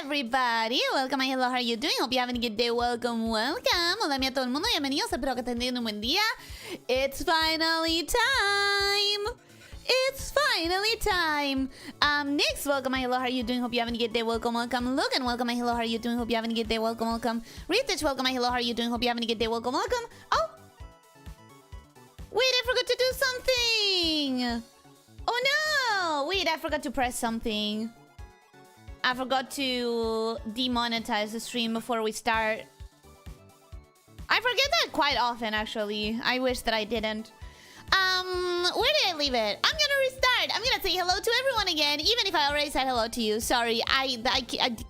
everybody, welcome, hello, how are you doing? Hope you're having a good day, welcome. Hola a todo el mundo, bienvenidos, espero que estén teniendo un buen día. It's finally time. It's finally time. Nix, welcome, hello, how are you doing? Hope you're having a good day, welcome. Logan, welcome, hello, how are you doing? Hope you're having a good day, welcome. Retouch, welcome, hello, how are you doing? Hope you're having a good day, welcome. Oh! Wait, I forgot to do something! Oh no! Wait, I forgot to press something. I forgot to demonetize the stream before we start. I forget that quite often, actually. I wish that I didn't. Where did I leave it? I'm gonna restart. I'm gonna say hello to everyone again, even if I already said hello to you. Sorry, I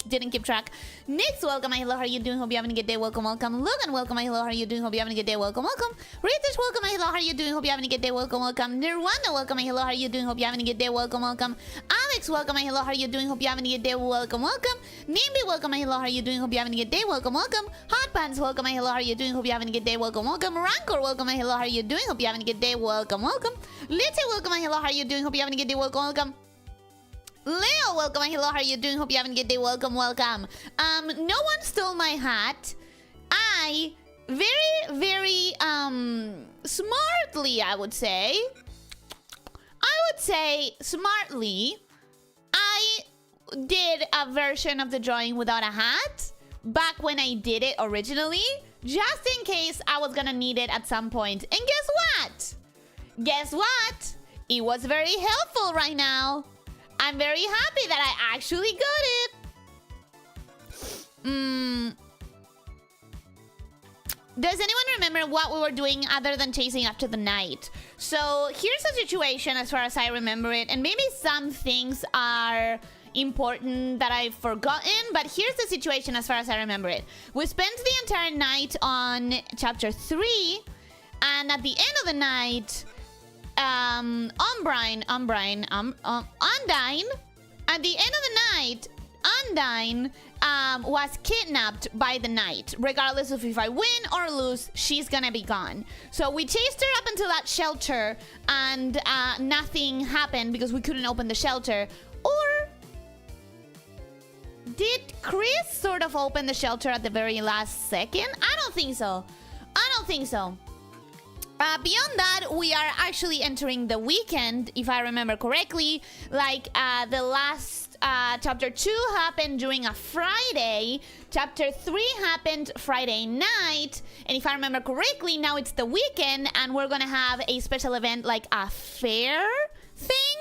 didn't keep track. Nix, welcome, hello, how are you doing? Hope you're having a good day, welcome. Logan, welcome, hello, how are you doing? Hope you're having a good day, welcome. Ritish, welcome, hello, how are you doing? Hope you're having a good day, welcome. Nirwanda, welcome, hello, how are you doing? Hope you're having a good day, welcome. Alex, welcome, hello, how are you doing? Hope you're having a good day, welcome. Nimby, welcome, hello, how are you doing? Hope you're having a good day, welcome. Hot Pants, welcome, hello, how are you doing? Hope you're having a good day, welcome. Rancor, welcome, hello, how are you doing? Hope you're having a good day, welcome. Litty, welcome, hello, how are you doing? Hope you're having a good day, welcome. Leo, welcome, hello, how are you doing? Hope you're having a good day, welcome. No one stole my hat. I very smartly, I would say smartly, I did a version of the drawing without a hat back when I did it originally, just in case I was gonna need it at some point. And guess what? It was very helpful right now. I'm very happy that I actually got it. Does anyone remember what we were doing other than chasing after the night? So here's the situation as far as I remember it. And maybe some things are important that I've forgotten. But here's the situation as far as I remember it. We spent the entire night on chapter 3. And at the end of the night... Undyne, at the end of the night, Undyne was kidnapped by the night. Regardless of if I win or lose, she's gonna be gone. So we chased her up until that shelter, and nothing happened because we couldn't open the shelter. Or did Chris sort of open the shelter at the very last second? I don't think so. Beyond that, we are actually entering the weekend, if I remember correctly. Like, the last chapter 2 happened during a Friday. Chapter 3 happened Friday night. And if I remember correctly, now it's the weekend, and we're gonna have a special event, like a fair thing?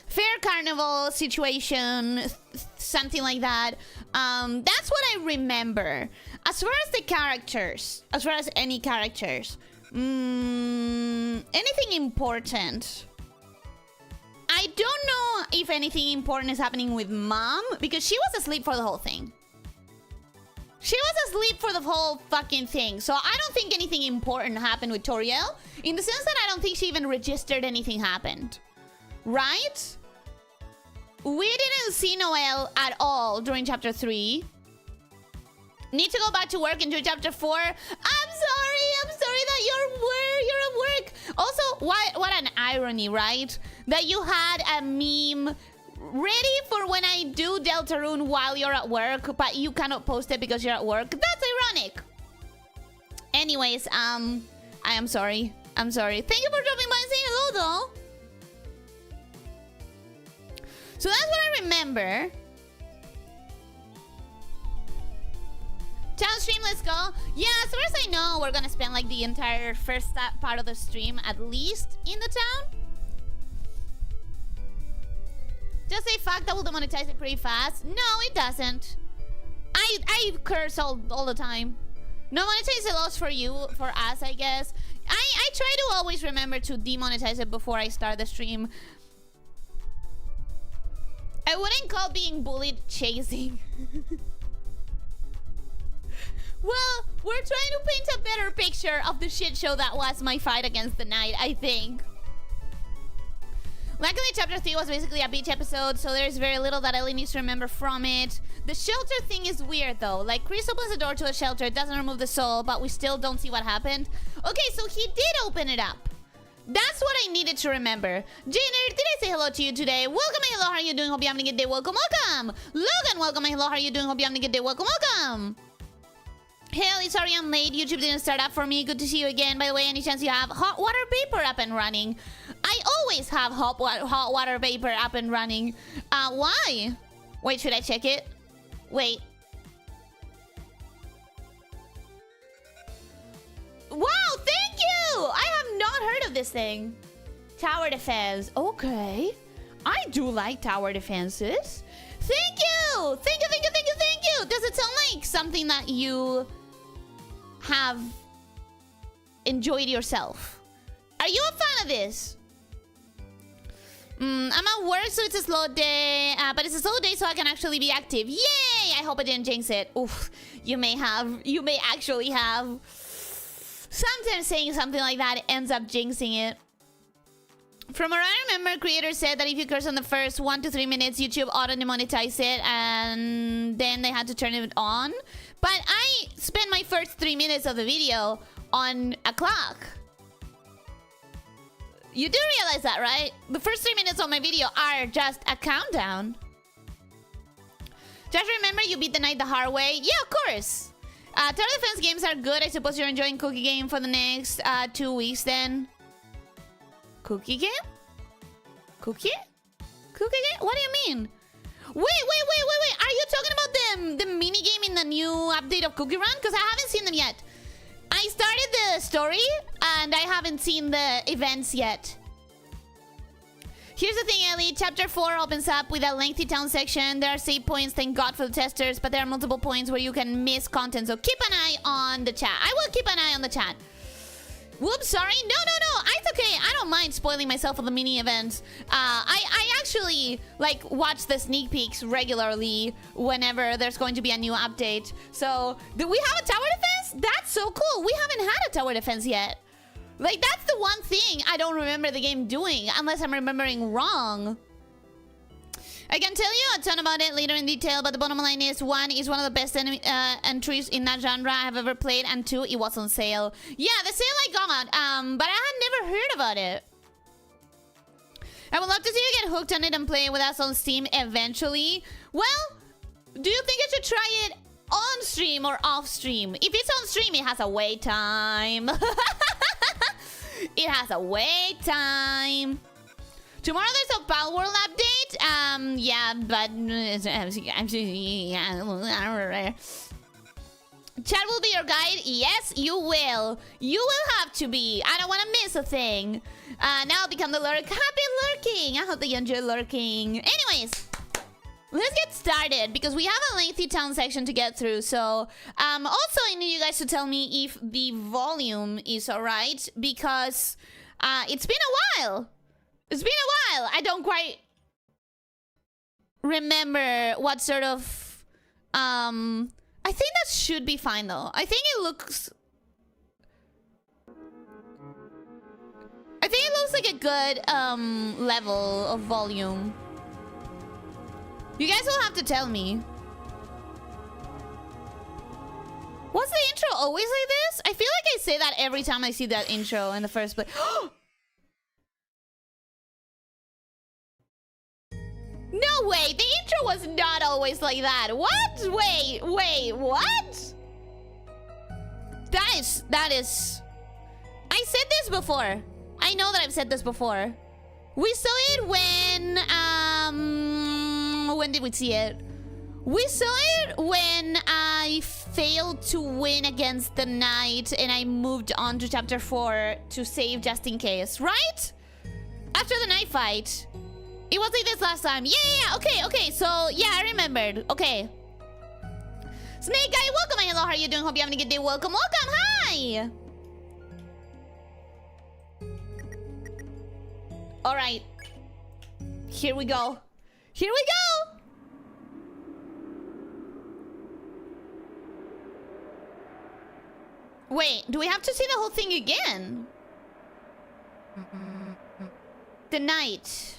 Fair carnival situation, something like that. That's what I remember. As far as the characters, as far as any characters, anything important? I don't know if anything important is happening with Mom, because she was asleep for the whole thing. She was asleep for the whole fucking thing. So I don't think anything important happened with Toriel, in the sense that I don't think she even registered anything happened. Right? We didn't see Noelle at all during chapter 3. Need to go back to work and do chapter 4. I'm sorry that you're at work. Also, what an irony, right? That you had a meme ready for when I do Deltarune while you're at work, but you cannot post it because you're at work. That's ironic. Anyways, I am sorry. I'm sorry. Thank you for dropping by and saying hello, though. So that's what I remember. Town stream, let's go. Yeah, as far as I know, we're gonna spend like the entire first part of the stream at least in the town. Just say fuck, that will demonetize it pretty fast. No, it doesn't. I curse all the time. No, monetize a loss for you, for us, I guess. I try to always remember to demonetize it before I start the stream. I wouldn't call being bullied chasing. Well, we're trying to paint a better picture of the shit show that was my fight against the night, I think. Luckily, chapter 3 was basically a beach episode, so there's very little that Ellie needs to remember from it. The shelter thing is weird, though. Like, Chris opens the door to a shelter, it doesn't remove the soul, but we still don't see what happened. Okay, so he did open it up. That's what I needed to remember. Janer, did I say hello to you today? Welcome, hello, how are you doing? Hope you're having a good day. Welcome, welcome. Logan, welcome, hello, how are you doing? Hope you're having a good day. Welcome, welcome. Hey, sorry I'm late. YouTube didn't start up for me. Good to see you again. By the way, any chance you have hot water vapor up and running? I always have hot water vapor up and running. Why? Wait, should I check it? Wait. Wow, thank you! I have not heard of this thing. Tower defense. Okay. I do like tower defenses. Thank you! Thank you, thank you, thank you, thank you! Does it sound like something that you have enjoyed yourself? Are you a fan of this? I'm at work, so it's a slow day. But it's a slow day, so I can actually be active. Yay! I hope I didn't jinx it. Oof. You may actually have. Sometimes saying something like that ends up jinxing it. From what I remember, creators said that if you curse on the first 1 to 3 minutes, YouTube auto-demonetized it, and then they had to turn it on. But I spent my first 3 minutes of the video on a clock. You do realize that, right? The first 3 minutes of my video are just a countdown. Just remember, you beat the night the hard way. Yeah, of course. Tower defense games are good. I suppose you're enjoying Cookie Game for the next 2 weeks then. Cookie Game? Cookie? Cookie Game? What do you mean? Wait. Are you talking about the mini game in the new update of Cookie Run? Because I haven't seen them yet. I started the story and I haven't seen the events yet. Here's the thing, Ellie. Chapter 4 opens up with a lengthy town section. There are save points, thank God for the testers, but there are multiple points where you can miss content. So keep an eye on the chat. I will keep an eye on the chat. Whoops, sorry. No. It's okay. I don't mind spoiling myself for the mini events. I actually like watch the sneak peeks regularly whenever there's going to be a new update. So, do we have a tower defense? That's so cool. We haven't had a tower defense yet. Like, that's the one thing I don't remember the game doing, unless I'm remembering wrong. I can tell you a ton about it later in detail, but the bottom line is, 1, is one of the best entries in that genre I have ever played, and 2, it was on sale. Yeah, the sale I got, but I had never heard about it. I would love to see you get hooked on it and play with us on Steam eventually. Well, do you think I should try it on stream or off stream? If it's on stream, it has a wait time. It has a wait time. Tomorrow there's a Pal World update. Yeah, but chat will be your guide. Yes, you will. You will have to be. I don't want to miss a thing. Now become the lurk. Happy lurking. I hope that you enjoy lurking. Anyways, let's get started because we have a lengthy town section to get through. So, also I need you guys to tell me if the volume is alright because it's been a while. It's been a while. I don't quite remember what sort of... I think that should be fine, though. I think it looks... I think it looks like a good level of volume. You guys will have to tell me. Was the intro always like this? I feel like I say that every time I see that intro in the first place. No way! The intro was not always like that. What? Wait, what? That is... I said this before. I know that I've said this before. We saw it when did we see it? We saw it when I failed to win against the knight and I moved on to chapter 4 to save just in case, right? After the knight fight. It was like this last time. Yeah. Okay. So, yeah, I remembered. Okay. Snake Guy, welcome. Hello, how are you doing? Hope you're having a good day. Welcome. Hi. All right. Here we go. Wait, do we have to see the whole thing again? The knight.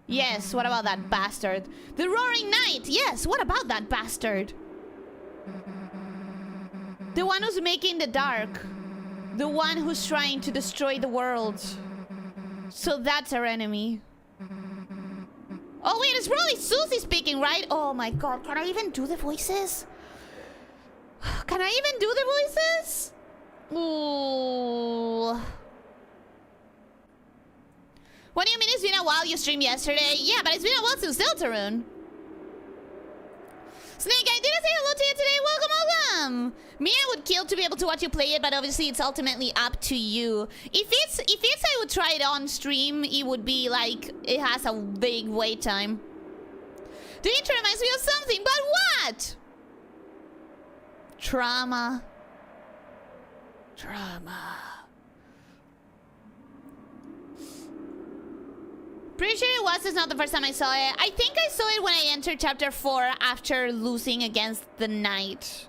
Yes, what about that bastard? The Roaring Knight! Yes, what about that bastard? The one who's making the dark. The one who's trying to destroy the world. So that's our enemy. Oh wait, it's probably Susie speaking, right? Oh my god, can I even do the voices? Can I even do the voices? Ooh. What do you mean it's been a while? You streamed yesterday? Yeah, but it's been a while since Deltarune. Snake, I didn't say hello to you today. Welcome, welcome. Me, I would kill to be able to watch you play it, but obviously it's ultimately up to you. If it's I would try it on stream, it would be like it has a big wait time. The intro reminds me of something, but what? Trauma. Trauma. Pretty sure it was. It's not the first time I saw it. I think I saw it when I entered chapter 4 after losing against the knight.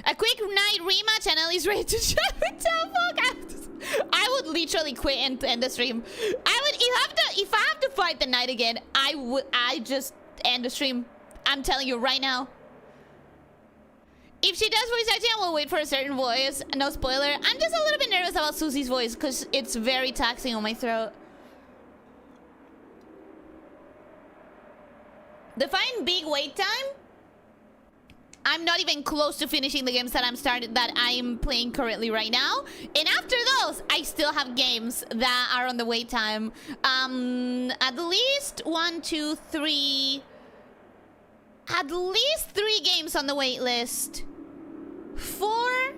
A quick night rematch and Ellie's ready to shut it down. Fuck. I would literally quit and end the stream. I would if I have to fight the knight again, I just end the stream. I'm telling you right now. If she does voice acting, I will wait for a certain voice. No spoiler. I'm just a little bit nervous about Susie's voice because it's very taxing on my throat. Define big wait time. I'm not even close to finishing the games that I'm playing currently right now. And after those, I still have games that are on the wait time. At least 1, 2, 3. At least 3 games on the wait list. 4,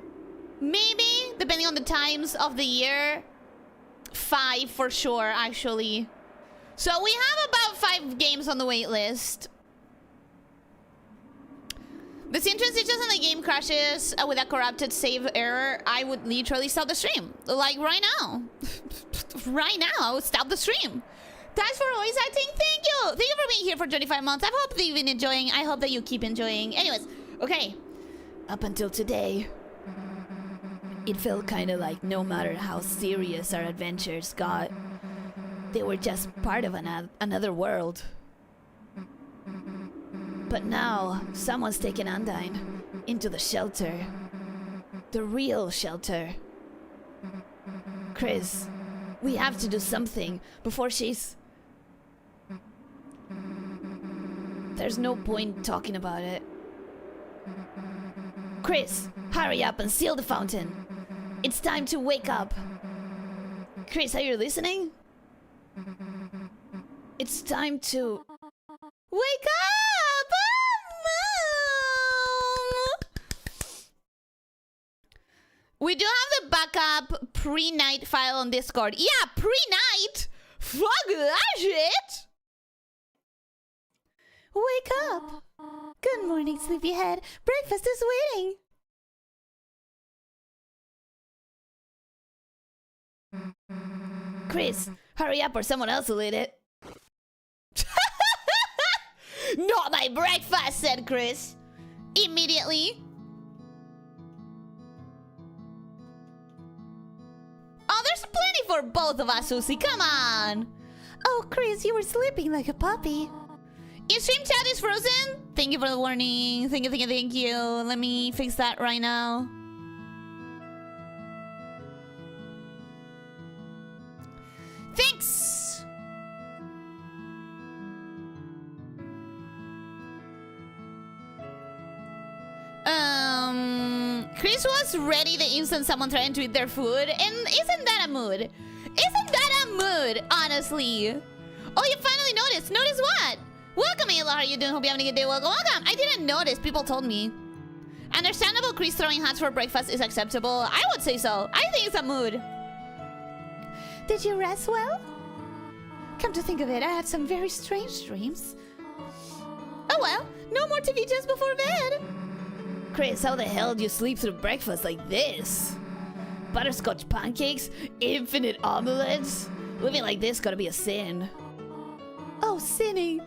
maybe, depending on the times of the year. 5 for sure, actually. So we have about 5 games on the wait list. The scene transitions and the game crashes with a corrupted save error. I would literally stop the stream. Like right now. Right now, I would stop the stream. Thanks for voice acting. Thank you. Thank you for being here for 25 months. I hope that you've been enjoying. I hope that you keep enjoying. Anyways, okay. Up until today, it felt kind of like no matter how serious our adventures got, they were just part of another world. But now, someone's taken Undyne into the shelter. The real shelter. Chris, we have to do something before she's... There's no point talking about it. Chris, hurry up and seal the fountain. It's time to wake up. Chris, are you listening? It's time to... Wake up! Oh, Mom! We do have the backup pre-night file on Discord. Yeah, pre-night! Fuck that shit! Wake up! Good morning, sleepyhead. Breakfast is waiting. Chris, hurry up or someone else will eat it. Not my breakfast, said Chris. Immediately. Oh, there's plenty for both of us, Susie. Come on. Oh, Chris, you were sleeping like a puppy. Your stream chat is frozen. Thank you for the warning. Thank you, thank you, thank you. Let me fix that right now. Thanks. Chris was ready the instant someone tried to eat their food. And isn't that a mood? Isn't that a mood, honestly? Oh, you finally noticed. Notice what? Welcome, Ayla. How are you doing? Hope you're having a good day. Welcome, welcome. I didn't notice. People told me. Understandable, Chris throwing hats for breakfast is acceptable. I would say so. I think it's a mood. Did you rest well? Come to think of it, I had some very strange dreams. Oh well, no more TV just before bed. Chris, how the hell do you sleep through breakfast like this? Butterscotch pancakes? Infinite omelets? Living like this gotta be a sin. Oh, sinning.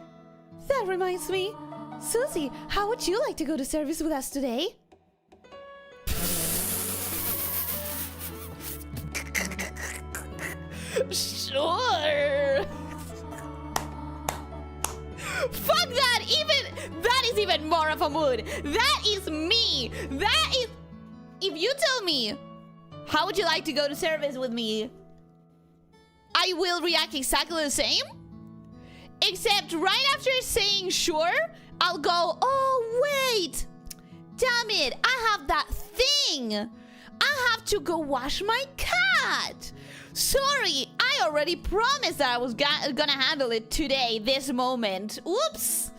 That reminds me. Susie, how would you like to go to service with us today? Sure. Fuck that! That is even more of a mood. That is me. That is... If you tell me How would you like to go to service with me? I will react exactly the same. Except right after saying sure, I'll go, oh, wait. Damn it, I have that thing. I have to go wash my cat. Sorry, I already promised that I was gonna handle it today, this moment. Oops.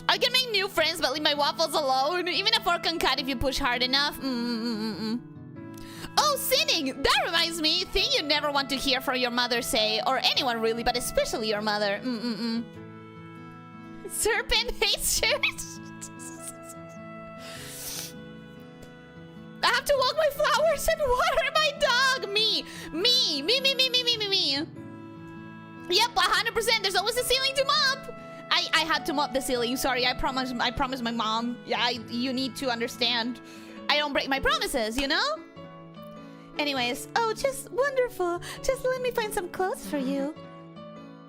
I can make new friends, but leave my waffles alone. Even a fork and cat if you push hard enough. Oh, sinning! That reminds me, thing you never want to hear from your mother say, or anyone really, but especially your mother. Serpent hates shirts. I have to walk my flowers and water my dog. Me. Yep, 100%. There's always a ceiling to mop. I had to mop the ceiling. Sorry, I promised my mom. Yeah, you need to understand. I don't break my promises, you know? Anyways, oh, just wonderful. Just let me find some clothes for you.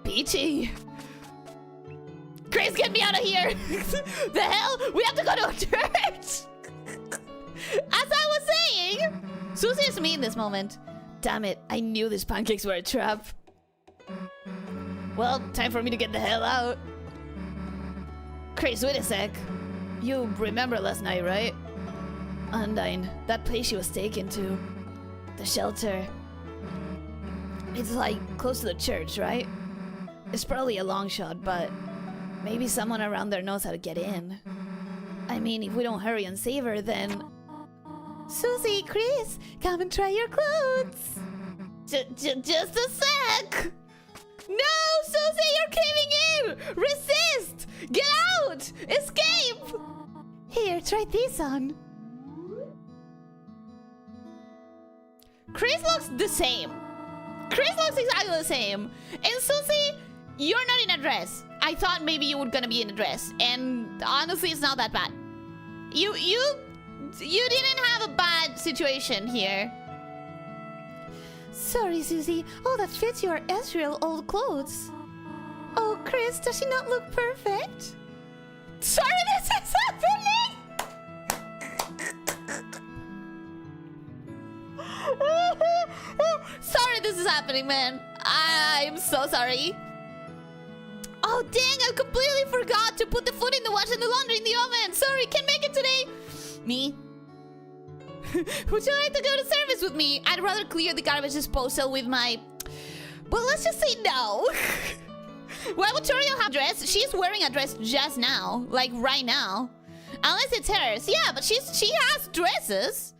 Peachy. Grace, get me out of here. The hell? We have to go to a church. As I was saying, Susie is me in this moment. Damn it, I knew these pancakes were a trap. Well, time for me to get the hell out. Grace, wait a sec. You remember last night, right? Undyne, that place she was taken to. The shelter. It's like close to the church, right? It's probably a long shot, but maybe someone around there knows how to get in. I mean, if we don't hurry and save her, then... Susie, Chris, come and try your clothes. Just a sec. No, Susie, you're caving in. Resist. Get out. Escape. Here, try this on. Chris looks the same. Chris looks exactly the same. And Susie, you're not in a dress. I thought maybe you were gonna be in a dress. And honestly, it's not that bad. You didn't have a bad situation here. Sorry, Susie. Oh, that fits your Ezreal old clothes. Oh, Chris, does she not look perfect? Sorry, this is happening! Sorry this is happening, man. I'm so sorry. Oh, dang, I completely forgot to put the food in the wash and the laundry in the oven. Sorry, can't make it today. Me? Would you like to go to service with me? I'd rather clear the garbage disposal with my... Well, let's just say no. Why would Toriel have a dress? She's wearing a dress just now. Like, right now. Unless it's hers. Yeah, but she has dresses.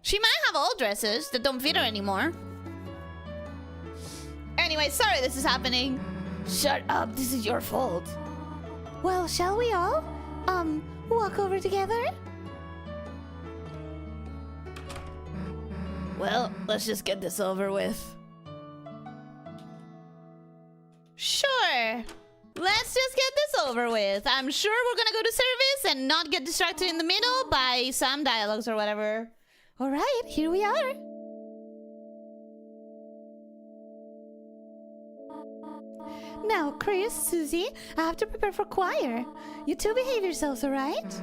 She might have old dresses that don't fit her anymore. Anyway, sorry this is happening. Shut up, this is your fault. Well, shall we all, walk over together? Well, let's just get this over with. Sure. Let's just get this over with. I'm sure we're gonna go to service and not get distracted in the middle by some dialogues or whatever. Alright, here we are. Now, Chris, Susie, I have to prepare for choir. You two behave yourselves, alright?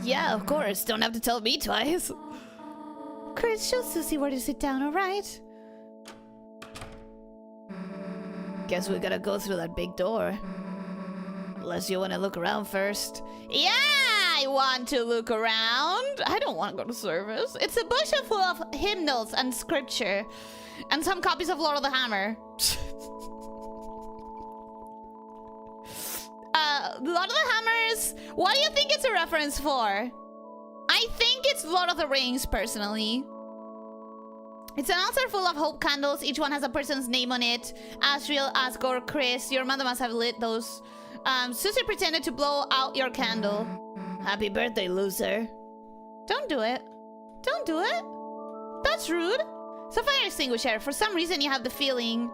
Yeah, of course. Don't have to tell me twice. Chris, show Susie where to sit down, alright? Guess we gotta go through that big door. Unless you want to look around first. Yeah, I want to look around. I don't want to go to service. It's a bush full of hymnals and scripture. And some copies of Lord of the Hammer. Lord of the Hammers, what do you think it's a reference for? I think it's Lord of the Rings, personally. It's an altar full of hope candles. Each one has a person's name on it. Asriel, Asgore, Chris. Your mother must have lit those. Susie pretended to blow out your candle. Happy birthday, loser. Don't do it. Don't do it. That's rude. So fire extinguisher. For some reason, you have the feeling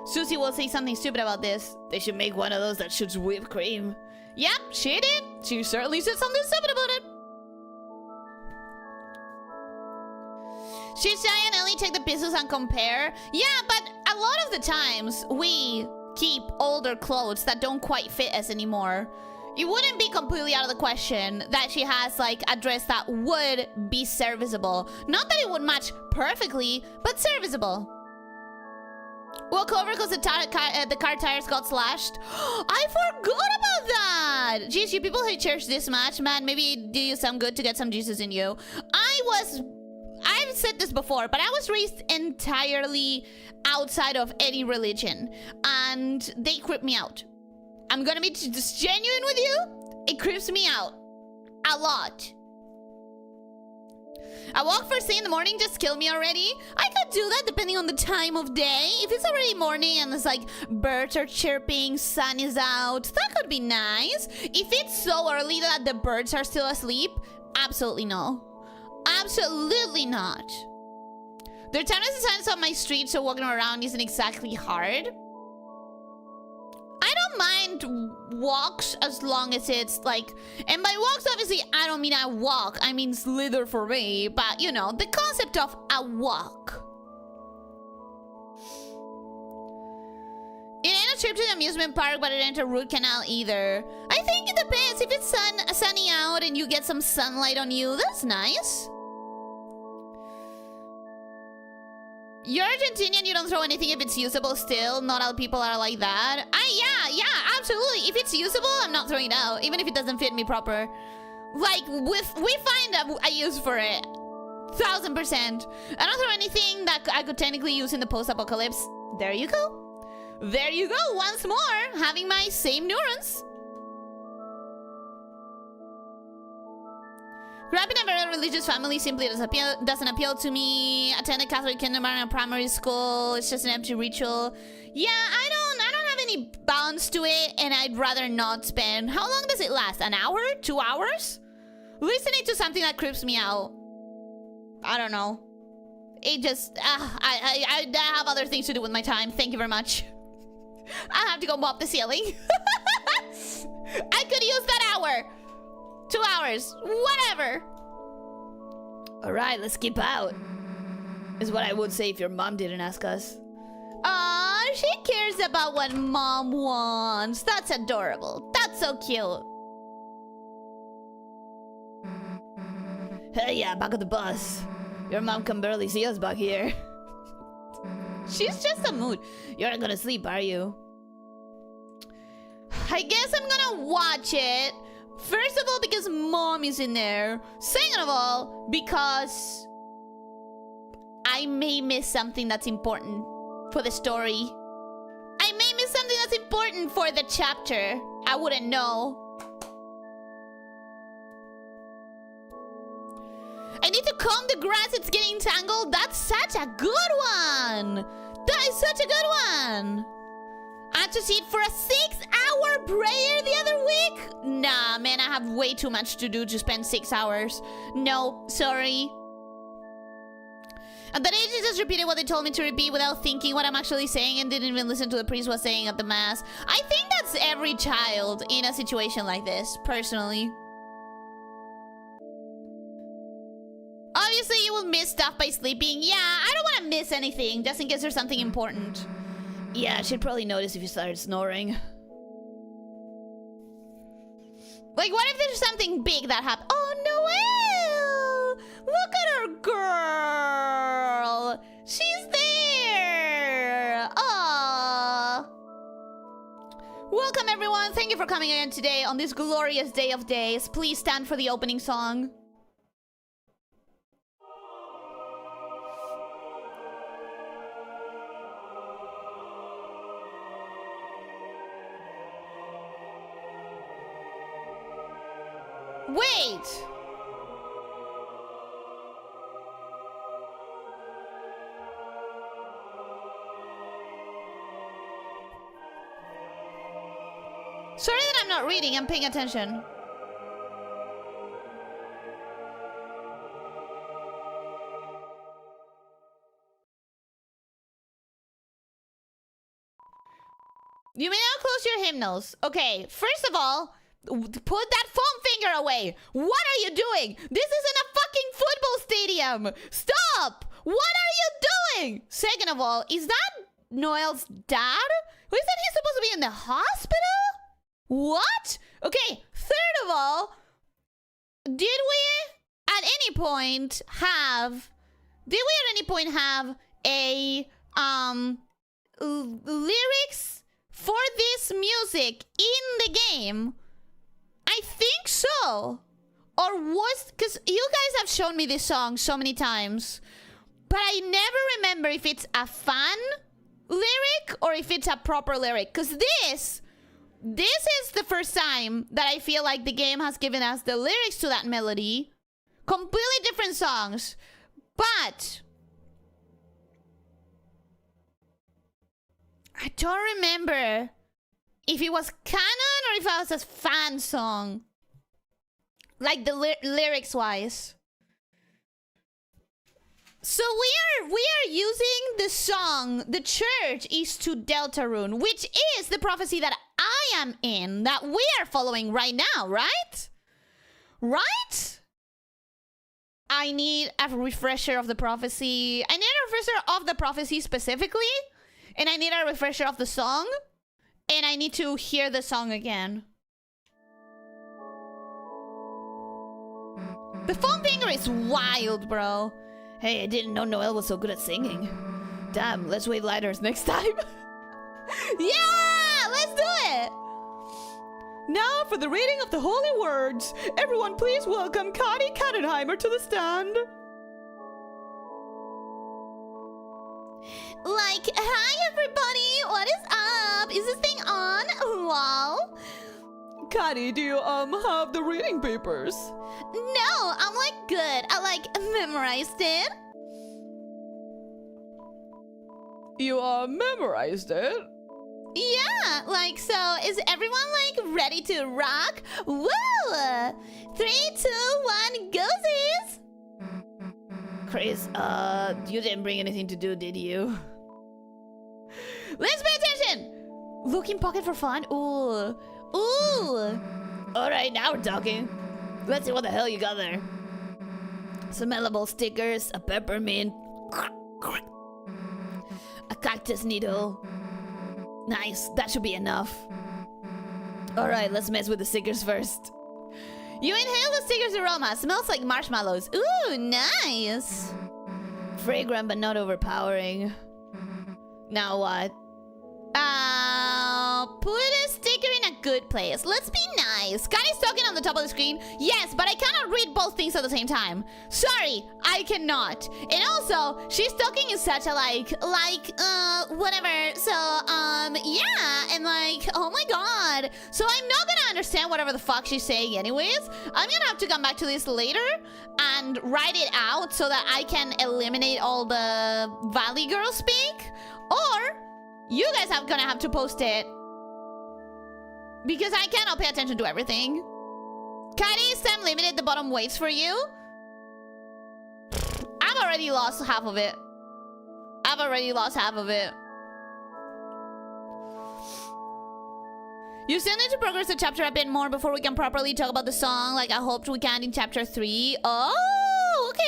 Susie will say something stupid about this. They should make one of those that shoots whipped cream. Yep, she did. She certainly said something stupid about it. Should Shai and Ellie take the pistols and compare? Yeah, but a lot of the times we keep older clothes that don't quite fit us anymore. it wouldn't be completely out of the question that she has like a dress that would be serviceable. Not that it would match perfectly, but serviceable. Walk over because the car tires got slashed. I forgot about that. Jeez, you people hate church this much, man. Maybe it do you some good to get some Jesus in you. I've said this before, but I was raised entirely outside of any religion, and they creep me out. I'm gonna be just genuine with you. It creeps me out a lot. A walk first thing in the morning just killed me already. I could do that depending on the time of day. If it's already morning and it's like birds are chirping, sun is out, that could be nice. If it's so early that the birds are still asleep, absolutely no. Absolutely not. There are times the sun's on my street, so walking around isn't exactly hard. I don't mind walks as long as it's like, and by walks obviously I don't mean I walk, I mean slither for me, but you know, the concept of a walk. It ain't a trip to the amusement park, but it ain't a root canal either. I think it depends. If it's sunny out and you get some sunlight on you, that's nice. You're Argentinian, you don't throw anything if it's usable still. Not all people are like that. Yeah, absolutely. If it's usable, I'm not throwing it out, even if it doesn't fit me proper. Like, we find a use for it. 1000%. I don't throw anything that I could technically use in the post-apocalypse. There you go. There you go, once more, having my same neurons. Growing up in a very religious family simply doesn't appeal to me. Attended Catholic kindergarten and primary school. It's just an empty ritual. Yeah, I don't have any bounds to it, and I'd rather not spend. How long does it last? An hour? 2 hours? Listening to something that creeps me out. I don't know. It just I have other things to do with my time. Thank you very much. I have to go mop the ceiling. I could use that hour. 2 hours, whatever. All right, let's skip out. Is what I would say if your mom didn't ask us. Aw, she cares about what mom wants. That's adorable. That's so cute. Hey, yeah, back at the bus. Your mom can barely see us back here. She's just a mood. You're not gonna sleep, are you? I guess I'm gonna watch it. First of all, because mom is in there. Second of all, because I may miss something that's important for the story. I may miss something that's important for the chapter. I wouldn't know. I need to comb the grass, it's getting tangled. That's such a good one. That is such a good one. I had to sit for a 6-hour prayer the other week? Nah, man, I have way too much to do to spend 6 hours. No, sorry. At that age, I just repeated what they told me to repeat without thinking what I'm actually saying and didn't even listen to the priest was saying at the mass. I think that's every child in a situation like this, personally. Obviously, you will miss stuff by sleeping. Yeah, I don't want to miss anything, just in case there's something important. Yeah, she'd probably notice if you started snoring. Like, what if there's something big that happened? Oh, Noelle! Look at her girl! She's there! Aww! Welcome, everyone. Thank you for coming again today on this glorious day of days. Please stand for the opening song. Wait! Sorry that I'm not reading, I'm paying attention. You may now close your hymnals. Okay, first of all, put that foam finger away. What are you doing? This isn't a fucking football stadium. Stop. What are you doing? Second of all, is that Noelle's dad? Isn't he supposed to be in the hospital? What? Okay, third of all, did we at any point have a lyrics for this music in the game? I think so. Or was, because you guys have shown me this song so many times, but I never remember if it's a fan lyric or if it's a proper lyric. Because this is the first time that I feel like the game has given us the lyrics to that melody. Completely different songs. But I don't remember if it was canon or if it was a fan song. Like the lyrics wise. So we are using the song "The Church is to Deltarune," which is the prophecy that I am in, that we are following right now, right? Right? I need a refresher of the prophecy. I need a refresher of the prophecy specifically, and I need a refresher of the song, and I need to hear the song again. The foam finger is wild, bro. Hey, I didn't know Noelle was so good at singing. Damn, let's wait lighters next time. Yeah, let's do it. Now for the reading of the holy words. Everyone please welcome Connie Kattenheimer to the stand. Like, hi everybody, what is up? Is this thing on? Lol. Connie, do you have the reading papers? No, I'm like good. I memorized it. You memorized it? Yeah, so is everyone ready to rock? Woo! 3, 2, 1, goesies! Chris, you didn't bring anything to do, did you? Let's pay attention! Looking pocket for fun? Ooh. Ooh! Alright, now we're talking. Let's see what the hell you got there. Smellable stickers, a peppermint, a cactus needle. Nice, that should be enough. Alright, let's mess with the stickers first. You inhale the stickers' aroma. Smells like marshmallows. Ooh, nice. Fragrant but not overpowering. Now what? Put a sticker in a good place. Let's be nice. Connie's talking on the top of the screen. Yes, but I cannot read both things at the same time. Sorry, I cannot. And also, she's talking in such a whatever. So, yeah, and oh my god. So I'm not gonna understand whatever the fuck she's saying anyways. I'm gonna have to come back to this later and write it out so that I can eliminate all the Valley Girl speak. Or you guys are gonna have to post it. Because I cannot pay attention to everything. Katie, is time limited the bottom waits for you? I've already lost half of it. You still need to progress the chapter a bit more before we can properly talk about the song like I hoped we can in chapter 3. Oh, okay.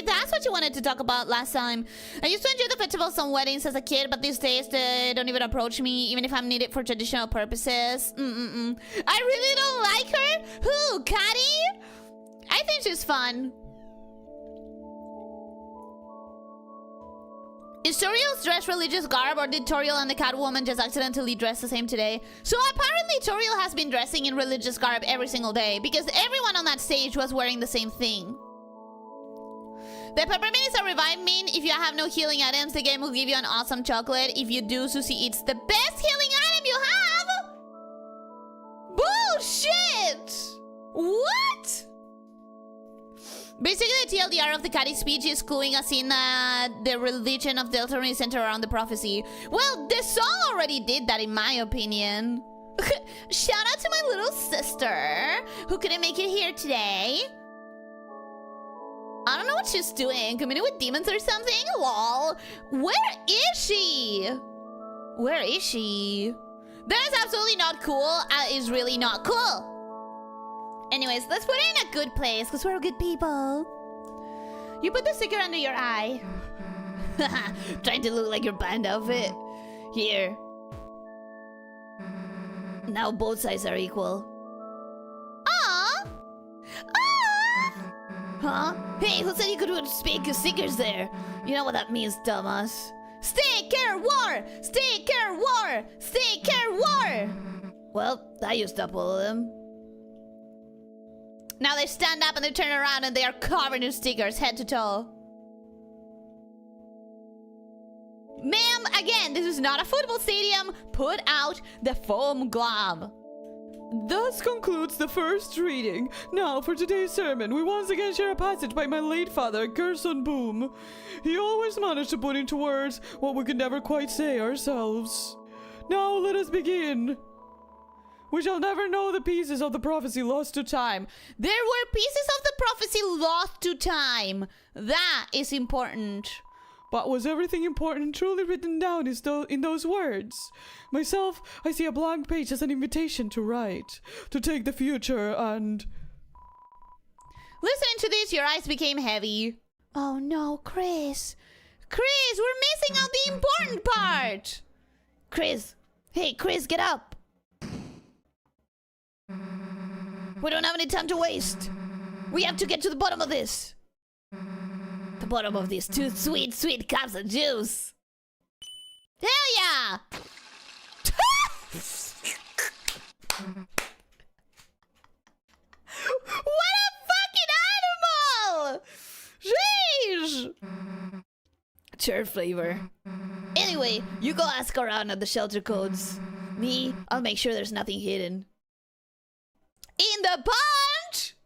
That's what you wanted to talk about last time. I used to enjoy the festivals and weddings as a kid, but these days they don't even approach me, even if I'm needed for traditional purposes. I really don't like her. Who, Kari? I think she's fun. Is Toriel's dress religious garb, or did Toriel and the Catwoman just accidentally dress the same today? So apparently Toriel has been dressing in religious garb every single day, because everyone on that stage was wearing the same thing. The peppermint is a revive mean. If you have no healing items, the game will give you an awesome chocolate. If you do, Susie, it's the best healing item you have! Bullshit! What? Basically, the TLDR of the Kari speech is cluing us in the religion of Deltarune is centered around the prophecy. Well, the song already did that, in my opinion. Shout out to my little sister, who couldn't make it here today. I don't know what she's doing. Communing with demons or something? Lol. Where is she? That is absolutely not cool. Is really not cool. Anyways, let's put it in a good place, because we're good people. You put the sticker under your eye. Trying to look like your band outfit. Here. Now both sides are equal. Huh? Hey, who said you could put fake stickers there? You know what that means, dumbass. Sticker war! Sticker war! Sticker war! Well, I used up all of them. Now they stand up and they turn around and they are covered in stickers, head to toe. Ma'am, again, this is not a football stadium. Put out the foam glove. Thus concludes the first reading. Now for today's sermon, we once again share a passage by my late father, Gerson Boom. He always managed to put into words what we could never quite say ourselves. Now let us begin. We shall never know the pieces of the prophecy lost to time. There were pieces of the prophecy lost to time. That is important. But was everything important truly written down in those words? Myself, I see a blank page as an invitation to write, to take the future and... Listening to this, your eyes became heavy. Oh no, Chris. Chris, we're missing out the important part. Chris. Hey, Chris, get up. We don't have any time to waste. We have to get to the bottom of this. The bottom of these two sweet cups of juice. Hell yeah! What a fucking animal! Jeez! Turd flavor. Anyway, you go ask around at the shelter codes. Me, I'll make sure there's nothing hidden. In the punch!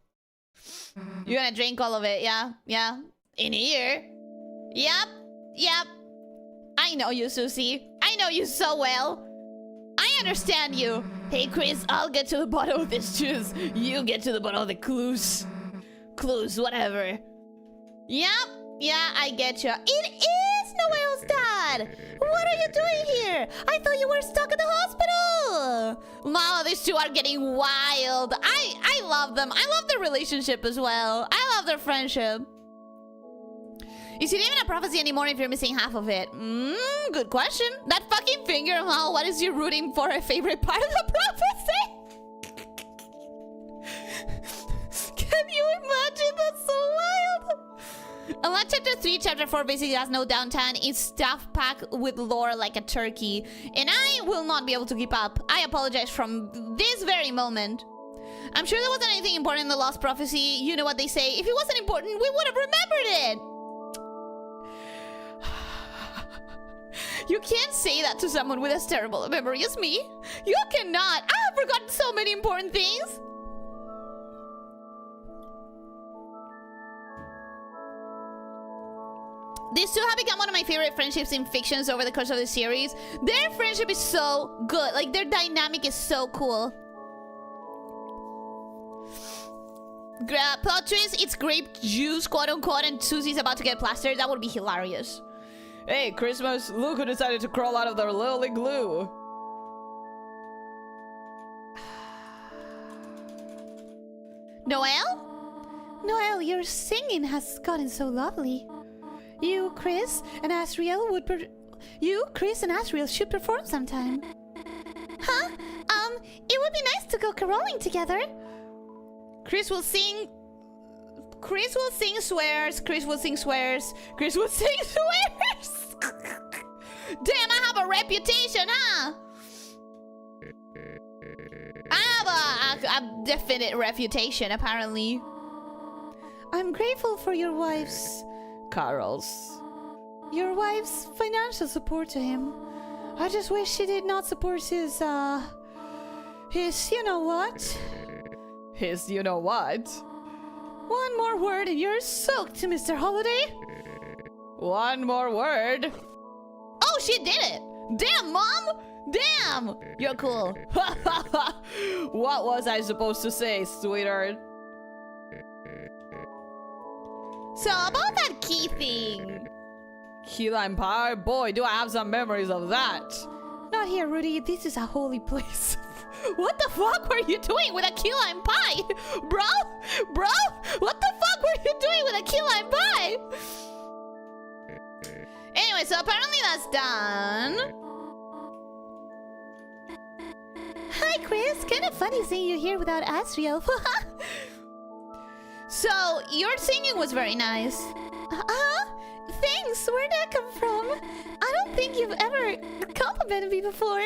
You're gonna drink all of it, yeah? Yeah? In here? Yep. I know you, Susie. I know you so well. I understand you. Hey, Chris, I'll get to the bottom of this juice. You get to the bottom of the clues. Clues, whatever. Yep. Yeah, I get you. It is Noel's dad. What are you doing here? I thought you were stuck at the hospital. Wow, these two are getting wild. I love them. I love their relationship as well. I love their friendship. Is it even a prophecy anymore if you're missing half of it? Good question. That fucking finger, huh? What is you rooting for? A favorite part of the prophecy? Can you imagine? That's so wild. Unlike chapter 3, chapter 4 basically has no downtime. It's stuff packed with lore like a turkey. And I will not be able to keep up. I apologize from this very moment. I'm sure there wasn't anything important in the lost prophecy. You know what they say. If it wasn't important, we would have remembered it. You can't say that to someone with as terrible a memory as me. You cannot. I have forgotten so many important things. These two have become one of my favorite friendships in fictions over the course of the series. Their friendship is so good. Like, their dynamic is so cool. Plot twist, it's grape juice, quote unquote, and Susie's about to get plastered. That would be hilarious. Hey, Christmas, look who decided to crawl out of their little igloo. Noel? Noel, your singing has gotten so lovely. You, Chris, and Asriel should perform sometime. Huh? It would be nice to go caroling together. Chris will sing swears. Chris will sing swears. Damn, I have a reputation, huh? I have a definite reputation, apparently. I'm grateful for your wife's... Your wife's financial support to him. I just wish she did not support his you know what? His you know what? One more word and you're soaked, Mr. Holiday. One more word. Oh, she did it. Damn, Mom. Damn. You're cool. What was I supposed to say, sweetheart? So, about that key thing. Key lime pie? Boy, do I have some memories of that. Not here, Rudy. This is a holy place. What the fuck were you doing with a key lime pie? Bro? What the fuck were you doing with a key lime pie? Anyway, so apparently that's done. Hi, Chris. Kind of funny seeing you here without Asriel. So, your singing was very nice. Thanks, where'd that come from? I don't think you've ever complimented me before.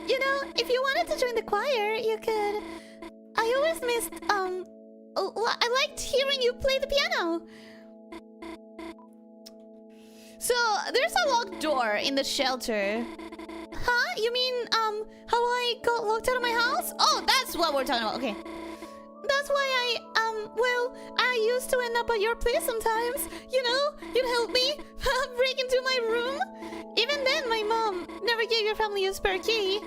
You know, if you wanted to join the choir, you could. I always missed, I liked hearing you play the piano. So, there's a locked door in the shelter. Huh? You mean, how I got locked out of my house? Oh, that's what we're talking about. Okay. That's why I used to end up at your place sometimes. You know, you'd help me break into my room. Even then, my mom never gave your family a spare key.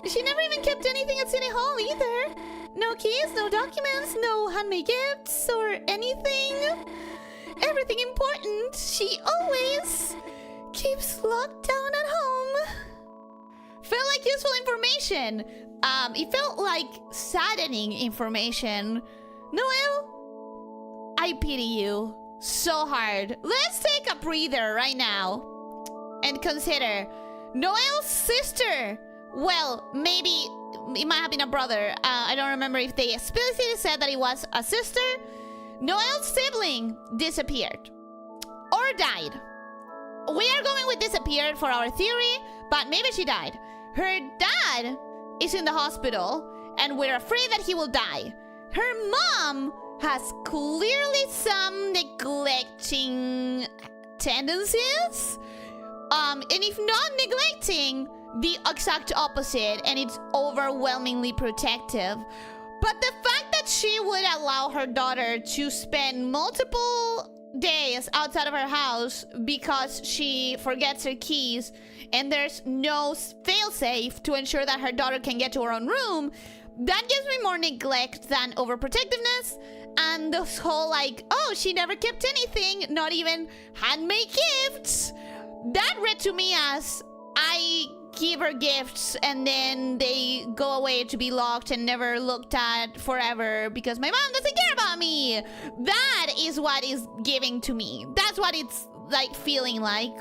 She never even kept anything at City Hall either. No keys, no documents, no handmade gifts or anything. Everything important, she always keeps locked down at home. Felt like useful information. It felt like saddening information. Noel, I pity you so hard. Let's take a breather right now and consider Noel's sister. Well, maybe it might have been a brother. I don't remember if they explicitly said that it was a sister. Noel's sibling disappeared or died. We are going with disappeared for our theory, but maybe she died. Her dad is in the hospital, and we're afraid that he will die. Her mom has clearly some neglecting tendencies. And if not neglecting, the exact opposite, and it's overwhelmingly protective. But the fact that she would allow her daughter to spend multiple days outside of her house because she forgets her keys and there's no failsafe to ensure that her daughter can get to her own room, that gives me more neglect than overprotectiveness. And this whole like, oh, she never kept anything, not even handmade gifts, that read to me as I give her gifts and then they go away to be locked and never looked at forever because my mom doesn't care about me. That is what is giving to me. That's what it's like feeling like.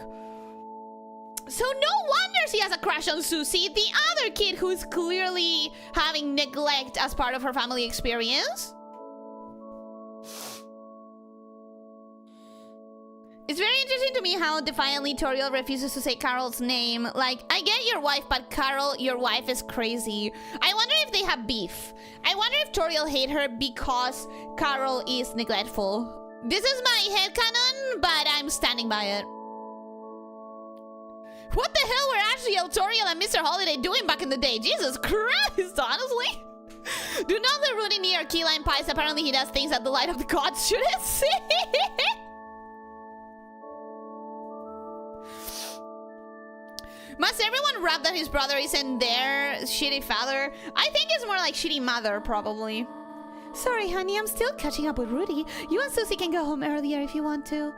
So no wonder she has a crush on Susie, the other kid who's clearly having neglect as part of her family experience. It's very interesting to me how defiantly Toriel refuses to say Carol's name. Like, I get your wife, but Carol, your wife is crazy. I wonder if they have beef. I wonder if Toriel hate her because Carol is neglectful. This is my headcanon, but I'm standing by it. What the hell were actually Toriel and Mr. Holiday doing back in the day? Jesus Christ, honestly. Do not let Rudy near key lime pies. Apparently he does things that the light of the gods shouldn't see. Must everyone rap that his brother isn't their shitty father? I think it's more like shitty mother, probably. Sorry, honey, I'm still catching up with Rudy. You and Susie can go home earlier if you want to.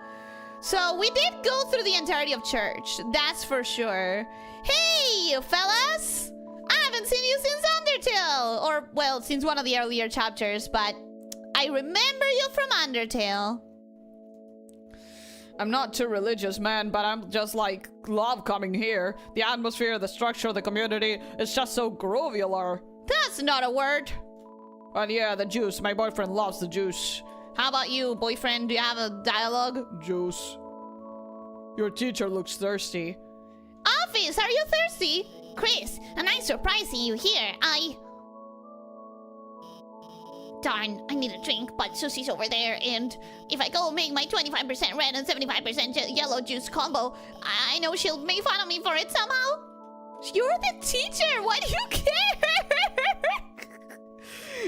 So, we did go through the entirety of church. That's for sure. Hey, fellas! I haven't seen you since Undertale. Or, well, since one of the earlier chapters, but I remember you from Undertale. I'm not too religious, man, but I'm just like, love coming here. The atmosphere, the structure of the community, it's just so grovular. That's not a word. And yeah, the juice. My boyfriend loves the juice. How about you, boyfriend? Do you have a dialogue? Juice. Your teacher looks thirsty. Office, are you thirsty? Chris, a nice surprise seeing you here. Darn, I need a drink, but Susie's over there, and if I go make my 25% red and 75% yellow juice combo, I know she'll make fun of me for it somehow. You're the teacher, why do you care?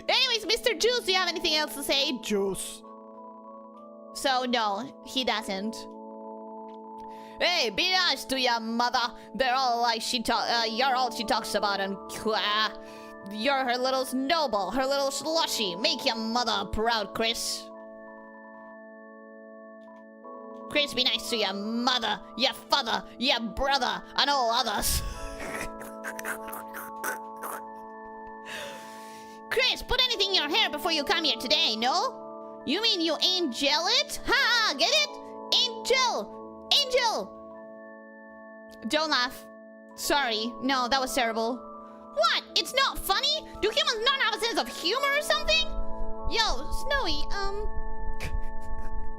Anyways, Mr. Juice, do you have anything else to say? Juice. So, no, he doesn't. Hey, be nice to your mother. They're all like you're all she talks about, and you're her little snowball, her little slushy. Make your mother proud, Chris. Chris, be nice to your mother, your father, your brother, and all others. Chris, put anything in your hair before you come here today, no? You mean you angel it? Ha! Get it? Angel! Angel! Don't laugh. Sorry. No, that was terrible. What? It's not funny? Do humans not have a sense of humor or something? Yo, Snowy,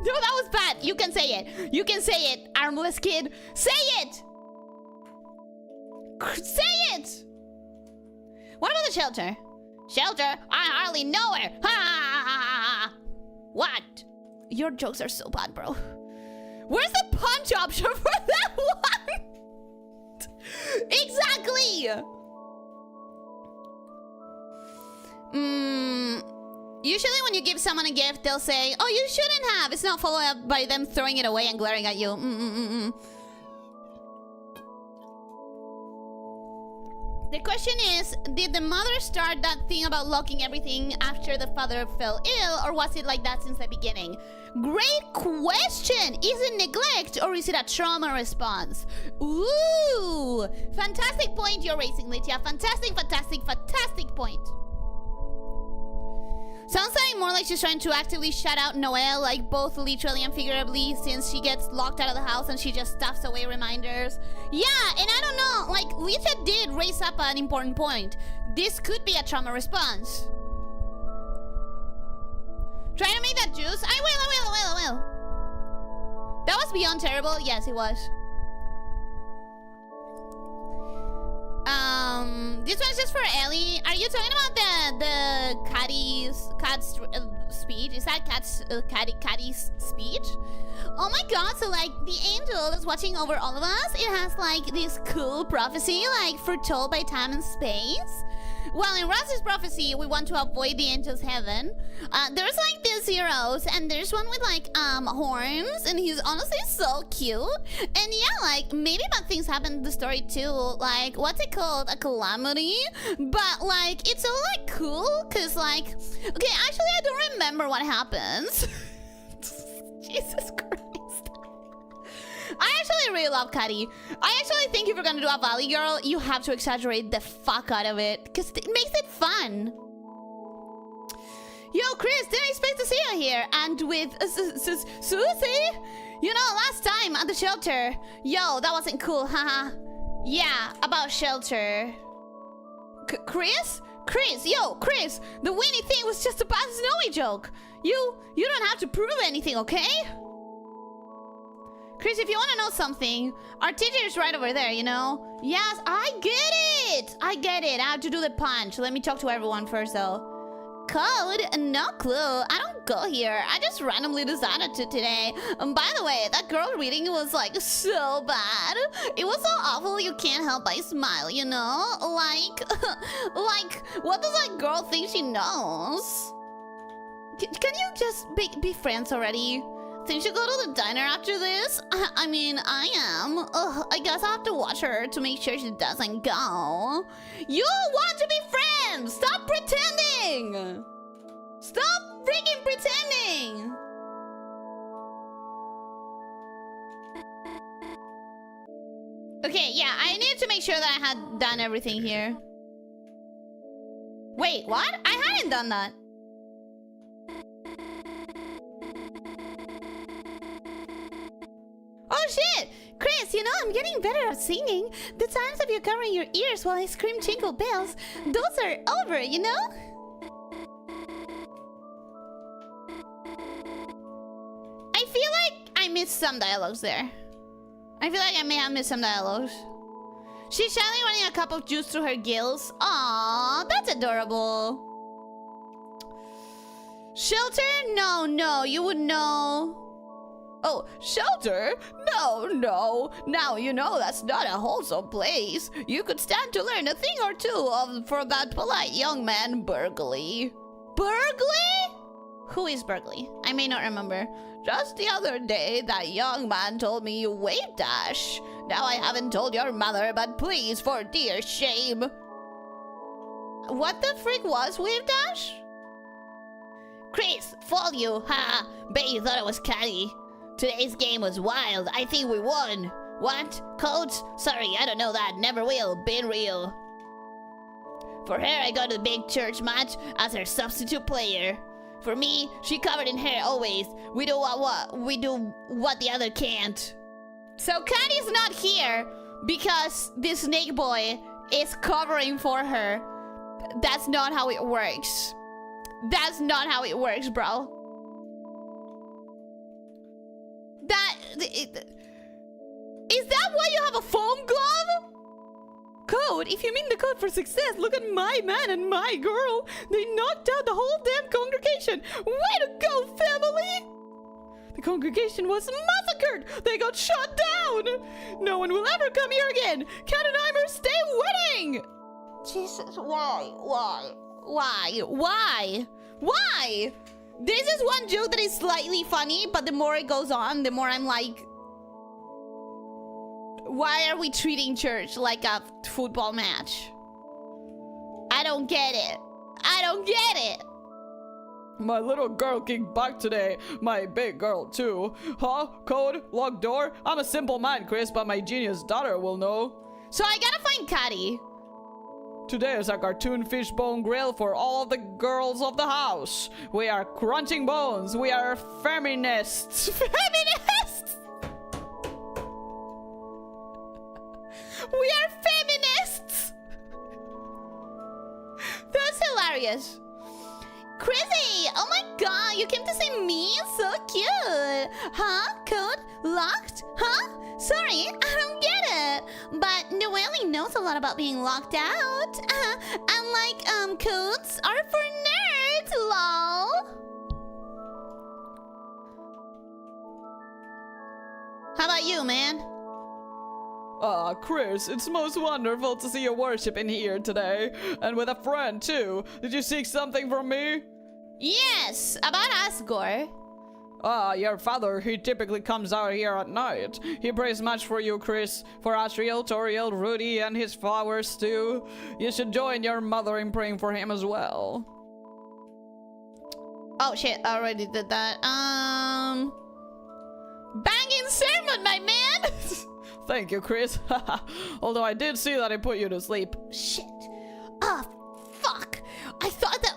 No, that was bad. You can say it. You can say it, armless kid. Say it! Say it! What about the shelter? Shelter? I hardly know her. Ha! What? Your jokes are so bad, bro. Where's the punch option for that one? Exactly! Usually when you give someone a gift, they'll say, oh, you shouldn't have. It's not followed up by them throwing it away and glaring at you. The question is, did the mother start that thing about locking everything after the father fell ill, or was it like that since the beginning? Great question! Is it neglect, or is it a trauma response? Ooh! Fantastic point you're raising, Lydia. Fantastic, fantastic, fantastic point. Sounds like more like she's trying to actively shut out Noelle, like both literally and figuratively, since she gets locked out of the house and she just stuffs away reminders. Yeah, and I don't know, like, Lydia did raise up an important point. This could be a trauma response. Trying to make that juice? I will. That was beyond terrible. Yes, it was. This one's just for Ellie. Are you talking about the cat's speech? Is that catty's speech? Oh my god, so like the angel that's watching over all of us, it has like this cool prophecy, like foretold by time and space. Well, in Ross's prophecy, we want to avoid the angel's heaven. There's like these heroes, and there's one with like horns, and he's honestly so cute. And yeah, like maybe bad things happen in the story too. Like, what's it called? A calamity? But like, it's all like cool, cause like, okay, actually I don't remember what happens. Jesus Christ. I actually really love Cuddy. I actually think if you're gonna do a Valley Girl, you have to exaggerate the fuck out of it, because it makes it fun. Yo, Chris, didn't expect to see you here. And with Susie? You know, last time at the shelter. Yo, that wasn't cool, haha. Yeah, about shelter. Chris? Chris, yo, Chris, the Winnie thing was just a bad Snowy joke. You don't have to prove anything, okay? Chris, if you want to know something, our teacher is right over there, you know? Yes, I get it! I have to do the punch. Let me talk to everyone first, though. Code? No clue. I don't go here. I just randomly decided to today. By the way, that girl reading was, like, so bad. It was so awful you can't help but smile, you know? Like, what does that girl think she knows? Can you just be friends already? Think she'll go to the diner after this? I mean, I am. Ugh, I guess I have to watch her to make sure she doesn't go. You want to be friends! Stop pretending! Stop freaking pretending! Okay, yeah, I needed to make sure that I had done everything here. Wait, what? I hadn't done that. Oh shit! Chris, you know, I'm getting better at singing. The times of you covering your ears while I scream jingle bells, those are over, you know? I feel like I missed some dialogues there. I feel like I may have missed some dialogues. She's shyly running a cup of juice through her gills. Aww, that's adorable. Shelter? No, you would know. Oh, shelter? No. Now you know that's not a wholesome place. You could stand to learn a thing or two for that polite young man, Burgley. Burgley? Who is Burgley? I may not remember. Just the other day, that young man told me you wave dash. Now I haven't told your mother, but please, for dear shame. What the frick was wave dash? Chris, fool you, ha! Bet you thought it was catty. Today's game was wild. I think we won. What? Coach? Sorry, I don't know that. Never will. Been real. For her, I go to the big church match as her substitute player. For me, she covered in hair always. We do what the other can't. So Candy's not here because this snake boy is covering for her. That's not how it works. That's not how it works, bro. Is that why you have a foam glove? Code? If you mean the code for success, look at my man and my girl. They knocked out the whole damn congregation. Way to go, family! The congregation was massacred. They got shot down. No one will ever come here again. Canonheimer, stay winning! Jesus, why? This is one joke that is slightly funny, but the more it goes on, the more I'm like, why are we treating church like a football match? I don't get it. My little girl kicked back today. My big girl too. Huh? Code? Locked door? I'm a simple man, Chris, but my genius daughter will know. So I gotta find Caddy. Today is a cartoon fishbone grill for all of the girls of the house. We are crunching bones. We are feminists. Feminists! We are feminists! That's hilarious. Chrissy! Oh my god, you came to see me? So cute! Huh? Code? Locked? Huh? Sorry, I don't get it. But Noelle knows a lot about being locked out. Unlike, codes are for nerds, lol. How about you, man? Chris, it's most wonderful to see you worshiping here today. And with a friend, too. Did you seek something from me? Yes, about Asgore. Your father, he typically comes out here at night. He prays much for you, Chris. For Asriel, Toriel, Rudy, and his flowers, too. You should join your mother in praying for him as well. Oh, shit, I already did that. Banging sermon, my man! Thank you, Chris. Although I did see that I put you to sleep. Shit. Ah, fuck. I thought that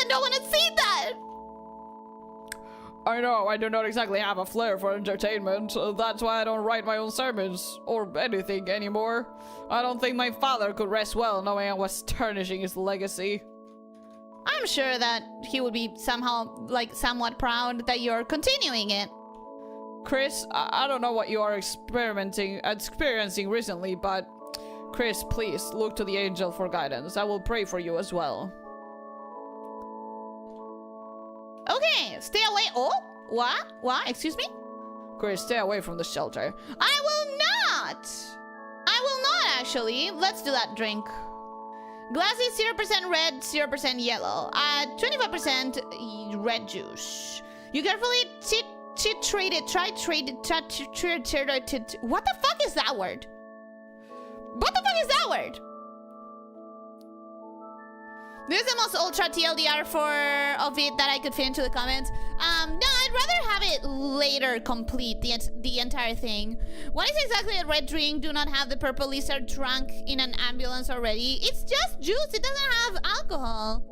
no one had seen that. I know, I do not exactly have a flair for entertainment. That's why I don't write my own sermons or anything anymore. I don't think my father could rest well knowing I was tarnishing his legacy. I'm sure that he would be somehow, somewhat proud that you're continuing it. Chris, I don't know what you are experiencing recently, but Chris, please look to the angel for guidance. I will pray for you as well. Okay, stay away. Oh, what? Excuse me? Chris, stay away from the shelter. I will not, actually. Let's do that drink. Glass is 0% red, 0% yellow. 25% red juice. You carefully what the fuck is that word? This is the most ultra TLDR of it that I could fit into the comments. No, I'd rather have it later complete the entire thing. What is exactly a red drink? Do not have the purple lizard drunk in an ambulance already. It's just juice. It doesn't have alcohol.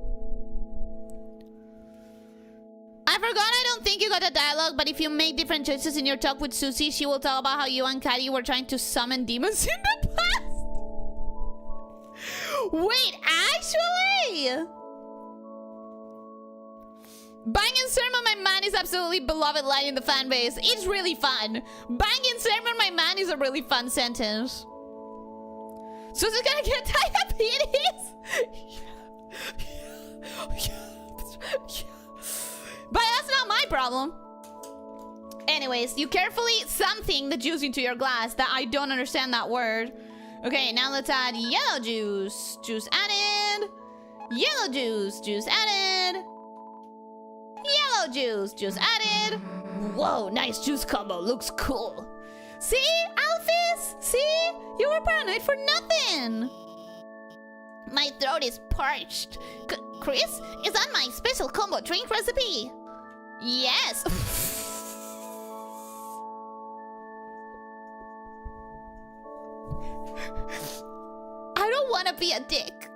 I forgot I don't think you got a dialogue, but if you make different choices in your talk with Susie, she will talk about how you and Caddy were trying to summon demons in the past. Wait, actually? Banging Sermon My Man is absolutely beloved line in the fan base. It's really fun. Banging Sermon My Man is a really fun sentence. Susie's gonna get diabetes? But that's not my problem. Anyways, you carefully something the juice into your glass. That I don't understand that word. Okay, now let's add yellow juice. Juice added. Yellow juice. Juice added. Yellow juice. Juice added. Whoa, nice juice combo. Looks cool. See, Alphys? See? You were paranoid for nothing. My throat is parched. Chris, is that my special combo drink recipe? Yes. I don't want to be a dick.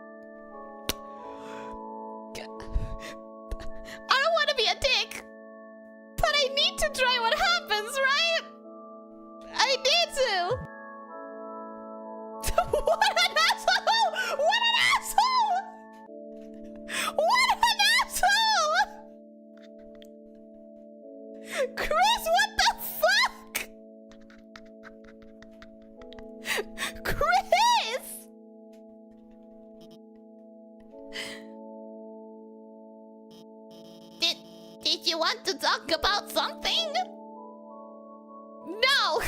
I don't want to be a dick. But I need to try what happens, right? I need to. What an asshole! What an asshole! What Did you want to talk about something? No!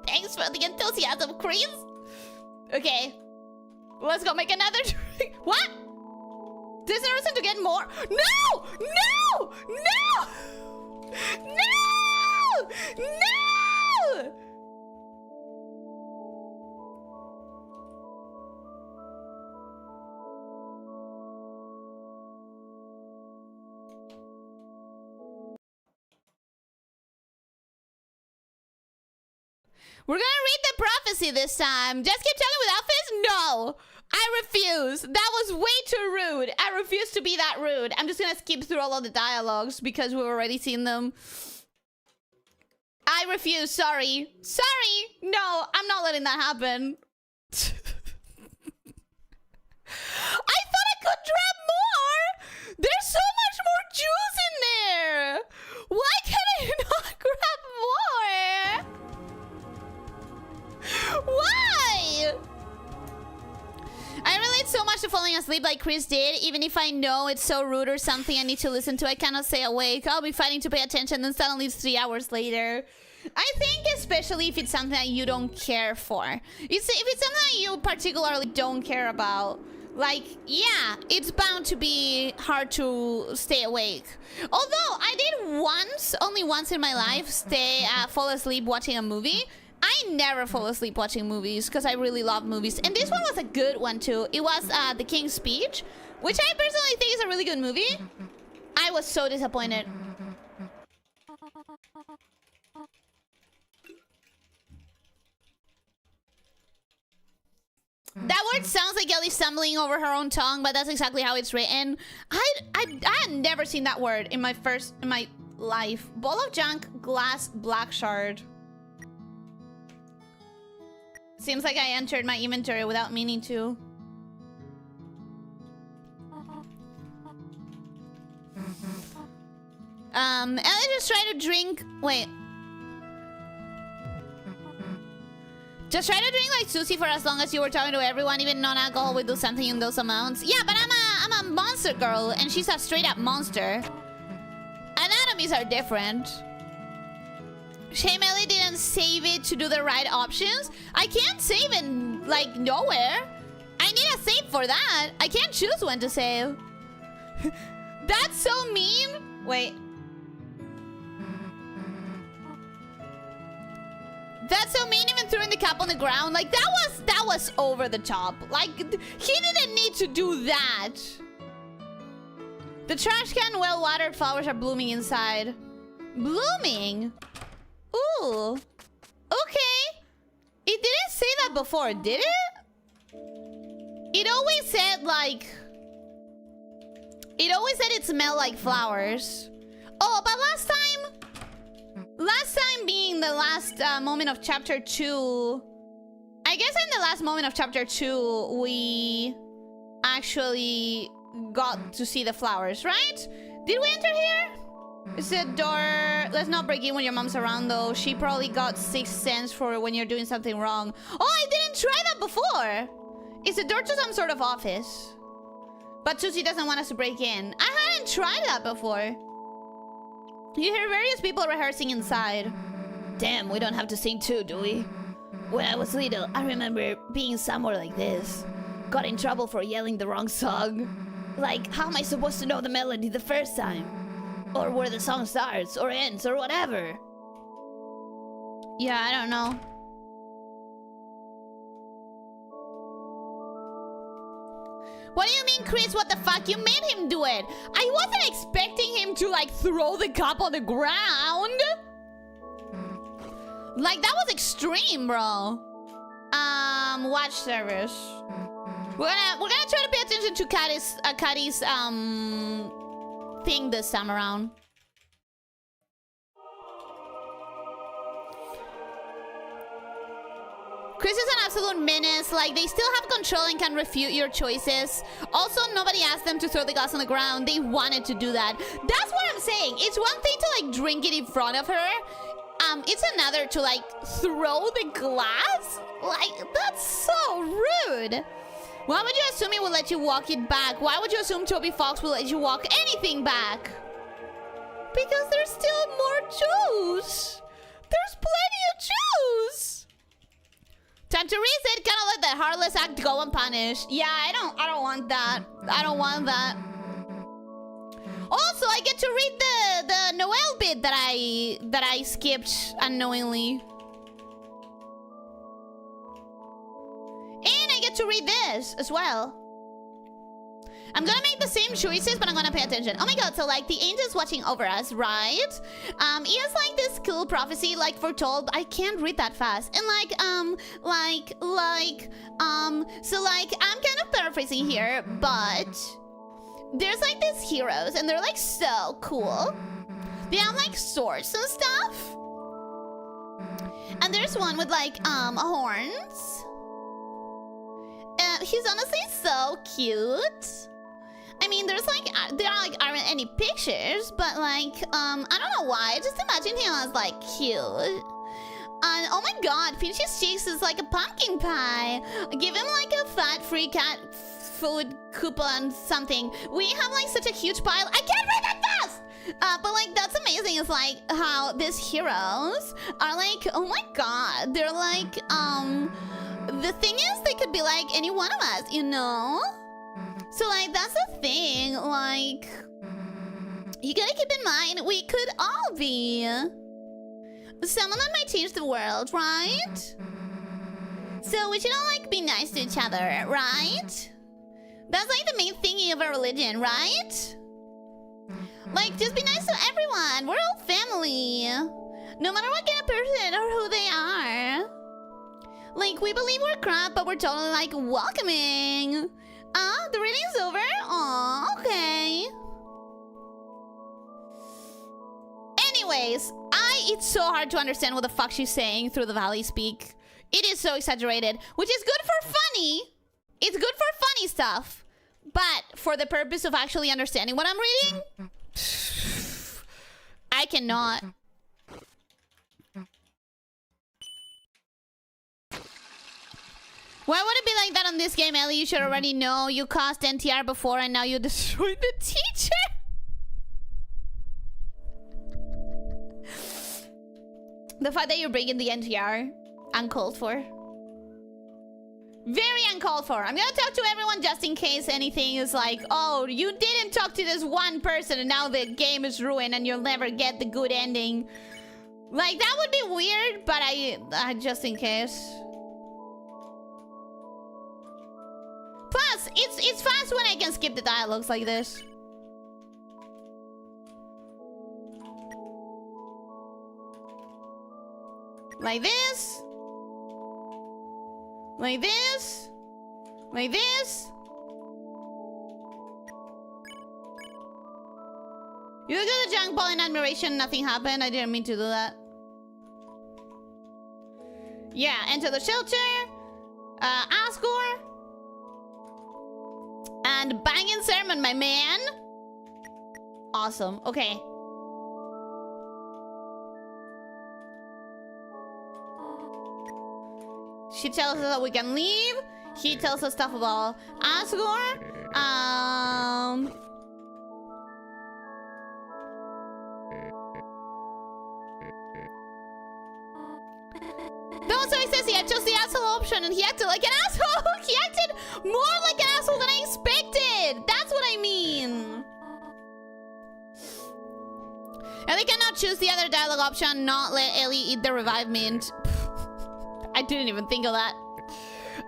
Thanks for the enthusiasm, Chris. Okay. Let's go make another drink. What? There's no reason to get more. No! No! No! No! No! We're gonna read the prophecy this time. Just keep telling without face? No! I refuse. That was way too rude. I refuse to be that rude. I'm just gonna skip through all of the dialogues because we've already seen them. I refuse. Sorry. Sorry. No, I'm not letting that happen. I thought I could drop more. There's so much more juice in there. Why can I not grab more? Why? I relate so much to falling asleep like Chris did. Even if I know it's so rude or something I need to listen to, I cannot stay awake. I'll be fighting to pay attention, then suddenly it's 3 hours later. I think especially if it's something that you don't care for. If it's something that you particularly don't care about, like, yeah, it's bound to be hard to stay awake. Although I did once, only once in my life, fall asleep watching a movie. I never fall asleep watching movies because I really love movies. And this one was a good one too. It was The King's Speech, which I personally think is a really good movie. I was so disappointed. That word sounds like Ellie stumbling over her own tongue, but that's exactly how it's written. I had never seen that word in my life. Ball of junk, glass, black shard. Seems like I entered my inventory without meaning to. Ellie just tried to drink. Wait. Just try to drink like Susie for as long as you were talking to everyone. Even non-alcohol would do something in those amounts. Yeah, but I'm a monster girl, and she's a straight-up monster. Anatomies are different. Shame Ellie didn't save it to do the right options. I can't save in, like, nowhere. I need a save for that. I can't choose when to save. That's so mean. Wait. That's so mean, even throwing the cup on the ground. Like, that was over the top. Like, he didn't need to do that. The trash can, well-watered flowers are blooming inside. Blooming? Ooh. Okay. It didn't say that before, did it? It always said, like... It always said it smelled like flowers. Oh, but last time being the last moment of chapter 2... I guess in the last moment of chapter 2, we actually got to see the flowers, right? Did we enter here? Is it door? Let's not break in when your mom's around, though. She probably got 6 cents for when you're doing something wrong. Oh, I didn't try that before. It's a door to some sort of office. But Susie doesn't want us to break in. I hadn't tried that before. You hear various people rehearsing inside. Damn, we don't have to sing too, do we? When I was little, I remember being somewhere like this. Got in trouble for yelling the wrong song. Like, how am I supposed to know the melody the first time? Or where the song starts, or ends, or whatever. Yeah, I don't know. What do you mean, Chris? What the fuck? You made him do it. I wasn't expecting him to, like, throw the cup on the ground. Like, that was extreme, bro. Watch service. We're gonna try to pay attention to Cuddy's thing this time around. Chris is an absolute menace. Like, they still have control and can refute your choices. Also, nobody asked them to throw the glass on the ground. They wanted to do that. That's what I'm saying. It's one thing to, like, drink it in front of her. It's another to, like, throw the glass. Like, that's so rude. Why would you assume he will let you walk it back? Why would you assume Toby Fox will let you walk anything back? Because there's still more juice. There's plenty of juice. Time to reset. Kind of let that heartless act go unpunished. Yeah, I don't want that. I don't want that. Also, I get to read the Noel bit that I skipped unknowingly. And I get to read this as well. I'm gonna make the same choices, but I'm gonna pay attention. Oh my god, so like the angel's watching over us, right? It's like this cool prophecy, like foretold. I can't read that fast. And so like I'm kind of paraphrasing here, but there's like these heroes and they're like so cool. They have like swords and stuff. And there's one with like horns. He's honestly so cute. I mean, there aren't any pictures, but like, I don't know why. I just imagine him as like cute. And oh my god, Pinch's cheeks is like a pumpkin pie. Give him like a fat free cat food coupon something. We have like such a huge pile. I can't read that fast! But like, that's amazing. It's like how these heroes are like, oh my god. They're like, the thing is, they could be like any one of us, you know? So like, that's the thing, like, you gotta keep in mind, we could all be someone that might change the world, right? So we should all like be nice to each other, right? That's like the main thingy of our religion, right? Like, just be nice to everyone, we're all family. No matter what kind of person or who they are. Like, we believe we're crap, but we're totally like welcoming. The reading's over? Aw, okay. Anyways, it's so hard to understand what the fuck she's saying through the valley speak. It is so exaggerated, which is good for funny. It's good for funny stuff. But for the purpose of actually understanding what I'm reading, I cannot. Why would it be like that on this game, Ellie? You should already know. You caused NTR before and now you destroyed the teacher. The fact that you're breaking the NTR, uncalled for. Very uncalled for. I'm gonna talk to everyone just in case anything is like, oh, you didn't talk to this one person and now the game is ruined and you'll never get the good ending. Like, that would be weird, but I just in case. Plus, it's fast when I can skip the dialogues like this. Like this. Like this. Like this. You look at the junk ball in admiration, nothing happened. I didn't mean to do that. Yeah, enter the shelter. Asgore. And banging sermon, my man. Awesome. Okay. She tells us that we can leave. He tells us stuff about Asgore. No, so he says he had chose the asshole option and he acted like an asshole. He acted more like an asshole than I expected. That's what I mean. Ellie cannot choose the other dialogue option, not let Ellie eat the revive mint. I didn't even think of that.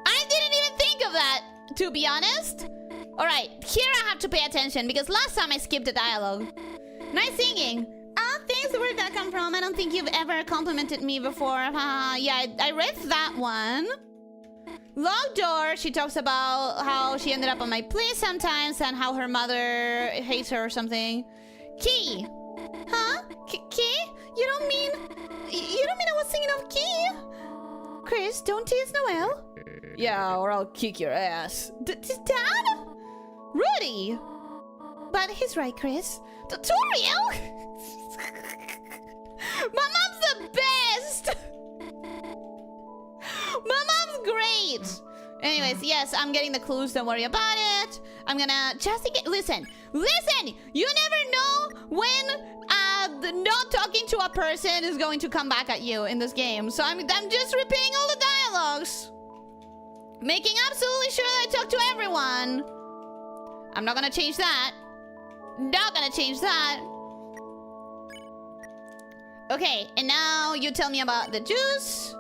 I didn't even think of that, to be honest. Alright, here I have to pay attention because last time I skipped the dialogue. Nice singing. Thanks, where'd that come from? I don't think you've ever complimented me before. Yeah, I read that one. Locked door, she talks about how she ended up on my place sometimes and how her mother hates her or something. Key. Huh? Key? You don't mean I was thinking of Key? Chris, don't tease Noel. Yeah, or I'll kick your ass. Dad? Rudy. But he's right, Chris. Tutorial? My mom's the best. My mom's great. Anyways, yes, I'm getting the clues. Don't worry about it. I'm gonna just get. Listen. You never know when not talking to a person is going to come back at you in this game. So I'm just repeating all the dialogues. Making absolutely sure that I talk to everyone. I'm not gonna change that. Not gonna change that. Okay, and now you tell me about the juice.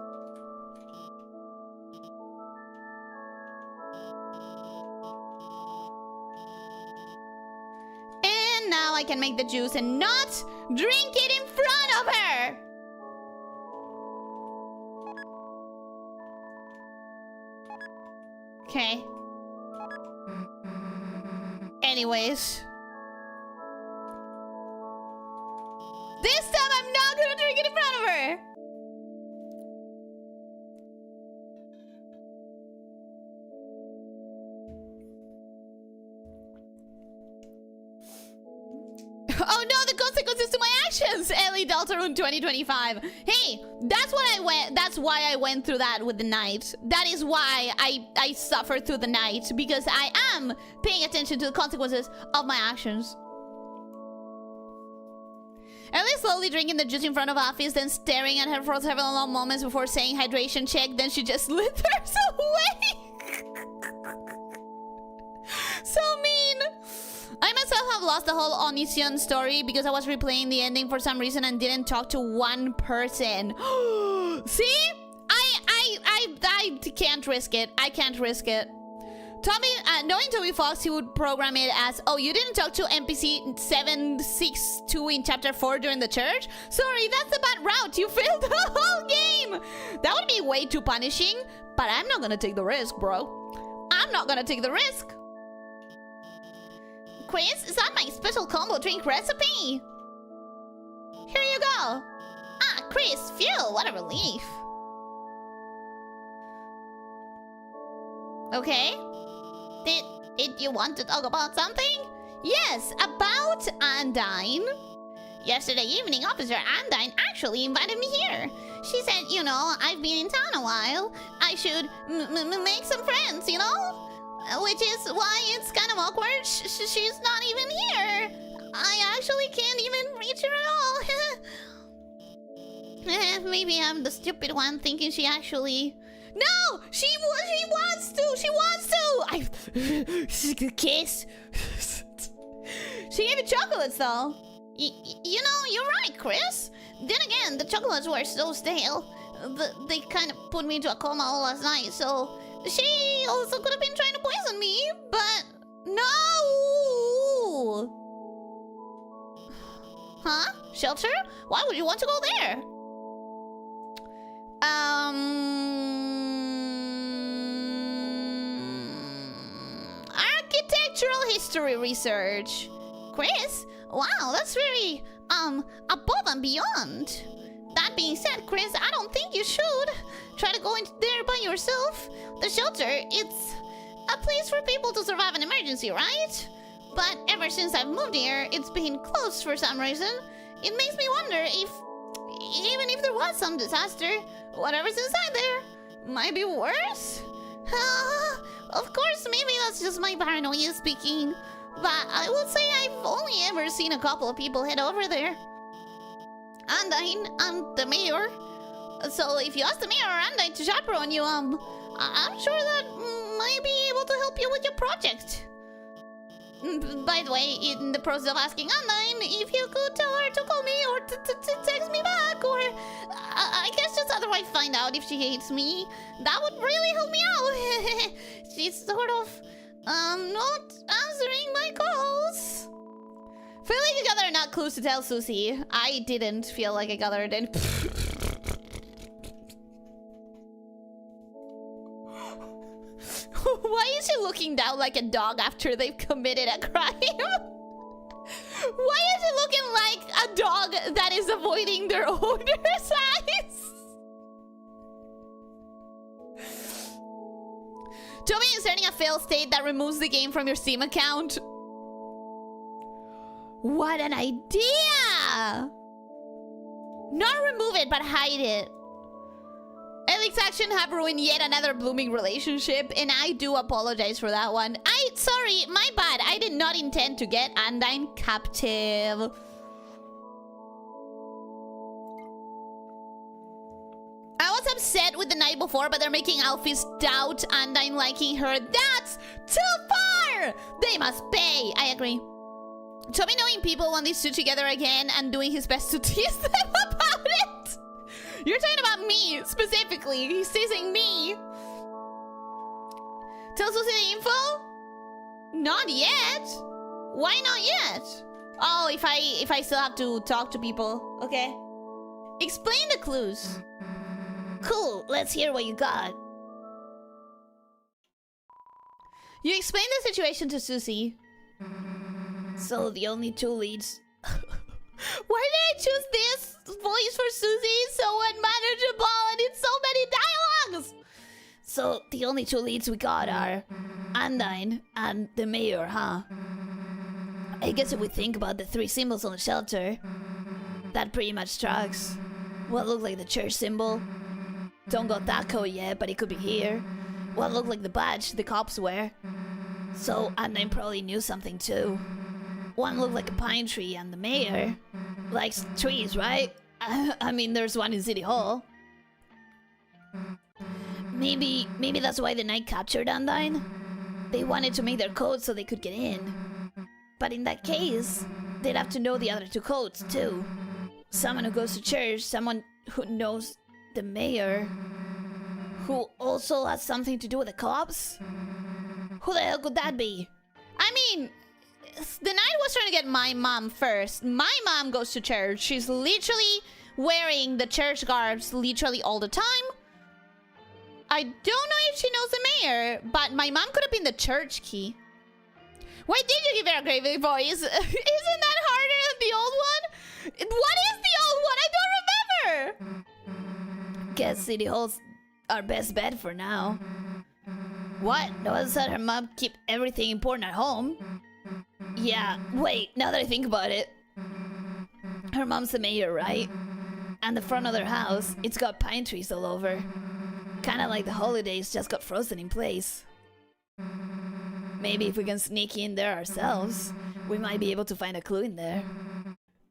And now I can make the juice and not drink it in front of her. Okay. Anyways. This time I'm not gonna drink it in front of her. Oh no, the consequences to my actions! Deltarune 2025. Hey, that's why I went through that with the night. That is why I suffered through the night, because I am paying attention to the consequences of my actions. Ellie slowly drinking the juice in front of Office, then staring at her for several long moments before saying hydration check, then she just slithers away. So mean. I myself have lost the whole Onision story because I was replaying the ending for some reason and didn't talk to one person. See? I can't risk it. I can't risk it. Tommy, knowing Toby Fox, he would program it as, oh, you didn't talk to NPC 762 in chapter 4 during the church? Sorry, that's a bad route. You failed the whole game. That would be way too punishing, but I'm not gonna take the risk, bro. I'm not gonna take the risk. Chris, is that my special combo drink recipe? Here you go. Ah, Chris, phew, what a relief. Okay. Did you want to talk about something? Yes, about Undyne. Yesterday evening, Officer Undyne actually invited me here. She said, you know, I've been in town a while. I should make some friends, you know? Which is why it's kind of awkward. She's not even here. I actually can't even reach her at all. Maybe I'm the stupid one thinking she actually... No! She wants to! She wants to! She's gonna kiss. She gave me chocolates though. You know, you're right, Chris. Then again, the chocolates were so stale. They kind of put me into a coma all last night, so... She also could have been trying to poison me, but... No! Huh? Shelter? Why would you want to go there? Architectural history research. Chris? Wow, that's very, above and beyond. That being said, Chris, I don't think you should try to go in there by yourself. The shelter, it's a place for people to survive an emergency, right? But ever since I've moved here, it's been closed for some reason. It makes me wonder if, even if there was some disaster, whatever's inside there might be worse. Of course, maybe that's just my paranoia speaking. But I will say I've only ever seen a couple of people head over there. Undyne, I'm the mayor. So if you ask the mayor or Undyne to chaperone you, I'm sure that might be able to help you with your project. By the way, in the process of asking Undyne, if you could tell her to call me or to text me back, or I guess just otherwise find out if she hates me, that would really help me out. She's sort of, not answering my calls. Feel like I gathered enough clues to tell Susie. I didn't feel like I gathered any. Why is she looking down like a dog after they've committed a crime? Why is she looking like a dog that is avoiding their owner's eyes? Toby inserting a fail state that removes the game from your Steam account. What an idea! Not remove it, but hide it. Elix's action have ruined yet another blooming relationship, and I do apologize for that one. Sorry, my bad. I did not intend to get Undyne captive. night before, but they're making Alfie doubt Undyne liking her. That's too far! They must pay. I agree. Toby knowing people want these two together again and doing his best to tease them about it. You're talking about me, specifically. He's teasing me. Tell Susie the info? Not yet. Why not yet? Oh, if I still have to talk to people. Okay. Explain the clues. Cool, let's hear what you got. You explain the situation to Susie. So the only two leads. Why did I choose this voice for Susie? It's so unmanageable and it's so many dialogues. So the only two leads we got are Undyne and the mayor, huh? I guess if we think about the three symbols on the shelter, that pretty much tracks. What looked like the church symbol. Don't got that code yet, but it could be here. What looked like the badge the cops wear. So Undyne probably knew something too. One looked like a pine tree, and the mayor likes trees, right? I mean, there's one in City Hall. Maybe that's why the knight captured Undyne. They wanted to make their code so they could get in. But in that case, they'd have to know the other two codes too. Someone who goes to church, someone who knows the mayor, who also has something to do with the cops. Who the hell could that be? I mean, the knight was trying to get my mom first. My mom goes to church. She's literally wearing the church garbs literally all the time. I don't know if she knows the mayor, but my mom could have been the church key. Why did you give her a gravy voice? Isn't that harder than the old one? What is the old one? I don't remember. Guess City Hall's our best bet for now. What? No one said her mom keep everything important at home. Yeah, wait, now that I think about it. Her mom's the mayor, right? And the front of their house, it's got pine trees all over. Kinda like the holidays just got frozen in place. Maybe if we can sneak in there ourselves, we might be able to find a clue in there.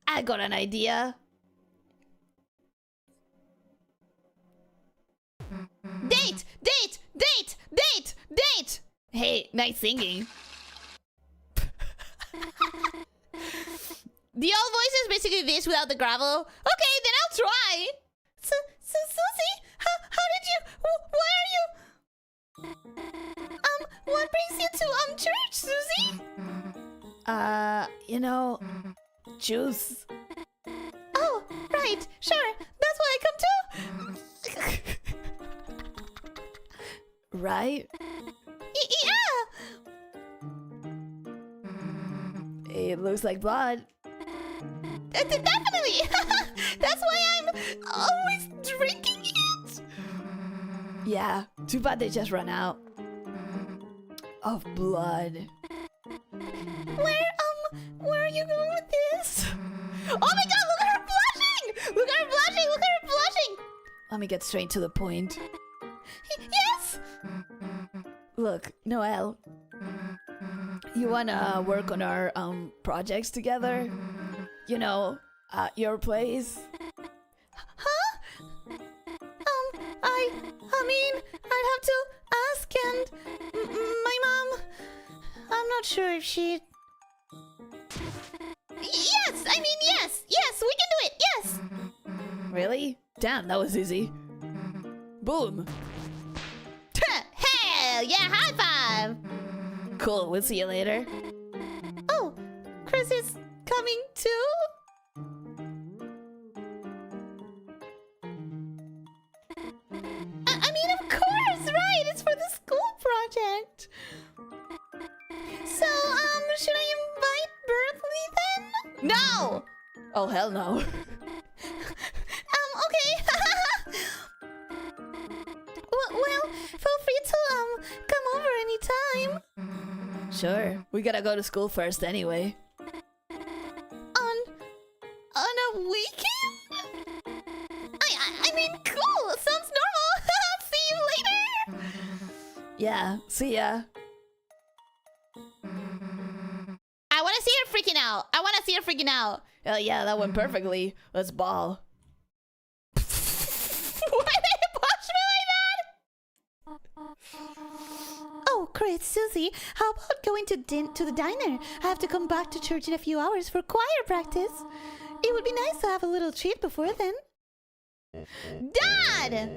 I got an idea. Date! Date! Date! Date! Date! Hey, nice singing. The old voice is basically this without the gravel. Okay, then I'll try. So Susie, how did you? Why are you? What brings you to church, Susie? You know, juice. Oh, right, sure. That's what I come to. Right? Yeah. It looks like blood. Definitely. That's why I'm always drinking it. Yeah, too bad they just run out of blood. Where are you going with this? Oh my god, look at her blushing! Look at her blushing! Look at her blushing! Let me get straight to the point. Yes! Look, Noelle. You wanna work on our projects together? You know, at your place? Huh? I mean, I'd have to ask, and my mom, I'm not sure if she... Yes! I mean, yes! Yes, we can do it! Yes! Really? Damn, that was easy. Boom. Hell yeah, high five! Cool, we'll see you later. Oh, Chris is coming too? I mean, of course, right? It's for the school project. So, should I invite Berkeley then? No! Oh, hell no. Okay. Well, feel free to, come over anytime. Sure, we gotta go to school first anyway. On a weekend? I mean, cool, sounds normal. See you later. Yeah, see ya. I wanna see her freaking out. I wanna see her freaking out. Oh yeah, that went perfectly. Let's ball. Why did they push me like that? Oh, Chris, Susie, how about going to the diner? I have to come back to church in a few hours for choir practice. It would be nice to have a little treat before then. Dad!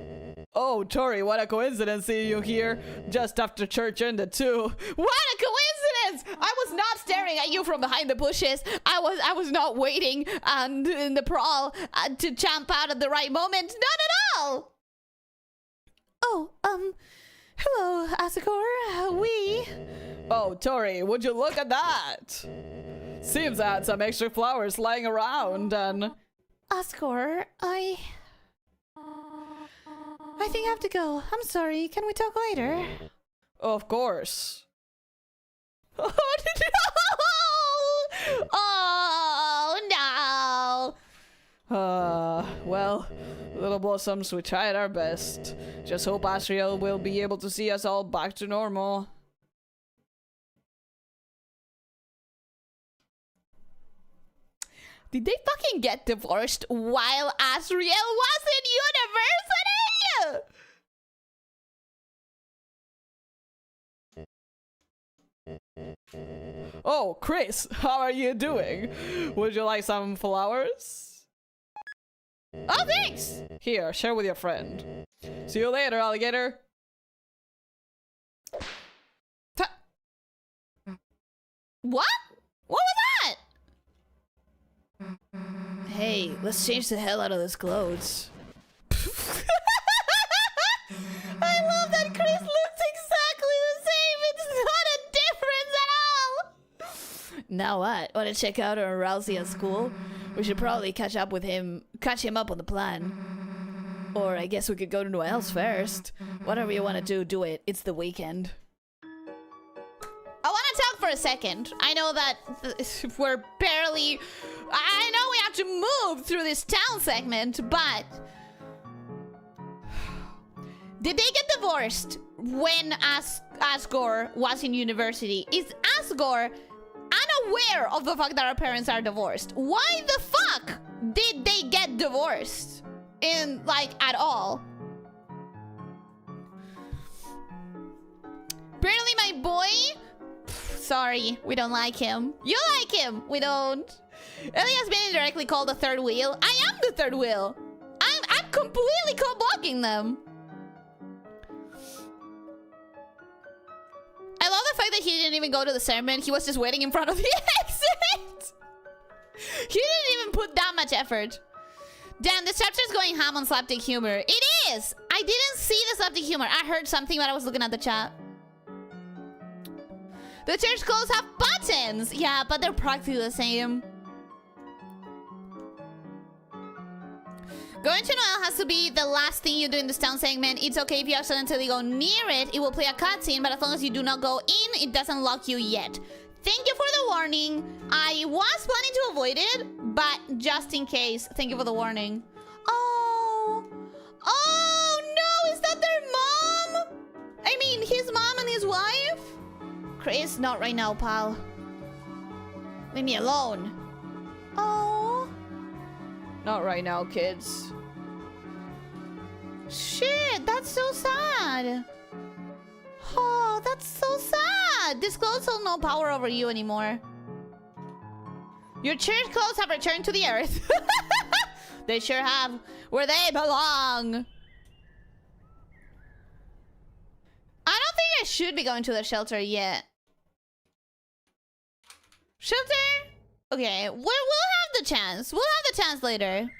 Oh, Tori, what a coincidence seeing you here just after church ended too. What a coincidence! I was not staring at you from behind the bushes. I was not waiting in the brawl to jump out at the right moment. Not at all! Oh, hello, Asakor. Oh, Tori, would you look at that? Seems I had some extra flowers lying around and... Asakor, I think I have to go. I'm sorry. Can we talk later? Of course. Oh, no! Oh, no! Well, little blossoms, we tried our best. Just hope Asriel will be able to see us all back to normal. Did they fucking get divorced while Asriel was in university? Oh, Chris, how are you doing? Would you like some flowers? Oh, thanks! Here, share with your friend. See you later, alligator. What? What was that? Hey, let's change the hell out of this clothes. I love that Chris looks exactly the same. It's not a difference at all. Now what? Want to check out our Rousey at school? We should probably catch him up on the plan. Or I guess we could go to Noelle's first. Whatever you want to do, do it. It's the weekend. I want to talk for a second. I know that we're barely... I know we have to move through this town segment, but... Did they get divorced when Asgore was in university? Is Asgore unaware of the fact that our parents are divorced? Why the fuck did they get divorced? At all? Apparently my boy... Sorry, we don't like him. You like him, we don't. Ellie has been indirectly called the third wheel. I am the third wheel. I'm completely co-blocking them. I love the fact that he didn't even go to the sermon. He was just waiting in front of the exit. He didn't even put that much effort. Damn, this chapter's going ham on slapdick humor. It is! I didn't see the slapdick humor. I heard something when I was looking at the chat. The church clothes have buttons! Yeah, but they're practically the same. Going to Noelle has to be the last thing you do in this town segment. It's okay if you accidentally go near it. It will play a cutscene, but as long as you do not go in, it doesn't lock you yet. Thank you for the warning. I was planning to avoid it, but just in case, thank you for the warning. Oh. Oh, no, is that their mom? I mean, his mom and his wife? Chris, not right now, pal. Leave me alone. Oh. Not right now, kids. Shit, that's so sad. Oh, that's so sad. These clothes hold no power over you anymore. Your church clothes have returned to the earth. They sure have. Where they belong. I don't think I should be going to the shelter yet. Shelter? Okay, we'll have the chance. We'll have the chance later.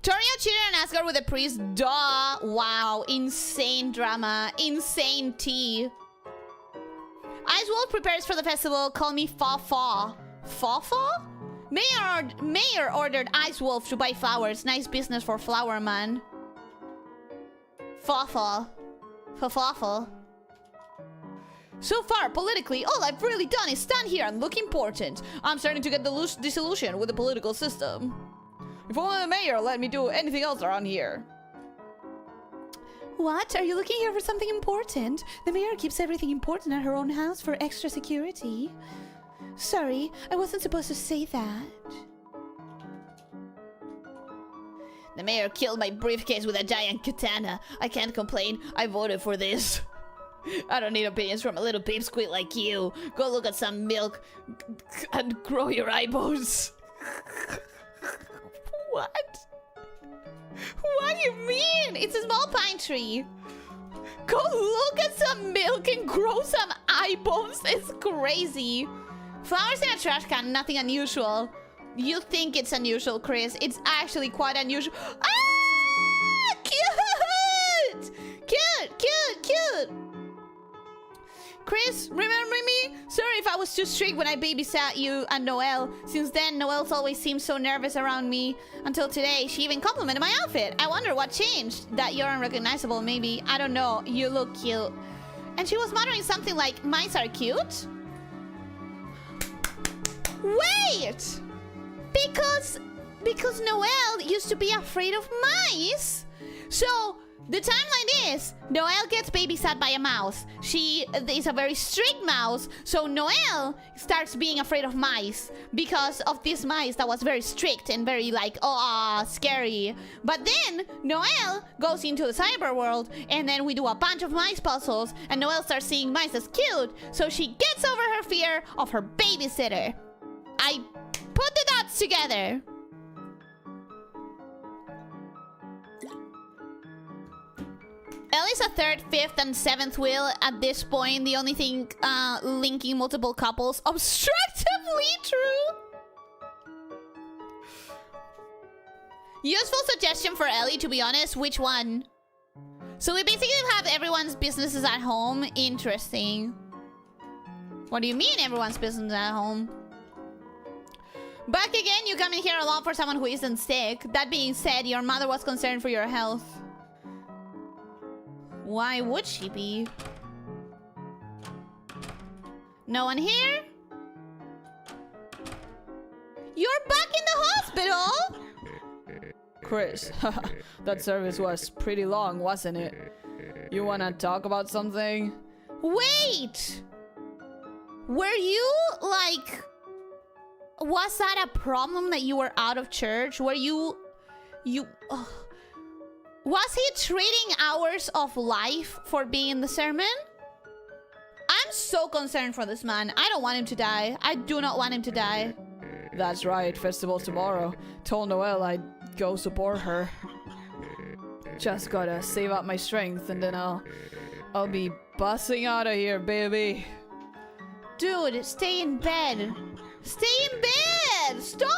Toria cheated on Asgard with a priest. Duh. Wow. Insane drama. Insane tea. Ice Wolf prepares for the festival. Call me Fa-Fa. Fa-Fa? Mayor ordered Ice Wolf to buy flowers. Nice business for Flower Man. Fa-Fa. Fa-Fa. So far, politically, all I've really done is stand here and look important. I'm starting to get disillusioned with the political system. If only the mayor let me do anything else around here. What? Are you looking here for something important? The mayor keeps everything important at her own house for extra security. Sorry, I wasn't supposed to say that. The mayor killed my briefcase with a giant katana. I can't complain. I voted for this. I don't need opinions from a little pipsqueak like you. Go look at some milk and grow your eyebrows. What? What do you mean? It's a small pine tree. Go look at some milk and grow some eyeballs. It's crazy. Flowers in a trash can, nothing unusual. You think it's unusual, Chris. It's actually quite unusual. Ah! Cute! Cute, cute, cute. Chris, remember me? Sorry if I was too strict when I babysat you and Noelle. Since then, Noelle's always seemed so nervous around me. Until today, she even complimented my outfit. I wonder what changed. That you're unrecognizable, maybe. I don't know. You look cute. And she was muttering something like, mice are cute? Wait! Because Noelle used to be afraid of mice. So, the timeline is, Noelle gets babysat by a mouse. She is a very strict mouse, so Noelle starts being afraid of mice because of this mice that was very strict and very like, scary. But then Noelle goes into the cyber world, and then we do a bunch of mice puzzles, and Noelle starts seeing mice as cute, so she gets over her fear of her babysitter. I put the dots together. Ellie's a third, fifth, and seventh wheel at this point. The only thing linking multiple couples. Obstructively true. Useful suggestion for Ellie, to be honest. Which one? So we basically have everyone's businesses at home. Interesting. What do you mean everyone's business at home? Back again, you come in here a lot for someone who isn't sick. That being said, your mother was concerned for your health. Why would she be? No one here? You're back in the hospital? Chris, that service was pretty long, wasn't it? You wanna talk about something? Wait! Were you, like... Was that a problem that you were out of church? Were you... Was he trading hours of life for being in the sermon? I'm so concerned for this man. I don't want him to die. I do not want him to die. That's right, festival tomorrow. Told Noelle I'd go support her. Just gotta save up my strength and then I'll be busting out of here, baby. Dude, stay in bed. Stay in bed! Stop!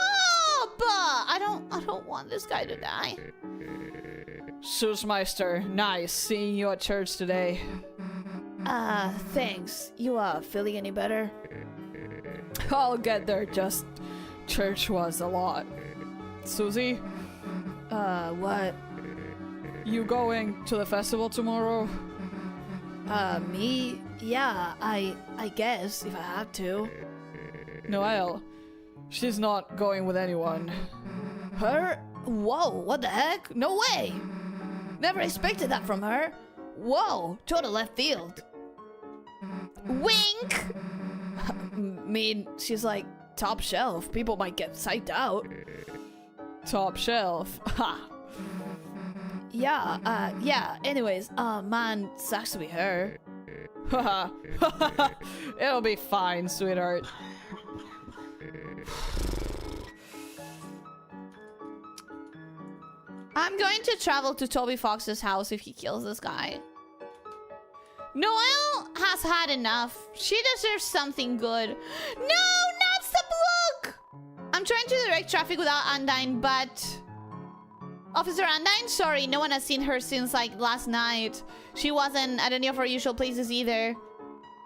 I don't want this guy to die. Schussmeister, nice seeing you at church today. Thanks. You, feeling any better? I'll get there, just church was a lot. Susie? What? You going to the festival tomorrow? Me? Yeah, I guess, if I have to. Noelle, she's not going with anyone. Her? Whoa, what the heck? No way! Never expected that from her. Whoa, total left field. Wink! Mean, she's like top shelf. People might get psyched out. Top shelf? Ha! Yeah, anyways, man, sucks to be her. Haha. It'll be fine, sweetheart. I'm going to travel to Toby Fox's house if he kills this guy. Noelle has had enough. She deserves something good. No, not Sablook! I'm trying to direct traffic without Undyne, but... Officer Undyne? Sorry, no one has seen her since, like, last night. She wasn't at any of her usual places either.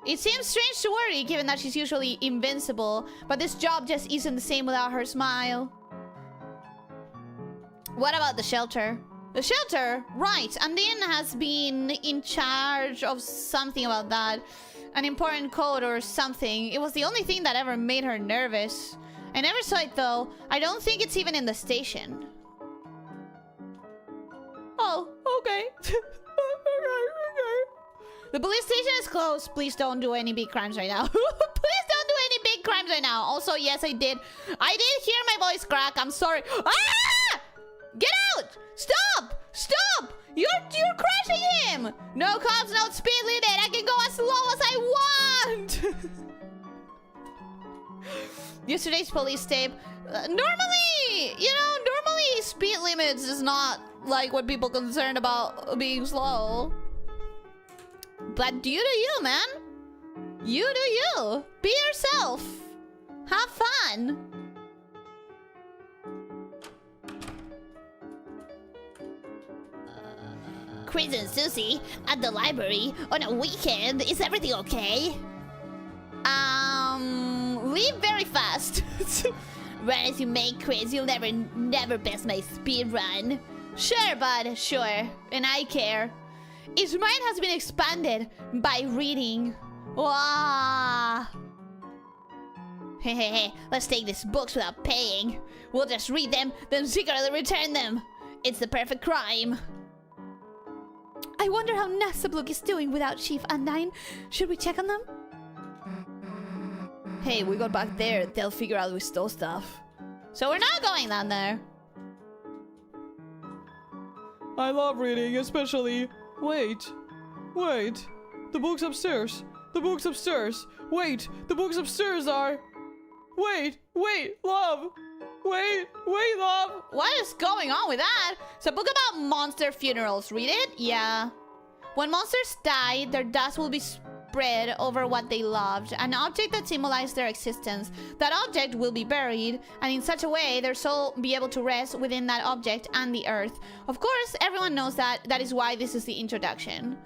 It seems strange to worry, given that she's usually invincible, but this job just isn't the same without her smile. What about the shelter? The shelter? Right, Undine has been in charge of something about that. An important code or something. It was the only thing that ever made her nervous. I never saw it though. I don't think it's even in the station. Oh, okay. Okay. The police station is closed. Please don't do any big crimes right now. Please don't do any big crimes right now. Also, yes, I did. I did hear my voice crack. I'm sorry. Ah! Get out! Stop! Stop! You're crashing him! No cops, no speed limit. I can go as slow as I want. Yesterday's police tape. Normally speed limits is not like what people concerned about being slow. But you do you, man. You do you. Be yourself. Have fun. Chris and Susie at the library on a weekend. Is everything okay? Leave very fast. Run as you may, Chris. You'll never pass my speed run. Sure, bud. Sure. And I care. His mind has been expanded by reading. Wow. Hey. Let's take these books without paying. We'll just read them, then secretly return them. It's the perfect crime. I wonder how Nasablook is doing without Chief Undyne. Should we check on them? Hey, we got back there. They'll figure out we stole stuff. So we're not going down there. I love reading, especially... Wait. The books upstairs. The books upstairs. Wait, the books upstairs are... Wait, love. Wait, love. What is going on with that? It's a book about monster funerals. Read it? Yeah. When monsters die, their dust will be spread over what they loved. An object that symbolized their existence. That object will be buried, and in such a way, their soul be able to rest within that object and the earth. Of course, everyone knows that. That is why this is the introduction.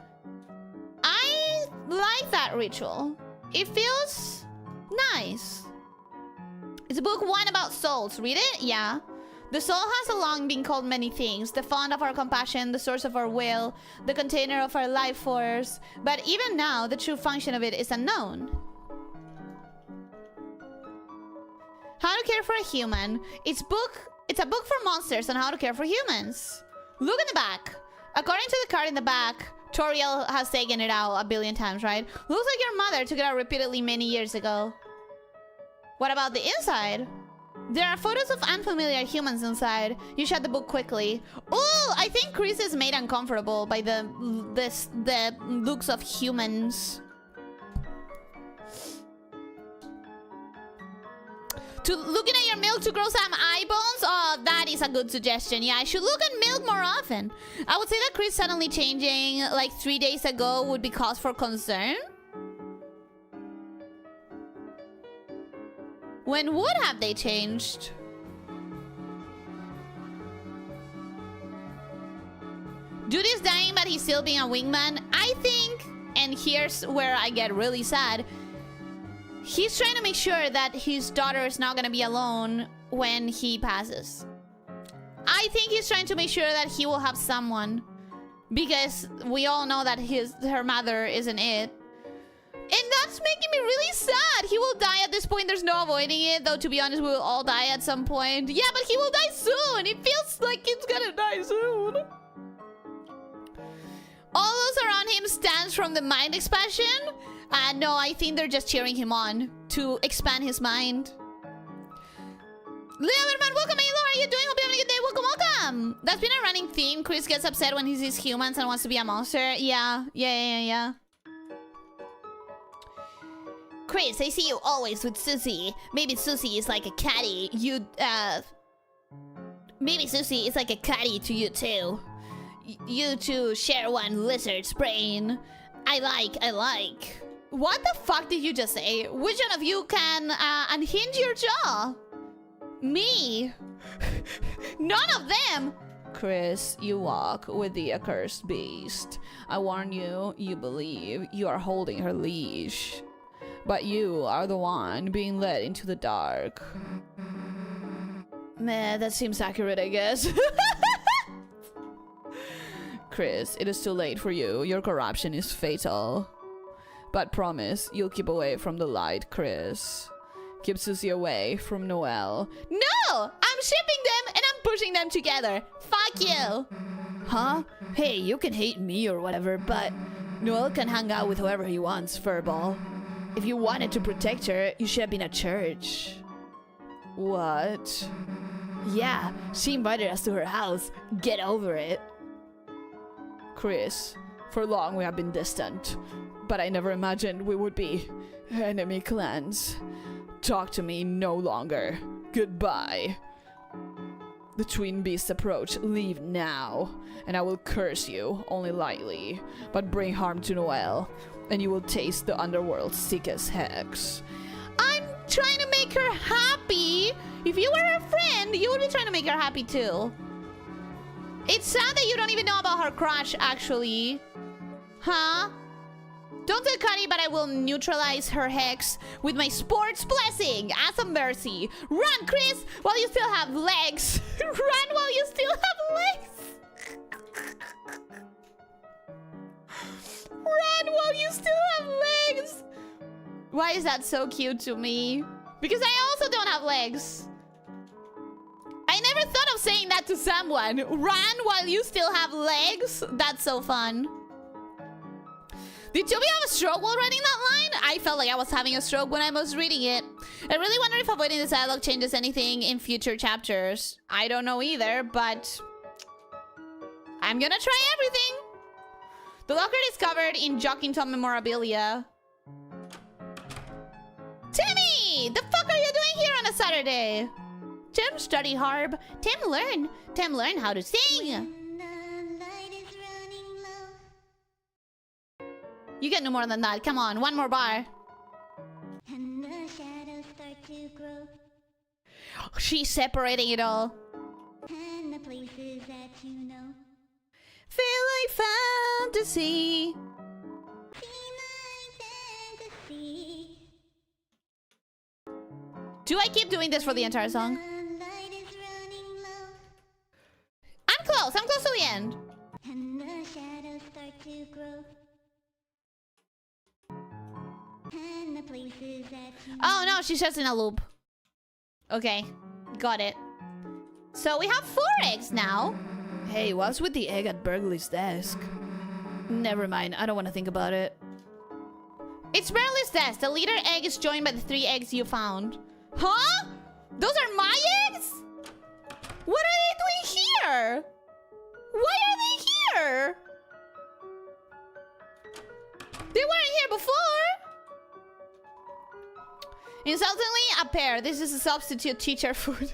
I like that ritual. It feels nice. It's a book one about souls. Read it? Yeah. The soul has long been called many things. The font of our compassion, the source of our will, the container of our life force. But even now, the true function of it is unknown. How to care for a human. It's a book for monsters on how to care for humans. Look in the back. According to the card in the back, Toriel has taken it out a billion times, right? Looks like your mother took it out repeatedly many years ago. What about the inside? There are photos of unfamiliar humans inside. You shut the book quickly. Oh, I think Chris is made uncomfortable by the looks of humans. Looking at your milk to grow some eye bones? Oh, that is a good suggestion. Yeah, I should look at milk more often. I would say that Chris suddenly changing like 3 days ago would be cause for concern. When would have they changed? Dude is dying, but he's still being a wingman. I think, and here's where I get really sad, he's trying to make sure that his daughter is not going to be alone when he passes. I think he's trying to make sure that he will have someone. Because we all know that her mother isn't it. And that's making me really sad. He will die at this point. There's no avoiding it. Though, to be honest, we will all die at some point. Yeah, but he will die soon. It feels like it's gonna die soon. All those around him stands from the mind expansion. No, I think they're just cheering him on to expand his mind. Leverman, welcome, Elo. How are you doing? Hope you're having a good day. Welcome. That's been a running theme. Chris gets upset when he sees humans and wants to be a monster. Yeah. Chris, I see you always with Susie. Maybe Susie is like a catty. Maybe Susie is like a catty to you too. You two share one lizard's brain. I like. What the fuck did you just say? Which one of you can unhinge your jaw? Me. None of them. Chris, you walk with the accursed beast. I warn you, you believe you are holding her leash. But you are the one being led into the dark. Meh, that seems accurate, I guess. Chris, it is too late for you. Your corruption is fatal. But promise, you'll keep away from the light, Chris. Keep Susie away from Noelle. No! I'm shipping them and I'm pushing them together. Fuck you! Huh? Hey, you can hate me or whatever, but Noelle can hang out with whoever he wants, furball. If you wanted to protect her, you should have been at church. What? Yeah, she invited us to her house. Get over it. Chris, for long we have been distant, but I never imagined we would be enemy clans. Talk to me no longer. Goodbye. The twin beasts approach. Leave now, and I will curse you, only lightly, but bring harm to Noelle, and you will taste the underworld's sickest hex. I'm trying to make her happy. If you were her friend, you would be trying to make her happy too. It's sad that you don't even know about her crush, actually. Huh? Don't tell Connie, but I will neutralize her hex with my sports blessing as a mercy. Run, Chris, while you still have legs. Run while you still have legs. Run while you still have legs. Why is that so cute to me? Because I also don't have legs. I never thought of saying that to someone. Run while you still have legs. That's so fun. Did Toby have a stroke while reading that line? I felt like I was having a stroke when I was reading it. I really wonder if avoiding this dialogue changes anything in future chapters. I don't know either, but I'm gonna try everything. The locker is covered in Jockington memorabilia. Timmy! The fuck are you doing here on a Saturday? Tim study harp. Tim learn. Tim learn how to sing. You get no more than that. Come on, one more bar. And the shadows start to grow. She's separating it all. And the places that you know feel like fantasy. Do I keep doing this for the entire song? I'm close to the end. And the shadows start to grow. And the places that you oh no, she's just in a loop. Okay, got it. So we have 4 eggs now. Hey, what's with the egg at Burgley's desk? Never mind, I don't want to think about it. It's Burgley's desk. The leader egg is joined by the 3 eggs you found. Huh? Those are my eggs? What are they doing here? Why are they here? They weren't here before. Insultingly, a pear. This is a substitute teacher food.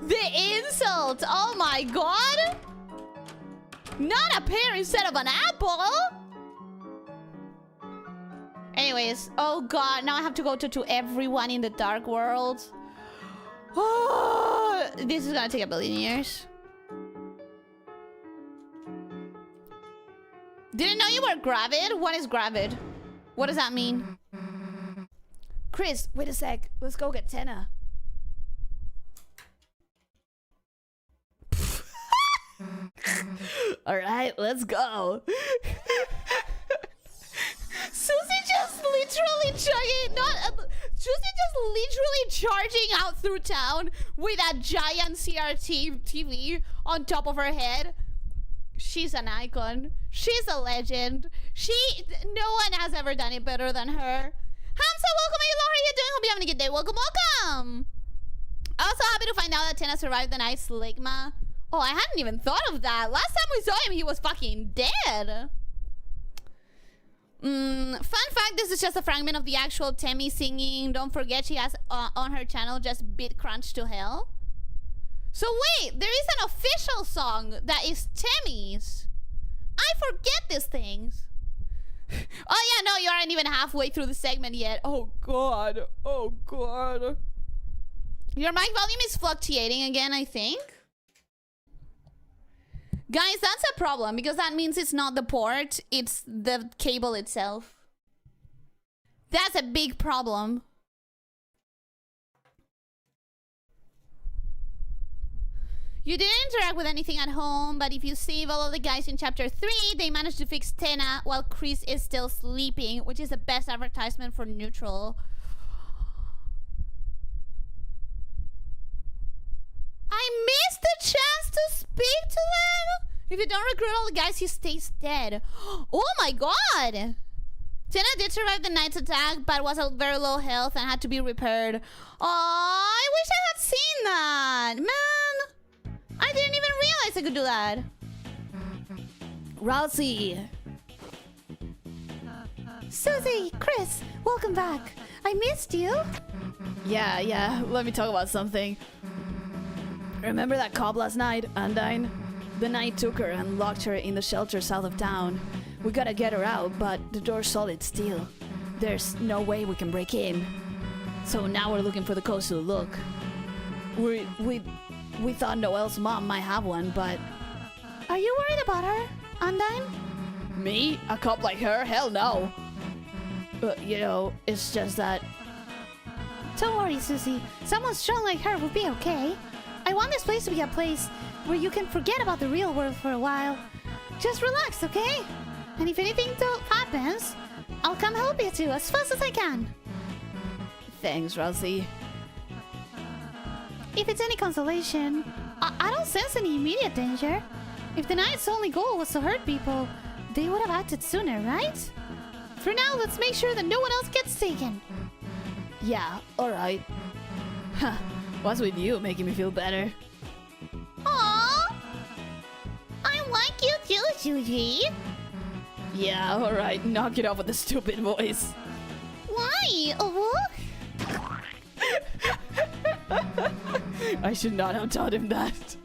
The insult! Oh my god! Not a pear instead of an apple! Anyways, oh god, now I have to go to everyone in the dark world. Oh, this is gonna take a billion years. Didn't know you were gravid? What is gravid? What does that mean? Chris, wait a sec. Let's go get Tenna. Alright, let's go. Susie just literally charging out through town with a giant CRT TV on top of her head. She's an icon. She's a legend. No one has ever done it better than her. Hamza, welcome. How are you doing? Hope you're having a good day. Welcome, welcome. Also happy to find out that Tenna survived the night sligma. Oh, I hadn't even thought of that. Last time we saw him, he was fucking dead. Fun fact, this is just a fragment of the actual Temmie singing. Don't forget she has on her channel just Beat Crunch to Hell. So wait, there is an official song that is Temmie's. I forget these things. Oh yeah, no, you aren't even halfway through the segment yet. Oh god, oh god. Your mic volume is fluctuating again, I think. Guys, that's a problem because that means it's not the port, it's the cable itself. That's a big problem. You didn't interact with anything at home, but if you save all of the guys in chapter 3, they managed to fix Tenna while Chris is still sleeping, which is the best advertisement for neutral. I missed the chance to speak to them. If you don't recruit all the guys, he stays dead. Oh my god. Tina did survive the knight's attack, but was at very low health and had to be repaired. Oh, I wish I had seen that. Man, I didn't even realize I could do that. Rousey. Susie, Chris, welcome back. I missed you. Yeah, let me talk about something. Remember that cop last night, Undyne? The knight took her and locked her in the shelter south of town. We gotta get her out, but the door's solid steel. There's no way we can break in. So now we're looking for the coastal look. We thought Noelle's mom might have one, but... Are you worried about her, Undyne? Me? A cop like her? Hell no. You know, it's just that... Don't worry, Susie. Someone strong like her will be okay. I want this place to be a place where you can forget about the real world for a while. Just relax, okay? And if anything happens, I'll come help you too as fast as I can. Thanks, Rousey. If it's any consolation, I don't sense any immediate danger. If the knight's only goal was to hurt people, they would have acted sooner, right? For now, let's make sure that no one else gets taken. Yeah, alright. Huh. What's with you making me feel better? Aww! I like you too, Susie. Yeah, alright. Knock it off with the stupid voice. Why? Oh? I should not have taught him that.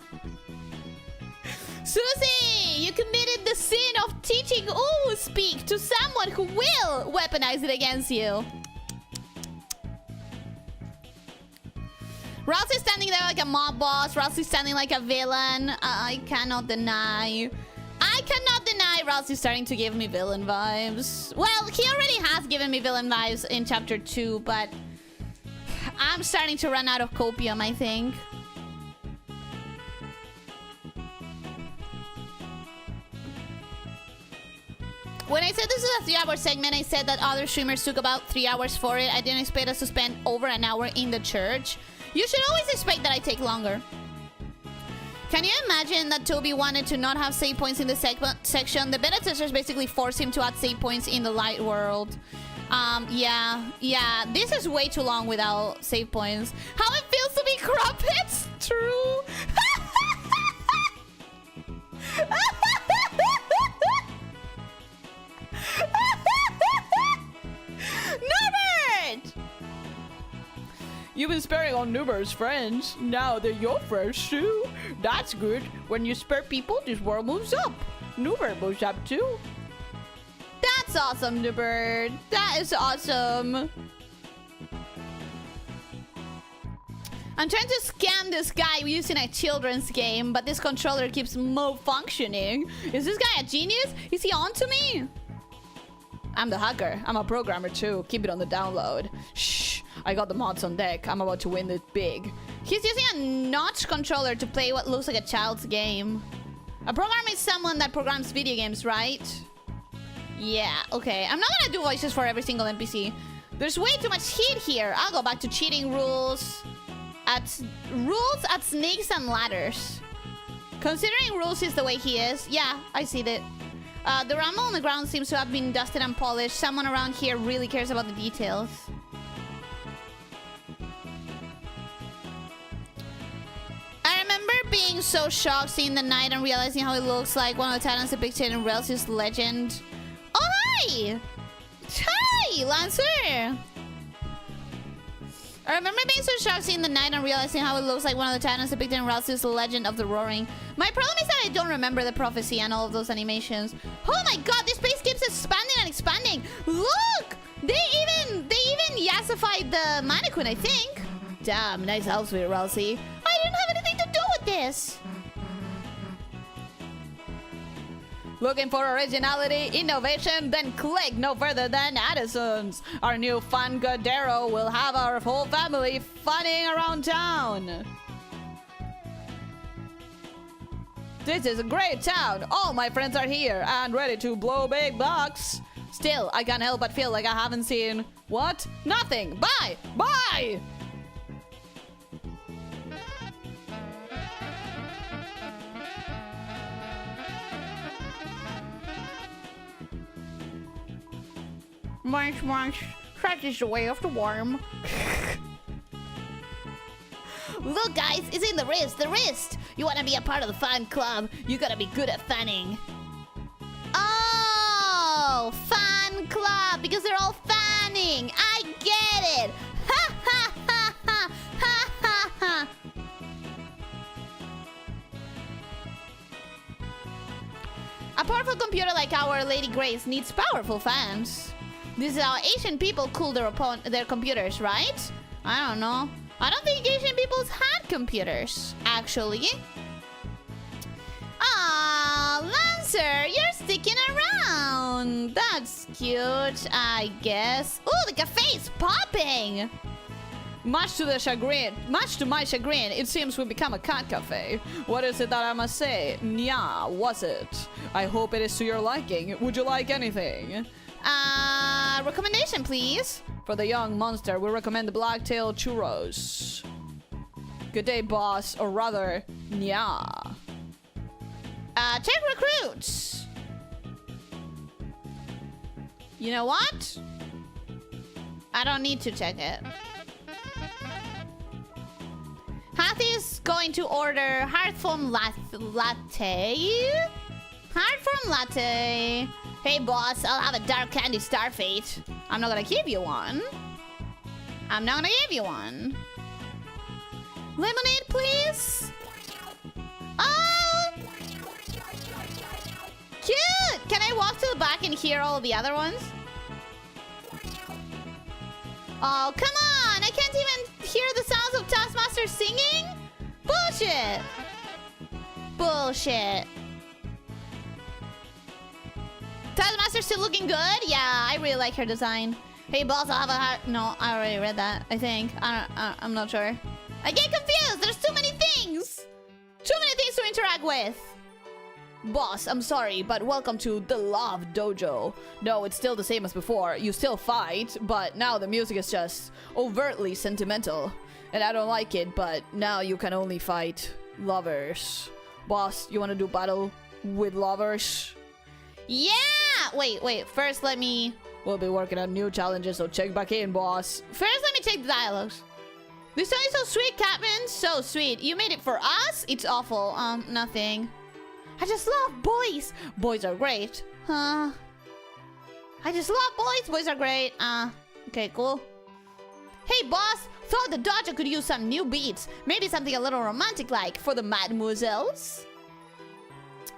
Susie! You committed the sin of teaching ooh speak to someone who will weaponize it against you. Rousey's standing there like a mob boss. Rousey's standing like a villain. I cannot deny. Rousey's starting to give me villain vibes. Well, he already has given me villain vibes in chapter 2, but I'm starting to run out of copium, I think. When I said this is a 3-hour segment, I said that other streamers took about 3 hours for it. I didn't expect us to spend over an hour in the church. You should always expect that I take longer. Can you imagine that Toby wanted to not have save points in the section? The beta testers basically forced him to add save points in the light world. Yeah. This is way too long without save points. How it feels to be crumpets? True. Norbert! You've been sparing on Nuber's friends. Now they're your friends too. That's good. When you spare people, this world moves up. Nuber moves up too. That's awesome, Nuber. That is awesome. I'm trying to scam this guy using a children's game, but this controller keeps malfunctioning. Is this guy a genius? Is he on to me? I'm the hacker. I'm a programmer too. Keep it on the download. Shh. I got the mods on deck. I'm about to win this big. He's using a notch controller to play what looks like a child's game. A programmer is someone that programs video games, right? Yeah, okay. I'm not gonna do voices for every single NPC. There's way too much heat here. I'll go back to cheating rules at snakes and ladders. Considering rules is the way he is, yeah, I see that. The rumble on the ground seems to have been dusted and polished. Someone around here really cares about the details. I remember being so shocked seeing the knight and realizing how it looks like one of the titans depicted in Relsi's legend. Oh, hi! Hi, Lancer! I remember being so shocked seeing the knight and realizing how it looks like one of the titans depicted in Relsi's Legend of the Roaring. My problem is that I don't remember the prophecy and all of those animations. Oh my god, this place keeps expanding and expanding. Look! They even yassified the mannequin, I think. Damn, nice outfit, Rousey. I didn't have anything to do with this. Looking for originality, innovation? Then click no further than Addison's. Our new fun Godero will have our whole family funning around town. This is a great town. All my friends are here and ready to blow big bucks. Still, I can't help but feel like I haven't seen... What? Nothing. Bye! Bye! Munch, munch. Such is the way of the worm. Look, guys, it's in the wrist, the wrist. You want to be a part of the fan club, you gotta be good at fanning. Oh, fan club, because they're all fanning. I get it. Ha ha ha ha ha ha ha. A powerful computer like our Lady Grace needs powerful fans. This is how Asian people cool their computers, right? I don't know. I don't think Asian people's had computers, actually. Ah, Lancer, you're sticking around. That's cute, I guess. Ooh, the cafe's popping. Much to my chagrin, it seems we've become a cat cafe. What is it that I must say? Nya, was it? I hope it is to your liking. Would you like anything? Recommendation, please. For the young monster, we recommend the blacktail churros. Good day, boss. Or rather, nya. Check recruits. You know what? I don't need to check it. Hathy's going to order hard foam latte. Hard foam latte. Hey, boss, I'll have a dark candy Starfate. I'm not gonna give you one. I'm not gonna give you one. Lemonade, please. Oh! Cute! Can I walk to the back and hear all the other ones? Oh, come on! I can't even hear the sounds of Taskmaster singing? Bullshit! Bullshit. Taskmaster still looking good? Yeah, I really like her design. Hey, boss, I'll have a heart. No, I already read that, I think. I'm not sure. I get confused! There's too many things! Too many things to interact with! Boss, I'm sorry, but welcome to the Love Dojo. No, it's still the same as before. You still fight, but now the music is just overtly sentimental. And I don't like it, but now you can only fight lovers. Boss, you wanna do battle with lovers? Yeah! Wait. First, let me... We'll be working on new challenges, so check back in, boss. First, let me check the dialogues. This song is so sweet, Catman. So sweet. You made it for us? It's awful. Nothing. I just love boys. Boys are great. I just love boys. Boys are great. Okay, cool. Hey, boss. Thought the dojo could use some new beats. Maybe something a little romantic-like for the mademoiselles.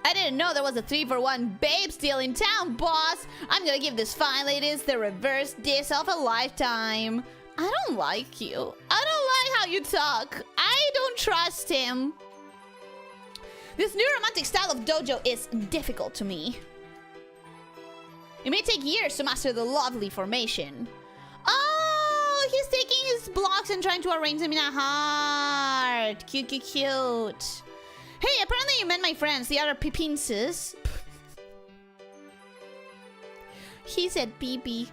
I didn't know there was a 3-for-1 babe steal in town, boss. I'm gonna give this fine ladies the reverse diss of a lifetime. I don't like you. I don't like how you talk. I don't trust him. This new romantic style of dojo is difficult to me. It may take years to master the lovely formation. Oh, he's taking his blocks and trying to arrange them in a heart. Cute, cute, cute. Hey, apparently you met my friends, the other Pipinses. He said BB.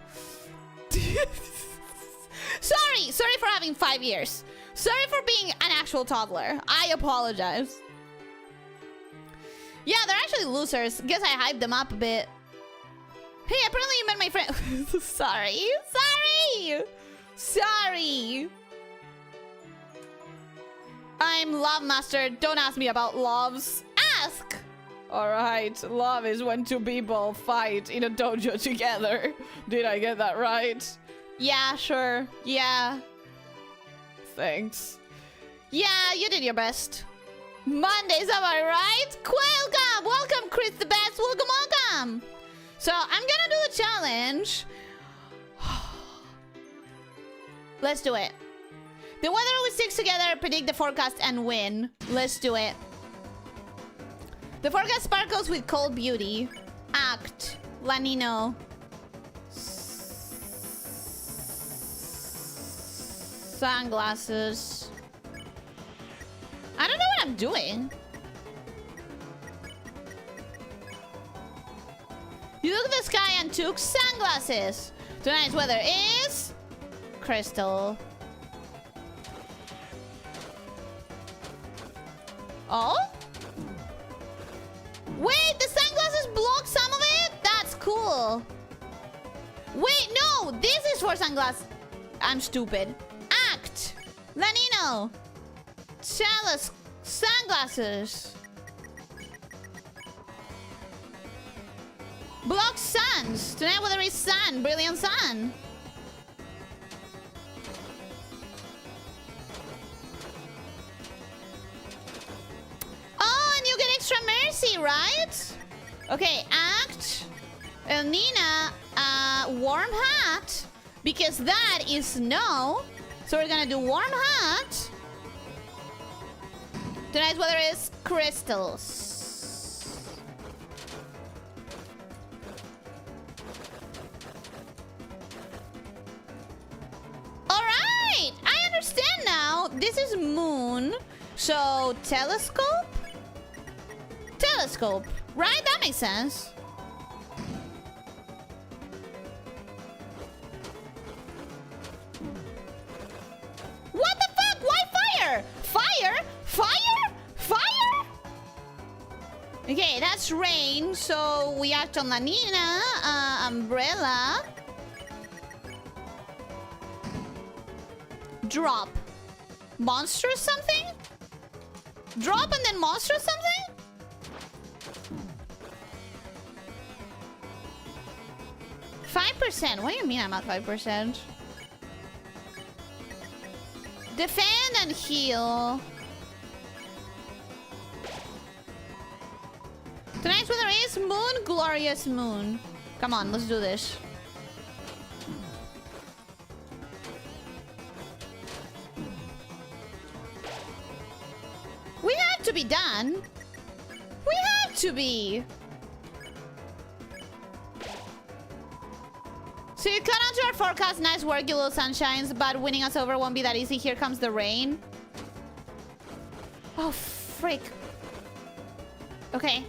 Sorry for having 5 years. Sorry for being an actual toddler. I apologize. Yeah, they're actually losers. Guess I hyped them up a bit. Hey, apparently you met my friend. Sorry. I'm Love Master. Don't ask me about loves. Ask! Alright, love is when two people fight in a dojo together. Did I get that right? Yeah, sure. Yeah. Thanks. Yeah, you did your best. Mondays, am I right? Welcome, Chris the Best. Welcome. So, I'm gonna do the challenge. Let's do it. The weather always sticks together, predict the forecast, and win. Let's do it. The forecast sparkles with cold beauty. Act. Lanino. Sunglasses. I don't know what I'm doing. You look at the sky and took sunglasses. Tonight's weather is... crystal. Oh? Wait, the sunglasses block some of it? That's cool. Wait, no! This is for sunglasses. I'm stupid. Act. Lanino. Tell us. Sunglasses. Block suns. Tonight where there is sun. Brilliant sun. Oh, and you get extra mercy, right? Okay, act. Nina, warm hat. Because that is snow. So we're gonna do warm hat. Tonight's weather is crystals. Alright! I understand now. This is moon. So, telescope? Telescope. Right? That makes sense. What the fuck? Why fire? Fire? Fire? Fire? Okay, that's rain. So we act on La Nina. Umbrella. Drop. Monster or something? Drop and then monster or something? %. What do you mean I'm at 5%? Defend and heal. Tonight's weather is moon, glorious moon. Come on, let's do this. We have to be done. We have to be. So you cut onto our forecast. Nice work, you little sunshines. But winning us over won't be that easy. Here comes the rain. Oh, frick. Okay.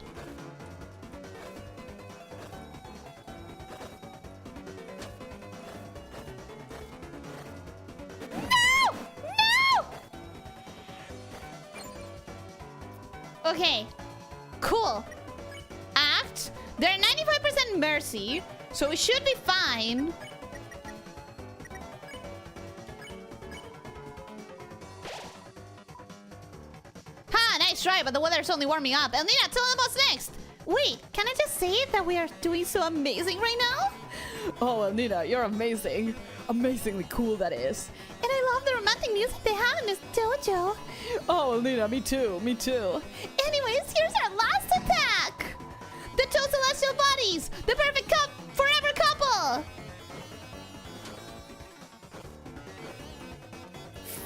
No! No! Okay. Cool. Act. They're 95% mercy. So we should be fine. Ha! Nice try, but the weather's only warming up. Elena, tell them what's next. Wait, can I just say that we are doing so amazing right now? Oh, Nina, you're amazing. Amazingly cool, that is. And I love the romantic music they have in this dojo. Oh, Nina, me too. Me too. Anyways, here's our last attack. The two celestial bodies. The perfect forever couple.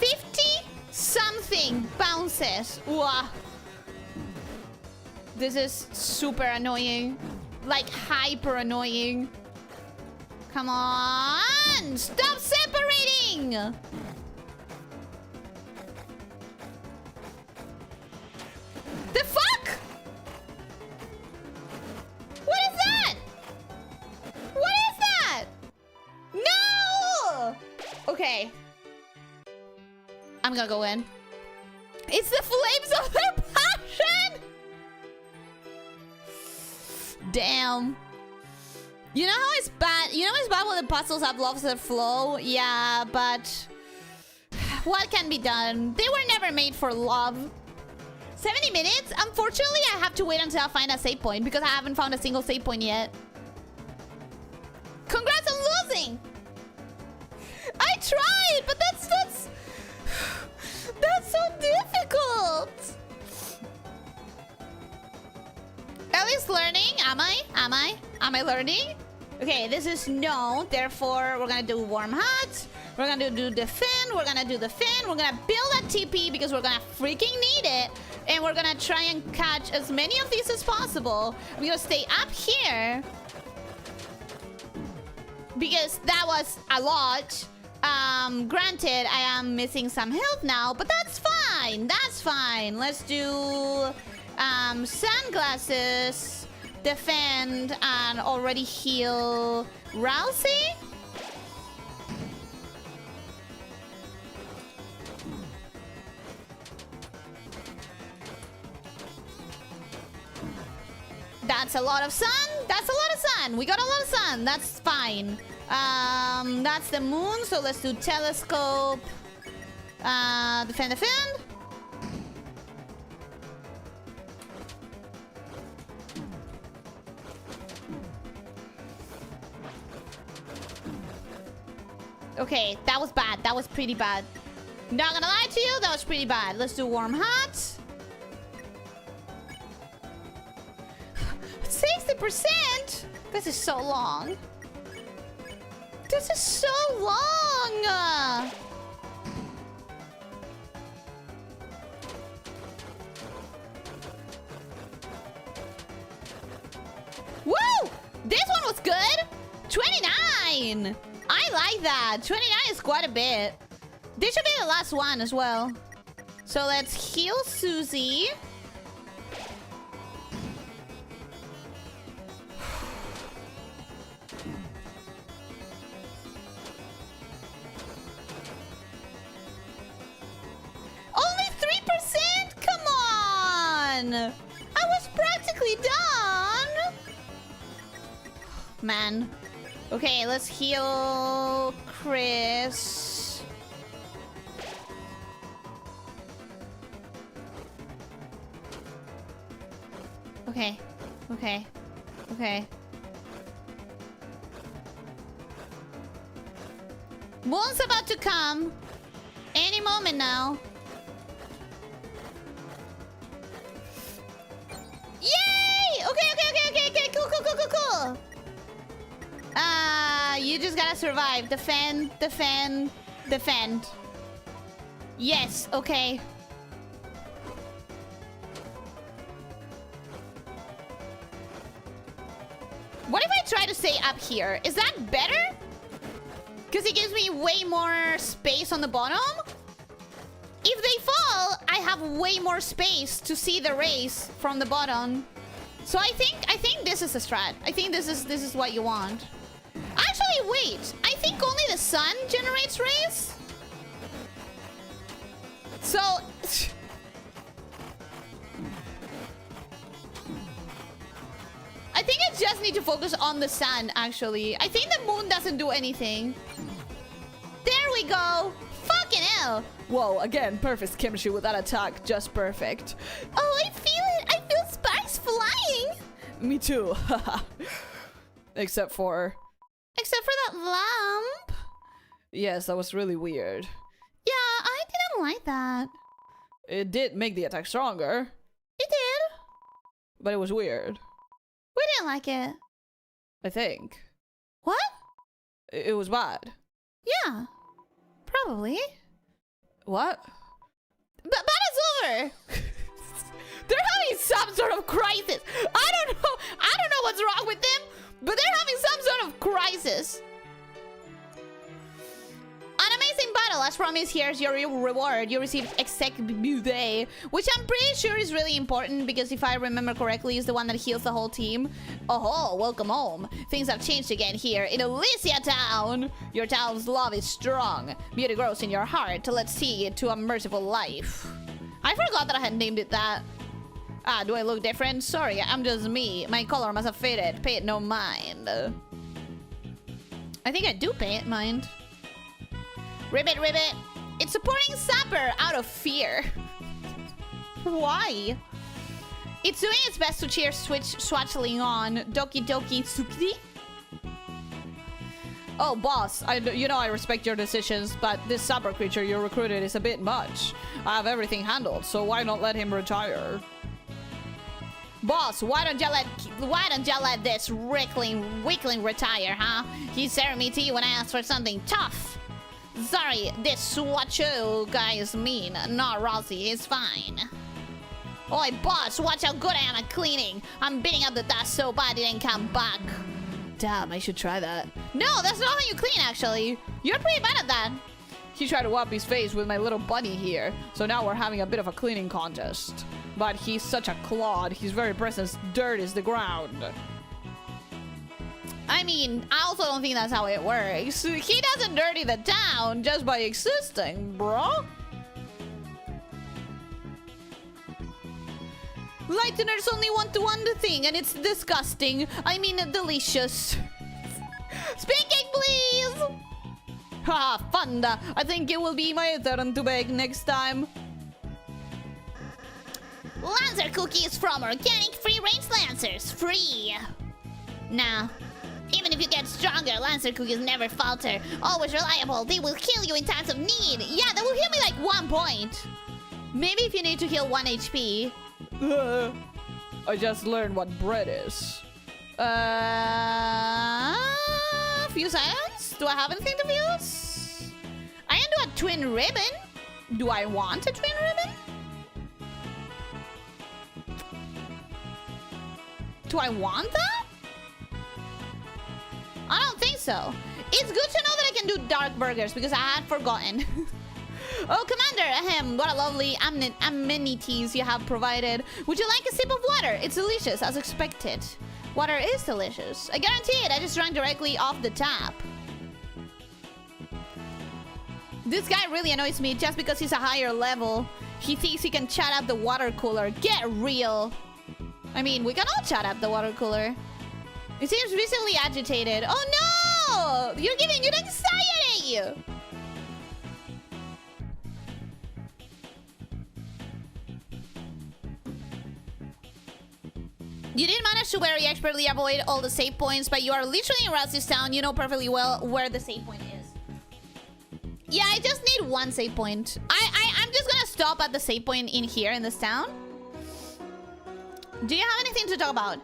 50-something bounces. Wow. This is super annoying. Like, hyper annoying. Come on! Stop separating! The fuck? What is that? What is that? No! Okay. I'm gonna go in. It's the flames of their passion! Damn. You know how it's bad? You know it's bad when the puzzles have lost their flow? Yeah, but... what can be done? They were never made for love. 70 minutes? Unfortunately, I have to wait until I find a save point because I haven't found a single save point yet. Congrats on losing! I tried, but that's so difficult! At least learning. Am I learning? Okay, this is no. Therefore, we're gonna do warm hot. We're gonna do the fin. We're gonna do the fin. We're gonna build a TP because we're gonna freaking need it. And we're gonna try and catch as many of these as possible. I'm gonna stay up here. Because that was a lot. Granted, I am missing some health now, but that's fine. That's fine. Let's do sunglasses, defend, and already heal Rousey. That's a lot of sun. That's a lot of sun. We got a lot of sun. That's fine. That's the moon, so let's do telescope. Defend. Okay, that was bad. That was pretty bad. Not gonna lie to you, that was pretty bad. Let's do warm hot. 60%? This is so long. This is so long! Woo! This one was good! 29! I like that. 29 is quite a bit. This should be the last one as well. So let's heal Susie. Only 3%? Come on! I was practically done! Man. Okay, let's heal Chris. Okay. Okay. Okay. Moon's about to come. Any moment now. Yay! Okay. Cool. You just gotta survive. Defend. Yes, okay. What if I try to stay up here? Is that better? Because it gives me way more space on the bottom. If they fall, I have way more space to see the race from the bottom. So I think this is a strat. I think this is what you want. Actually, wait. I think only the sun generates rays. So I think I just need to focus on the sun, actually. I think the moon doesn't do anything. There we go. Fucking hell. Whoa, again, perfect chemistry with that attack. Just perfect. Oh, I feel it. I feel sparks flying. Me too. Except for that lamp. Yes, that was really weird. Yeah, I didn't like that. It did make the attack stronger. It did. But it was weird. We didn't like it. I think. What? It was bad. Yeah. Probably. What? But it's over. They're having some sort of crisis. I don't know what's wrong with them, but they're having some sort of crisis. An amazing battle. As promised, here's your reward. You received esvtuber, which I'm pretty sure is really important because if I remember correctly, is the one that heals the whole team. Oh, welcome home. Things have changed again here in Elyssia town. Your town's love is strong. Beauty grows in your heart. Let's see it to a merciful life. I forgot that I had named it that. Ah, do I look different? Sorry, I'm just me. My color must have faded. Pay it no mind. I think I do pay it mind. Ribbit. It's supporting Sapper out of fear. Why? It's doing its best to cheer Swatchling on. Doki Tsukri. Oh, boss, you know I respect your decisions, but this Sapper creature you recruited is a bit much. I have everything handled, so why not let him retire? Boss, why don't you let this weakling retire, huh? He served me tea when I asked for something tough. Sorry, this Swatcho guy is mean. Not Rossi, he's fine. Oi, boss, watch how good I am at cleaning. I'm beating up the dust so bad it didn't come back. Damn, I should try that. No, that's not how you clean, actually. You're pretty bad at that. He tried to wipe his face with my little bunny here, so now we're having a bit of a cleaning contest. But he's such a clod, his very presence dirties the ground. I mean, I also don't think that's how it works. He doesn't dirty the town just by existing, bro. Lighteners only want one thing, and it's disgusting. I mean, delicious. Speaking, please! Ha, funda. I think it will be my turn to bake next time. Lancer cookies from organic free-range Lancers. Free. Now, even if you get stronger, Lancer cookies never falter. Always reliable. They will heal you in times of need. Yeah, they will heal me like 1 point. Maybe if you need to heal 1 HP. I just learned what bread is. Fuse items? Do I have anything to fuse? I can do a twin ribbon. Do I want a twin ribbon? Do I want that? I don't think so. It's good to know that I can do dark burgers because I had forgotten. Oh, Commander, ahem, what a lovely amenities you have provided. Would you like a sip of water? It's delicious, as expected. Water is delicious. I guarantee it, I just drank directly off the tap. This guy really annoys me just because he's a higher level. He thinks he can chat up the water cooler. Get real. I mean, we can all chat up the water cooler. It seems visibly agitated. Oh no! You're giving it anxiety! You did manage to very expertly avoid all the save points, but you are literally in Rusty's town. You know perfectly well where the save point is. Yeah, I just need 1 save point. I'm just gonna stop at the save point in here in this town. Do you have anything to talk about?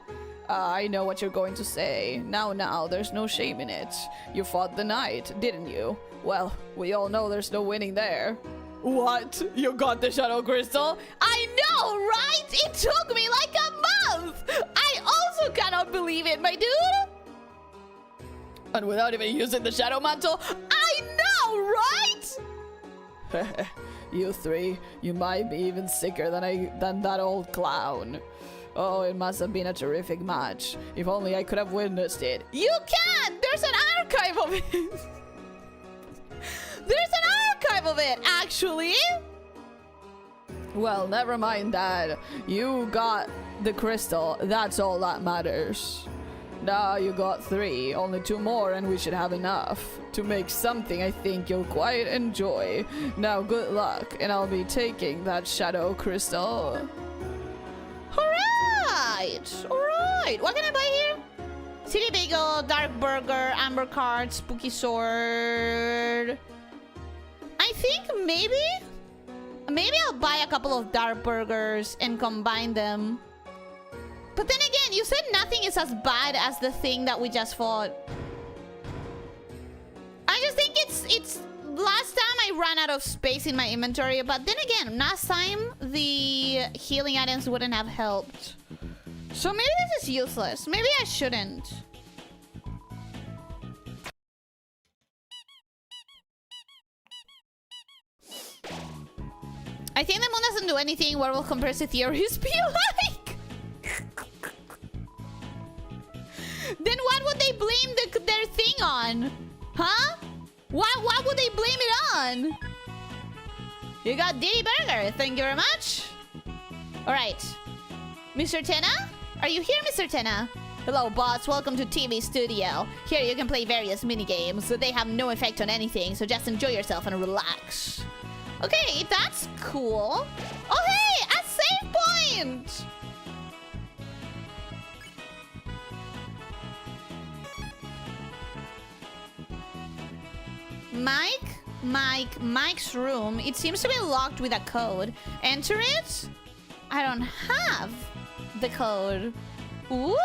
I know what you're going to say. Now, there's no shame in it. You fought the knight, didn't you? Well, we all know there's no winning there. What? You got the Shadow Crystal? I know, right? It took me like a month! I also cannot believe it, my dude! And without even using the Shadow Mantle? I know, right? You three, you might be even sicker than that old clown. Oh, it must have been a terrific match. If only I could have witnessed it. You can't! There's an archive of it! There's an archive of it, actually! Well, never mind that. You got the crystal. That's all that matters. Now you got 3. Only 2 more and we should have enough to make something I think you'll quite enjoy. Now, good luck, and I'll be taking that Shadow Crystal. Alright! What can I buy here? City Bagel, Dark Burger, Amber Card, Spooky Sword. I think maybe I'll buy a couple of Dark Burgers and combine them. But then again, you said nothing is as bad as the thing that we just fought. I just think it's last time I ran out of space in my inventory, but then again, last time the healing items wouldn't have helped. So maybe this is useless. Maybe I shouldn't. I think the moon doesn't do anything. Werewolf conspiracy theories be like? Then what would they blame their thing on? Huh? What would they blame it on? You got Diddy Burger. Thank you very much. Alright. Mr. Tenna? Are you here, Mr. Tenna? Hello, boss. Welcome to TV Studio. Here you can play various minigames. They have no effect on anything, so just enjoy yourself and relax. Okay, that's cool. Oh, hey! A save point! Mike's room. It seems to be locked with a code. Enter it? I don't have the code. Ooh!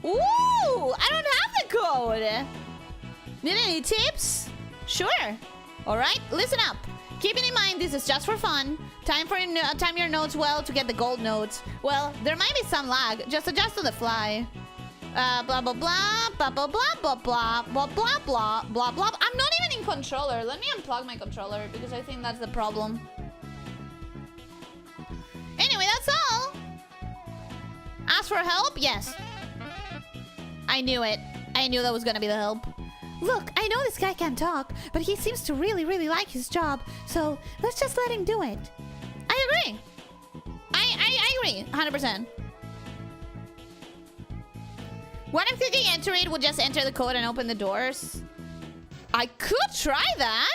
Ooh! I don't have the code! Need any tips? Sure. Alright, listen up. Keeping in mind this is just for fun. Time your notes well to get the gold notes. Well, there might be some lag. Just adjust on the fly. Blah blah blah blah blah blah blah blah blah blah blah blah blah. I'm not even in controller. Let me unplug my controller because I think that's the problem. Anyway, that's all. Ask for help? Yes. I knew it. I knew that was gonna be the help. Look, I know this guy can't talk, but he seems to really like his job, so let's just let him do it. I agree. I agree, 100%. What if clicking enter it would just enter the code and open the doors? I could try that.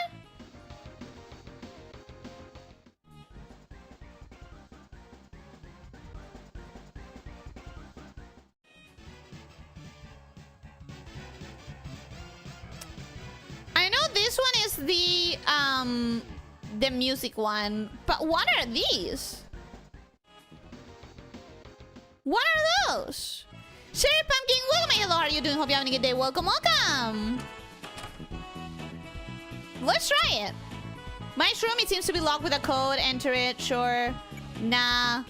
I know this one is the music one, but what are these? What are those? Sherry Pumpkin, welcome. Hello, how are you doing? Hope you're having a good day. Welcome, welcome. Let's try it. My room, it seems to be locked with a code. Enter it, sure. Nah.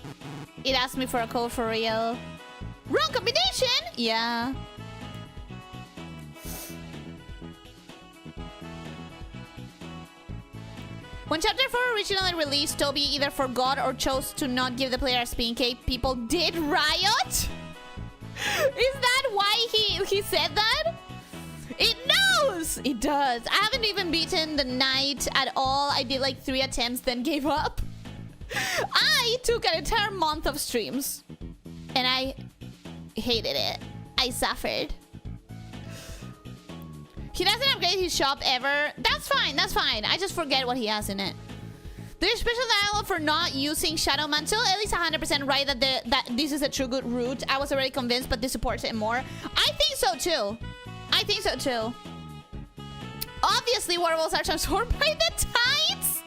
It asked me for a code for real. Wrong combination? Yeah. When Chapter 4 originally released, Toby either forgot or chose to not give the player a spin cape. People did riot? Is that why he said that? It knows! It does. I haven't even beaten the night at all. I did like 3 attempts, then gave up. I took an entire month of streams. And I hated it. I suffered. He doesn't upgrade his shop ever. That's fine, that's fine. I just forget what he has in it. There's special dialogue for not using Shadow Mantle. Ellie's 100% right that this is a true good route. I was already convinced, but this supports it more. I think so too. I think so too. Obviously, werewolves are transformed by the tides.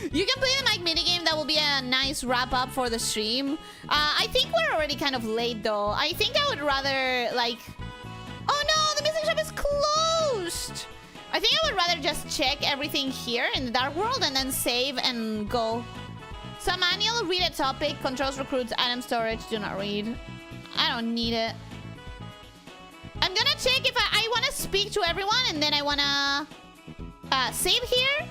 You can play the mic minigame. That will be a nice wrap up for the stream. I think we're already kind of late though. I think I would rather like... Oh no, the music shop is closed. I think I would rather just check everything here in the Dark World and then save and go. Some manual, read a topic, controls, recruits, item storage, do not read. I don't need it. I'm gonna check if I want to speak to everyone and then I want to save here.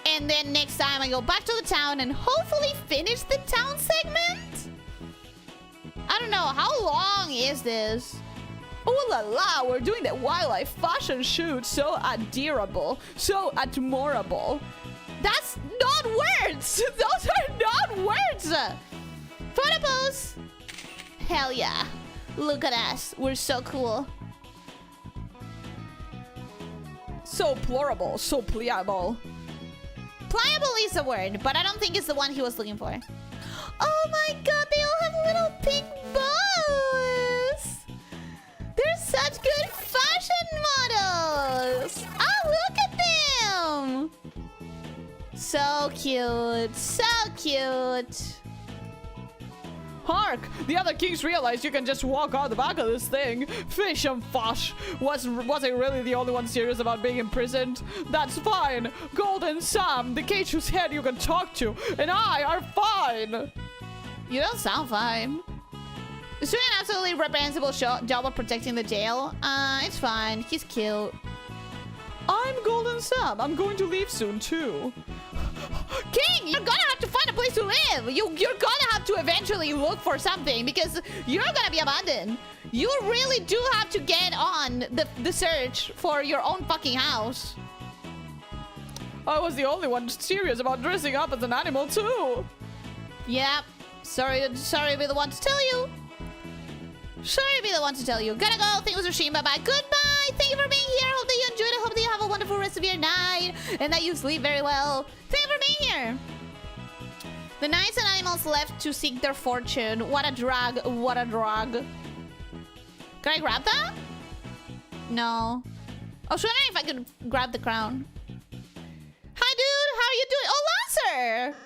And then next time I go back to the town and hopefully finish the town segment. I don't know, how long is this? Oh la la, we're doing that wildlife fashion shoot. So adorable, so admirable. That's not words. Those are not words. Photo pose. Hell yeah. Look at us. We're so cool. So plorable, so pliable. Pliable is the word, but I don't think it's the one he was looking for. Oh my god, they all have little pink bows. They're such good fashion models. Oh, look at them. So cute. So cute. Hark! The other kings realized you can just walk out the back of this thing. Fish and fash. Was I really the only one serious about being imprisoned? That's fine. Golden Sam, the cage whose head you can talk to, and I are fine. You don't sound fine. He's doing an absolutely reprehensible job of protecting the jail. It's fine. He's cute. I'm Golden Sam. I'm going to leave soon too. King, you're gonna have to find a place to live. You're gonna have to eventually look for something because you're gonna be abandoned. You really do have to get on the search for your own fucking house. I was the only one serious about dressing up as an animal too. Yep. Sorry to be the one to tell you. Sorry to be the one to tell you. Gotta go. Thank you for streaming. Bye-bye. Goodbye. Thank you for being here. Hope that you enjoyed it. Hope that you have a wonderful rest of your night and that you sleep very well. Thank you for being here. The knights and animals left to seek their fortune. What a drag. What a drag. Can I grab that? No. I was wondering if I could grab the crown. Hi, dude. How are you doing? Oh, Lancer.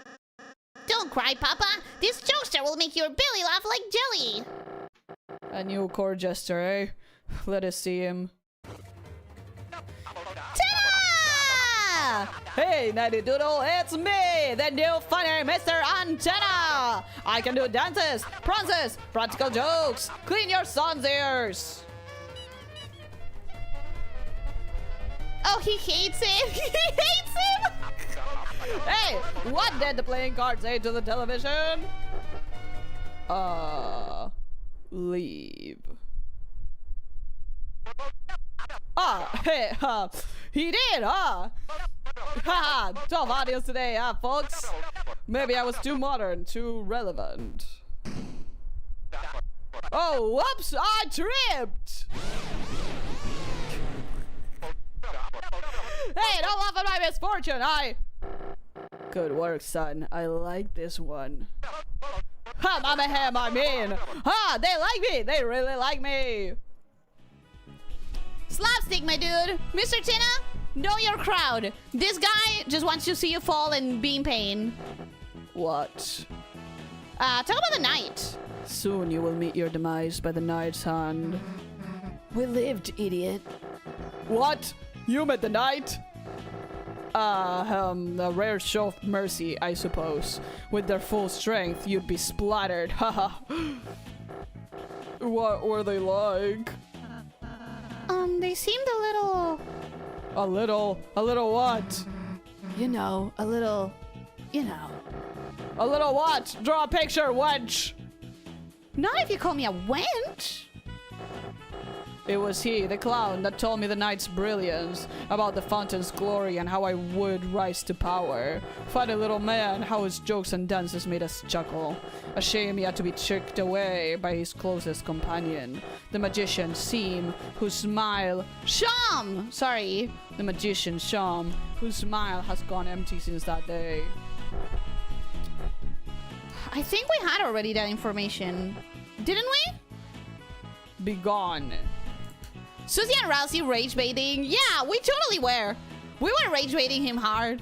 Don't cry, Papa. This jokester will make your belly laugh like jelly. A new court jester, eh? Let us see him. Ta-da! Hey, Nighty Doodle, it's me, the new funny Mr. Antenna! I can do dances, prances, practical jokes. Clean your son's ears. Oh, he hates him. He hates him. Hey, what did the playing card say to the television? Leave. Hey, he did, Haha, tough audience today, folks? Maybe I was too modern, too relevant. Oh, whoops! I tripped! Hey, don't laugh at my misfortune! Good work, son. I like this one. Ha, mama ham, I mean! Ha, they like me! They really like me! Slapstick, my dude. Mr. Tina, know your crowd. This guy just wants to see you fall and be in pain. What? Talk about the night. Soon you will meet your demise by the night's hand. We lived, idiot. What? You met the night? A rare show of mercy, I suppose. With their full strength, you'd be splattered, haha. What were they like? They seemed a little... A little what? You know, a little, A little what? Draw a picture, wench! Not if you call me a wench. It was he, the clown, that told me the night's brilliance, about the fountain's glory and how I would rise to power. Funny little man, how his jokes and dances made us chuckle. A shame he had to be tricked away by his closest companion, the magician Seam, whose smile... Sham! Sorry. The magician Sham, whose smile has gone empty since that day. I think we had already that information. Didn't we? Be gone. Susie and Rousey rage baiting. Yeah, we totally were. We were rage baiting him hard.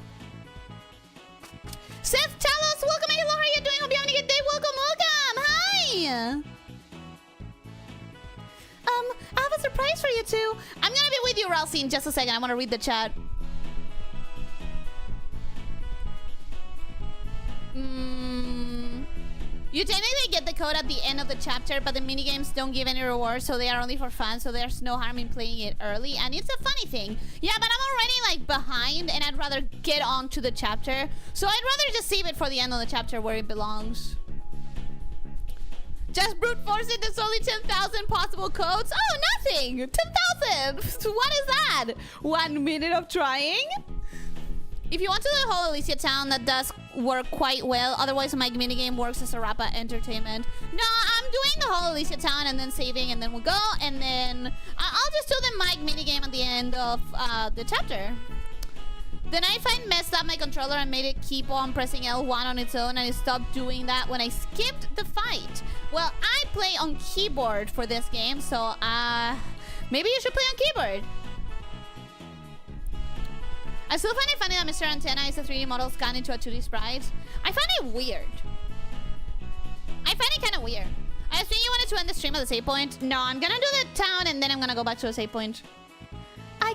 Seth, tell us. Welcome. Hello, how are you doing? Hope you're having a good day. Welcome, welcome. Hi. I have a surprise for you two. I'm gonna be with you, Rousey, in just a second. I want to read the chat. You technically get the code at the end of the chapter, but the minigames don't give any rewards, so they are only for fun, so there's no harm in playing it early, and it's a funny thing. Yeah, but I'm already, like, behind, and I'd rather get on to the chapter, so I'd rather just save it for the end of the chapter where it belongs. Just brute force it, there's only 10,000 possible codes. Oh, nothing! 10,000! What is that? 1 minute of trying? If you want to do the whole Elyssia town, that does work quite well. Otherwise, my minigame works as a Rappa entertainment. No, I'm doing the whole Elyssia town and then saving, and then we'll go. And then I'll just do the Mike minigame at the end of the chapter. Then I find messed up my controller and made it keep on pressing L1 on its own, and it stopped doing that when I skipped the fight. Well, I play on keyboard for this game, so maybe you should play on keyboard. I still find it funny that Mr. Antenna is a 3D model scanned into a 2D sprite. I find it weird. I find it kind of weird. I assume you wanted to end the stream at the save point. No, I'm gonna do the town and then I'm gonna go back to a save point. I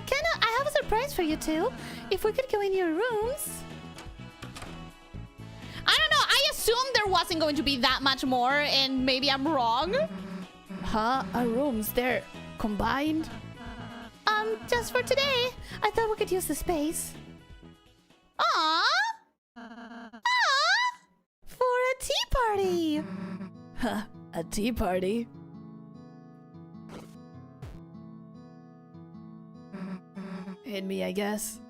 have a surprise for you two. If we could go in your rooms. I don't know. I assumed there wasn't going to be that much more, and maybe I'm wrong. Huh? Our rooms, they're combined? Just for today. I thought we could use the space. Aww! Aww! For a tea party! Huh, a tea party? Hit me, I guess.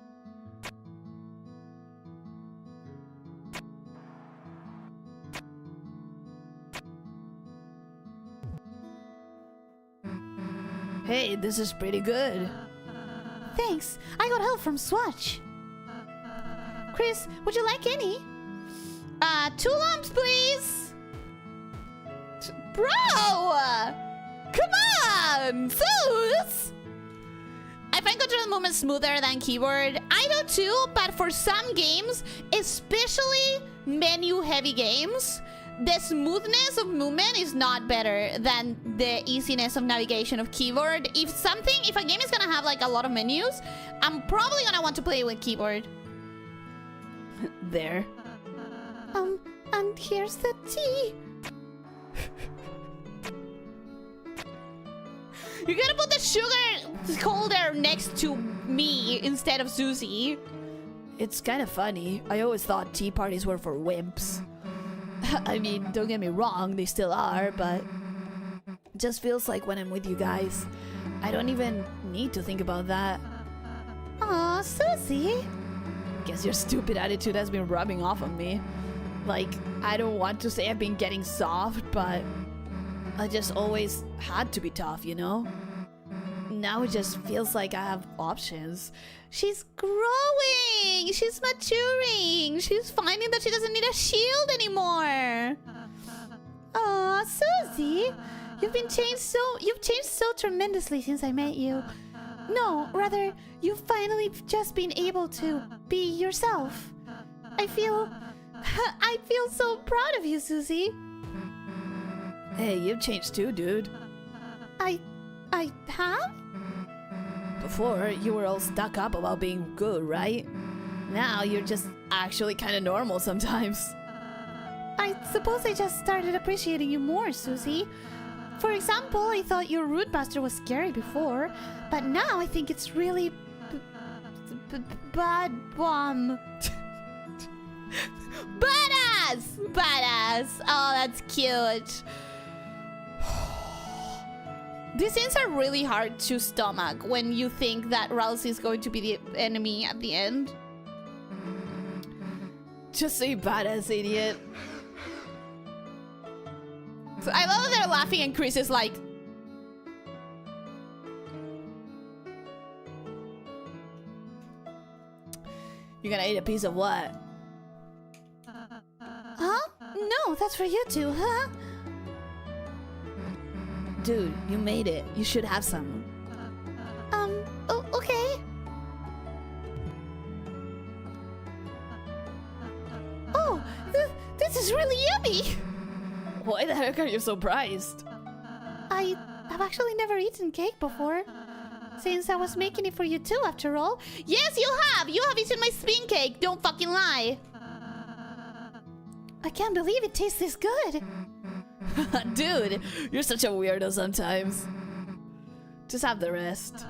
Hey, this is pretty good. Thanks. I got help from Swatch. Chris, would you like any? 2 lumps, please. Bro! Come on! Zeus! I find control movement smoother than keyboard. I do too, but for some games, especially menu-heavy games, the smoothness of movement is not better than the easiness of navigation of keyboard. If a game is gonna have like a lot of menus, I'm probably gonna want to play with keyboard. There. And here's the tea. You gotta put the sugar holder next to me instead of Susie. It's kind of funny. I always thought tea parties were for wimps. I mean, don't get me wrong, they still are, but it just feels like when I'm with you guys, I don't even need to think about that. Aw, Susie. Guess your stupid attitude has been rubbing off on me. Like, I don't want to say I've been getting soft, but I just always had to be tough, you know? Now it just feels like I have options. She's growing. She's maturing. She's finding that she doesn't need a shield anymore. Aw, Susie, you've changed so tremendously since I met you. No, rather, you've finally just been able to be yourself. I feel so proud of you, Susie. Hey, you've changed too, dude. I have? Before, you were all stuck up about being good, right? Now you're just actually kind of normal sometimes. I suppose I just started appreciating you more, Susie. For example, I thought your root master was scary before, but now I think it's really bad bomb. Badass! Badass! Oh, that's cute. These scenes are really hard to stomach when you think that Ralsei is going to be the enemy at the end. Just say badass, idiot. So I love that they're laughing and Chris is like... You're gonna eat a piece of what? Huh? No, that's for you two, huh? Dude, you made it. You should have some. Oh, okay. Oh, this is really yummy! Why the heck are you surprised? I have actually never eaten cake before. Since I was making it for you too, after all. Yes, you have! You have eaten my spin cake! Don't fucking lie! I can't believe it tastes this good! Dude, you're such a weirdo sometimes. Just have the rest.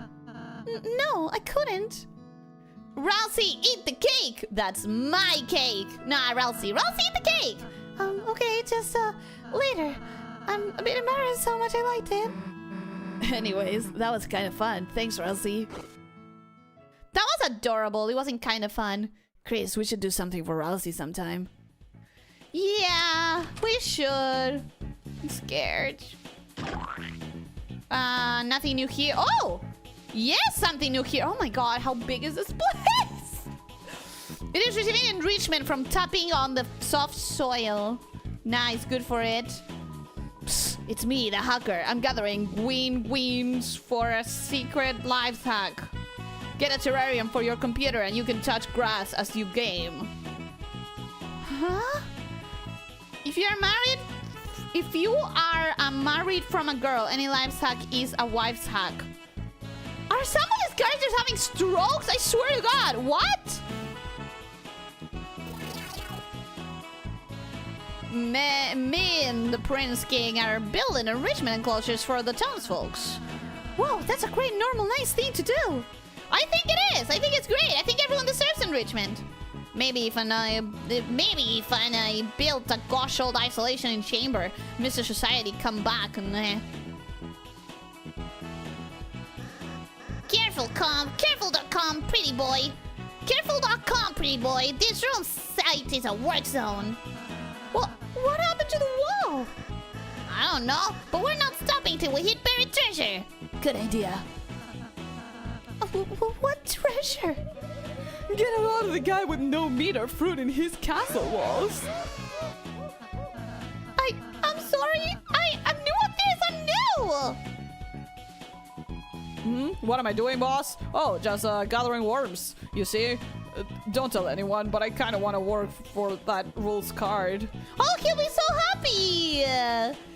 No, I couldn't. Ralsei, eat the cake! That's my cake! Nah, Ralsei, eat the cake! Okay, just, later. I'm a bit embarrassed how much I liked it. Anyways, that was kind of fun. Thanks, Ralsei. That was adorable. It wasn't kind of fun. Chris, we should do something for Ralsei sometime. Yeah, we should. I'm scared. Nothing new here. Oh! Yes, something new here. Oh my god, how big is this place? It is receiving enrichment from tapping on the soft soil. Nice, good for it. Psst, it's me, the hacker. I'm gathering gweens for a secret life hack. Get a terrarium for your computer and you can touch grass as you game. Huh? If you are married from a girl, any life hack is a wife's hack. Are some of these characters having strokes? I swear to God, what? Me and the Prince King are building enrichment enclosures for the townsfolks. Whoa, that's a great, normal, nice thing to do. I think it is. I think it's great. I think everyone deserves enrichment. Maybe if I built a gosh old isolation chamber, Mr. Society come back and Careful.com, pretty boy. Careful.com, pretty boy. This room site is a work zone. What happened to the wall? I don't know, but we're not stopping till we hit buried treasure. Good idea. What treasure? Get a lot of the guy with no meat or fruit in his castle walls. I'm sorry. I'm new at this. I'm new. What am I doing, boss? Oh, just gathering worms. You see? Don't tell anyone, but I kind of want to work for that rules card. Oh, he'll be so happy.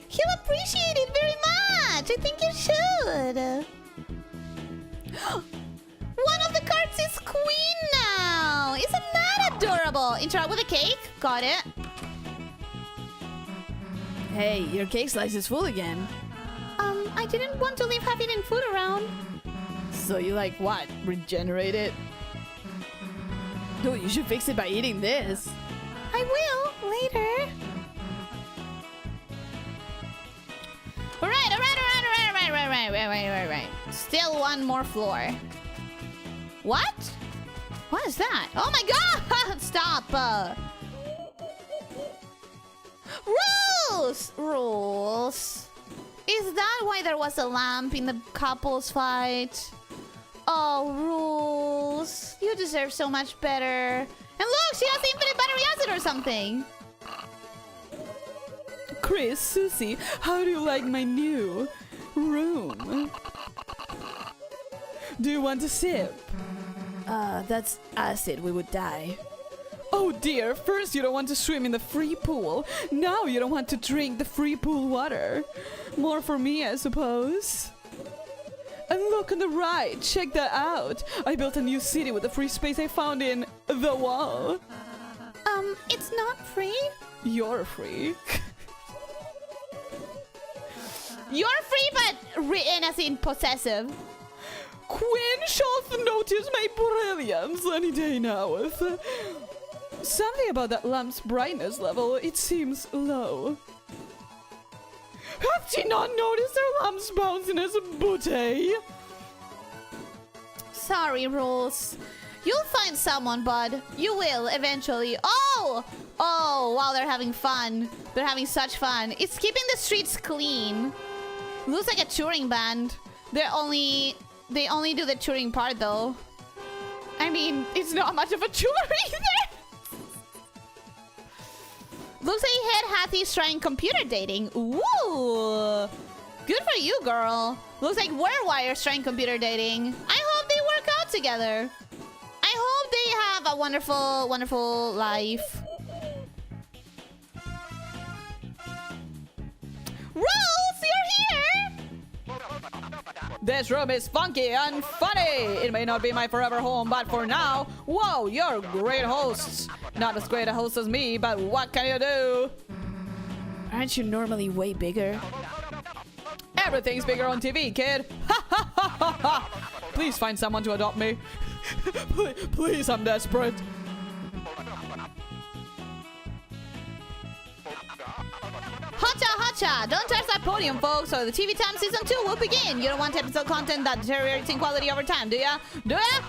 He'll appreciate it very much. I think you should. One of the cards is queen now. Isn't that adorable? Interact with a cake. Got it. Hey, your cake slice is full again. I didn't want to leave half-eaten food around. So you like what? Regenerate it? Dude, you should fix it by eating this. I will later. All right. Still one more floor. What? What is that? Oh my god! Stop! Rules! Is that why there was a lamp in the couples fight? Oh, Rules. You deserve so much better. And look, she has infinite battery acid or something. Chris, Susie, how do you like my new room? Do you want a sip? That's acid. We would die. Oh dear, first you don't want to swim in the free pool. Now you don't want to drink the free pool water. More for me, I suppose. And look on the right, check that out. I built a new city with the free space I found in the wall. It's not free? You're free. You're free, but written as in possessive. Quinn shall notice my brilliance any day now. Something about that lamp's brightness level, it seems low. Have you not noticed their lamp's bounciness, booty? Sorry, Rules. You'll find someone, bud. You will, eventually. Oh! Oh, wow, they're having fun. They're having such fun. It's keeping the streets clean. Looks like a touring band. They only do the touring part, though. I mean, it's not much of a tour either. Looks like Head Hattie's trying computer dating. Ooh. Good for you, girl. Looks like Wirewire's trying computer dating. I hope they work out together. I hope they have a wonderful, wonderful life. Rose, you're here! This room is funky and funny. It may not be my forever home, but for now, whoa, you're great hosts. Not as great a host as me, but what can you do? Aren't you normally way bigger? Everything's bigger on TV, kid. Ha ha ha ha ha. Please find someone to adopt me. Please, I'm desperate. Hacha, hacha! Don't touch that podium, folks, or the TV Time Season 2 will begin. You don't want episode content that deteriorates in quality over time, do ya? Do ya?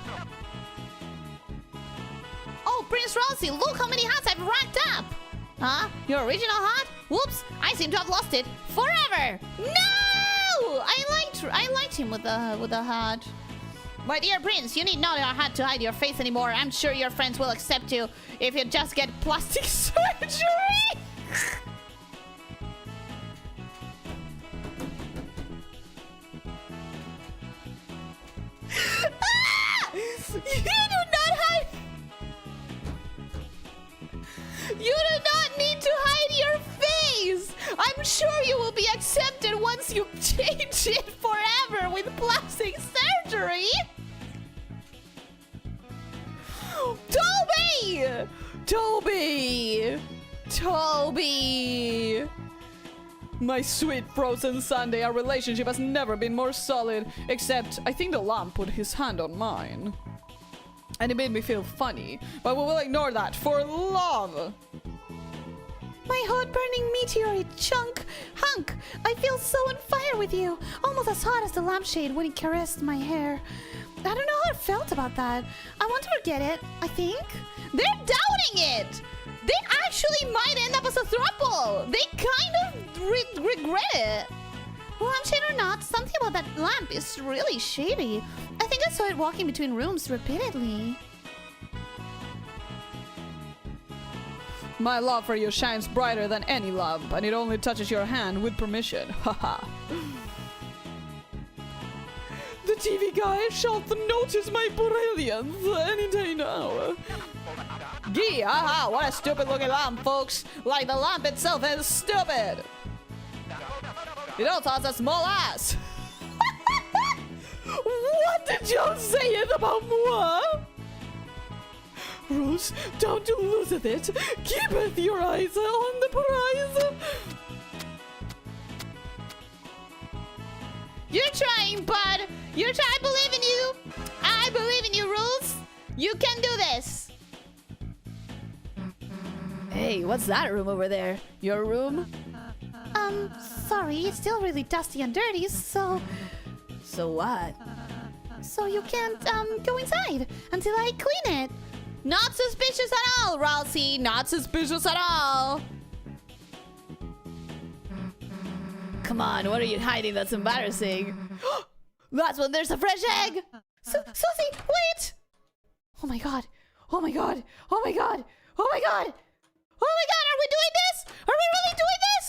Oh, Prince Rossi, look how many hats I've racked up! Huh? Your original hat? Whoops! I seem to have lost it forever! No! I liked him with the hat. My dear Prince, you need not a hat to hide your face anymore. I'm sure your friends will accept you if you just get plastic surgery! Ah! You do not hide. You do not need to hide your face. I'm sure you will be accepted once you change it forever with plastic surgery. Toby! Toby! Toby! My sweet frozen sundae, our relationship has never been more solid. Except, I think the lamp put his hand on mine. And it made me feel funny. But we will ignore that for love! My hot-burning meteorite hunk. I feel so on fire with you. Almost as hot as the lampshade when he caressed my hair. I don't know how I felt about that. I want to forget it, I think. They're doubting it! They actually might end up as a throuple! They kind of regret it. Lampshade or not, something about that lamp is really shady. I think I saw it walking between rooms repeatedly. My love for you shines brighter than any love, and it only touches your hand with permission. Haha. The TV guy shall notice my brilliance any day now. Gee, haha, what a stupid looking lamp, folks. Like the lamp itself is stupid. It also has a small ass. What did you say about moi? Rose, don't lose it. Keepeth your eyes on the prize. You're trying, bud. You're trying. I believe in you. I believe in you, Rules. You can do this. Hey, what's that room over there? Your room? Sorry, it's still really dusty and dirty, so what? so you can't go inside until I clean it. Not suspicious at all, Rousey. Not suspicious at all. Come Come on, what are you hiding? That's embarrassing. That's when there's a fresh egg. Susie, wait! Oh my god. Oh my god. Oh my god. Oh my god. Oh my god, are we doing this? Are we really doing this?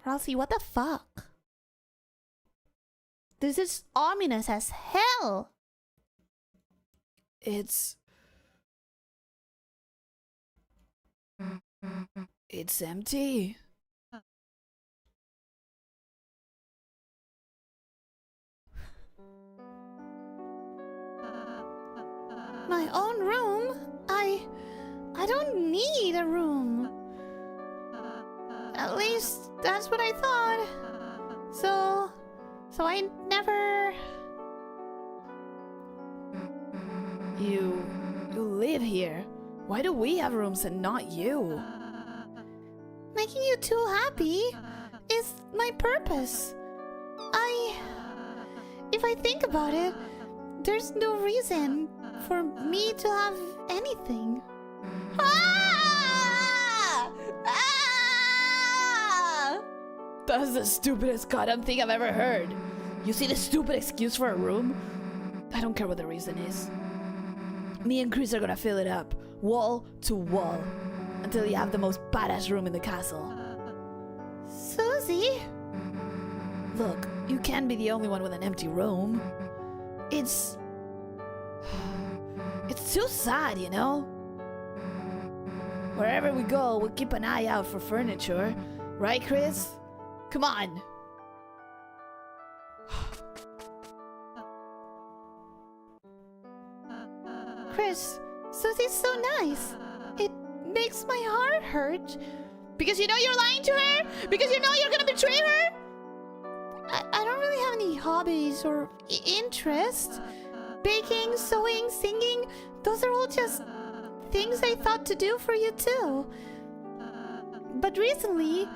Ralsei, what the fuck? This is ominous as hell. It's empty. My own room? I don't need a room. At least that's what I thought. So I never... You live here. Why do we have rooms and not you? Making you too happy is my purpose. If I think about it, there's no reason for me to have anything. Ah! Ah! That's the stupidest goddamn thing I've ever heard. You see the stupid excuse for a room? I don't care what the reason is. Me and Chris are gonna fill it up, wall to wall, until you have the most badass room in the castle. Susie? Look, you can't be the only one with an empty room. It's too sad, you know? Wherever we go, we'll keep an eye out for furniture. Right, Chris? Come on. Chris, Susie's so nice. It makes my heart hurt. Because you know you're lying to her? Because you know you're gonna betray her? I don't really have any hobbies or interests. Baking, sewing, singing, those are all just things I thought to do for you too. But recently,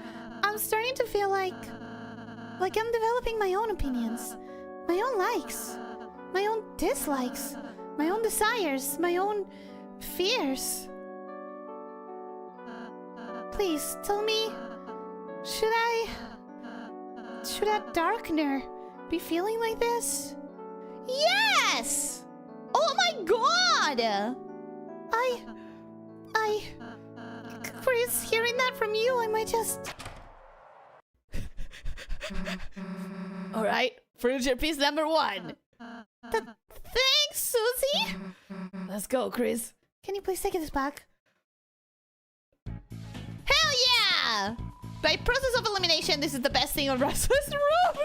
I'm starting to feel like I'm developing my own opinions, my own likes, my own dislikes, my own desires, my own fears. Please tell me, should a Darkener be feeling like this? Yes! Oh my god! Chris, hearing that from you, I might just... Alright, furniture piece number 1. Thanks, Susie! Let's go, Chris. Can you please take this back? Hell yeah! By process of elimination, this is the best thing on Russell's room.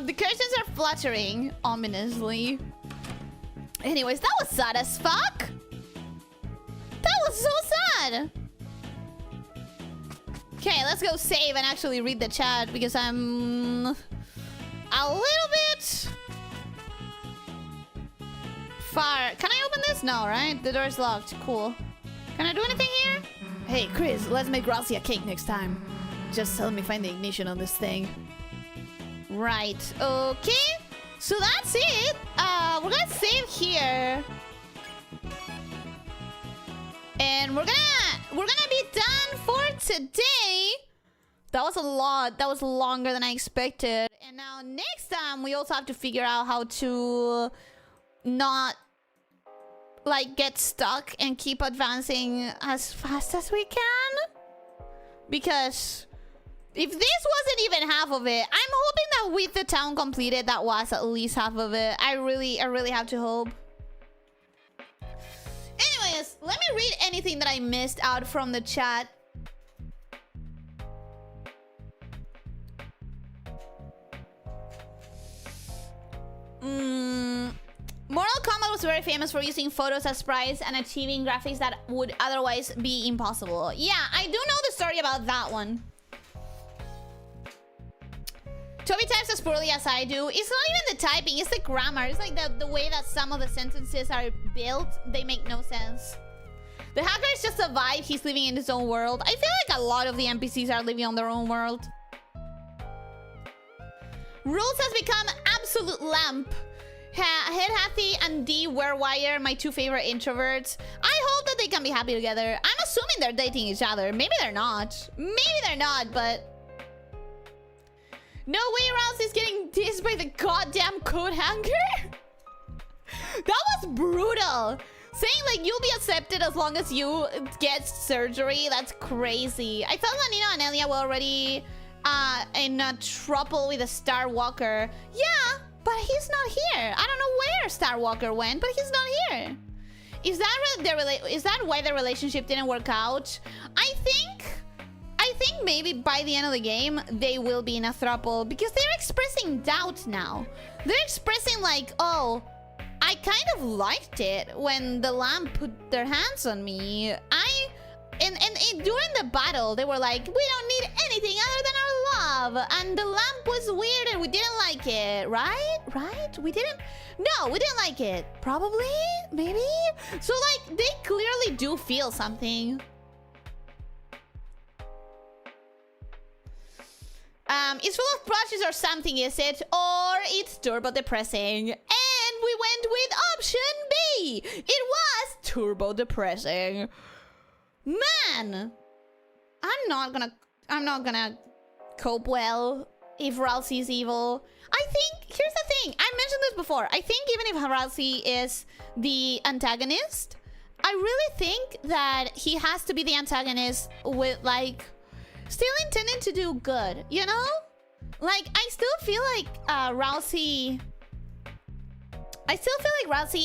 The curtains are fluttering ominously. Anyways, that was sad as fuck. That was so sad. Okay, let's go save and actually read the chat because I'm a little bit far. Can I open this? No, right? The door's locked. Cool. Can I do anything here? Hey, Chris, let's make Ralsei a cake next time. Just help me find the ignition on this thing. Right. Okay. So that's it. We're gonna save here. And we're gonna be done for today. That was a lot. That was longer than I expected. And now next time we also have to figure out how to not like get stuck and keep advancing as fast as we can. Because if this wasn't even half of it, I'm hoping that with the town completed, that was at least half of it. I really have to hope. Anyways, let me read anything that I missed out from the chat. Mortal Kombat was very famous for using photos as sprites and achieving graphics that would otherwise be impossible. Yeah, I do know the story about that one. Toby types as poorly as I do. It's not even the typing, it's the grammar. It's like the way that some of the sentences are built, they make no sense. The hacker is just a vibe, he's living in his own world. I feel like a lot of the NPCs are living on their own world. Rules has become absolute lamp. Head Hathy and D Warewire, my 2 favorite introverts. I hope that they can be happy together. I'm assuming they're dating each other. Maybe they're not. Maybe they're not, but... No way Rousey's getting dissed by the goddamn coat hanger. That was brutal. Saying like you'll be accepted as long as you get surgery. That's crazy. I thought that Nino and Elia were already in trouble with a Star Walker. Yeah, but he's not here. I don't know where Star Walker went, but he's not here. Is that why the relationship didn't work out? I think maybe by the end of the game they will be in a throuple because they're expressing doubt now. They're expressing like, oh, I kind of liked it when the lamp put their hands on me. During the battle, they were like, we don't need anything other than our love. And the lamp was weird and we didn't like it, right? Right? We didn't? No, we didn't like it. Probably? Maybe? So, like, they clearly do feel something. It's full of plushes or something, is it? Or it's turbo depressing. And we went with option B. It was turbo depressing. Man, I'm not gonna cope well if Rousey is evil. I think, here's the thing, I mentioned this before. I think even if Rousey is the antagonist, I really think that he has to be the antagonist with, like, still intending to do good, you know? Like, I still feel like Rousey,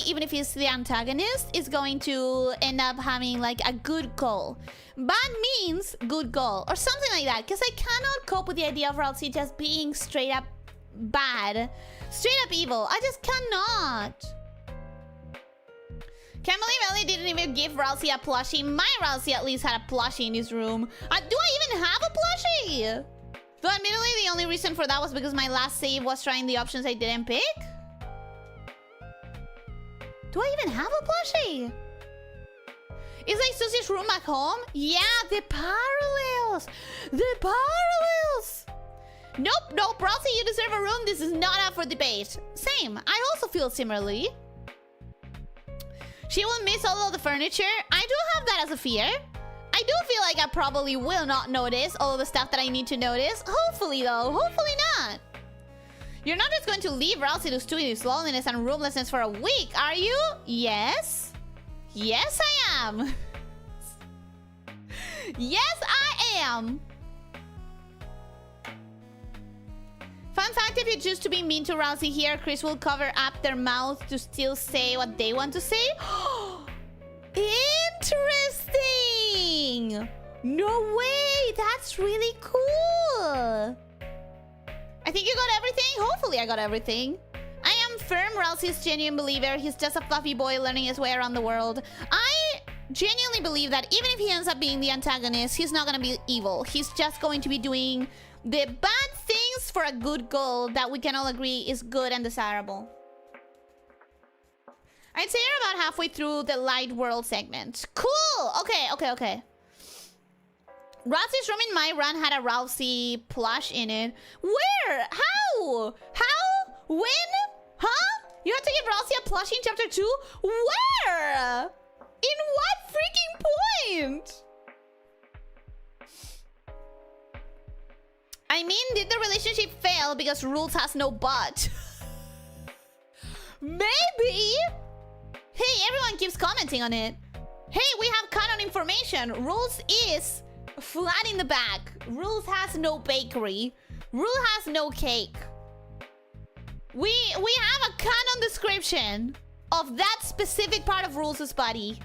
even if he's the antagonist, is going to end up having, like, a good goal. Bad means good goal, or something like that. Because I cannot cope with the idea of Rousey just being straight up bad. Straight up evil. I just cannot. Can't believe Ellie didn't even give Rousey a plushie. My Rousey at least had a plushie in his room. Do I even have a plushie? Though admittedly, the only reason for that was because my last save was trying the options I didn't pick. Do I even have a plushie? Is like Susie's room back home? Yeah, the parallels! The parallels! Nope, Rousey, you deserve a room. This is not up for debate. Same, I also feel similarly. She will miss all of the furniture. I do have that as a fear. I do feel like I probably will not notice all of the stuff that I need to notice. Hopefully, though. Hopefully not. You're not just going to leave Rousey to stew in his loneliness and roomlessness for a week, are you? Yes. Yes, I am. Yes, I am. Fun fact, if you choose to be mean to Rousey here, Chris will cover up their mouth to still say what they want to say. Interesting. No way. That's really cool. I think you got everything. Hopefully I got everything. I am firm Rousey's genuine believer. He's just a fluffy boy learning his way around the world. I genuinely believe that even if he ends up being the antagonist, he's not going to be evil. He's just going to be doing the bad things for a good goal that we can all agree is good and desirable. I'd say you're about halfway through the light world segment. Cool! Okay. Rousey's room in my run had a Rousey plush in it. Where? How? How? When? Huh? You had to give Rousey a plushie in chapter 2? Where? In what freaking point? I mean, did the relationship fail because Rules has no butt? Maybe. Hey, everyone keeps commenting on it. Hey, we have canon information. Rules is flat in the back. Rules has no bakery. Rule has no cake. We have a canon description of that specific part of Rules' body.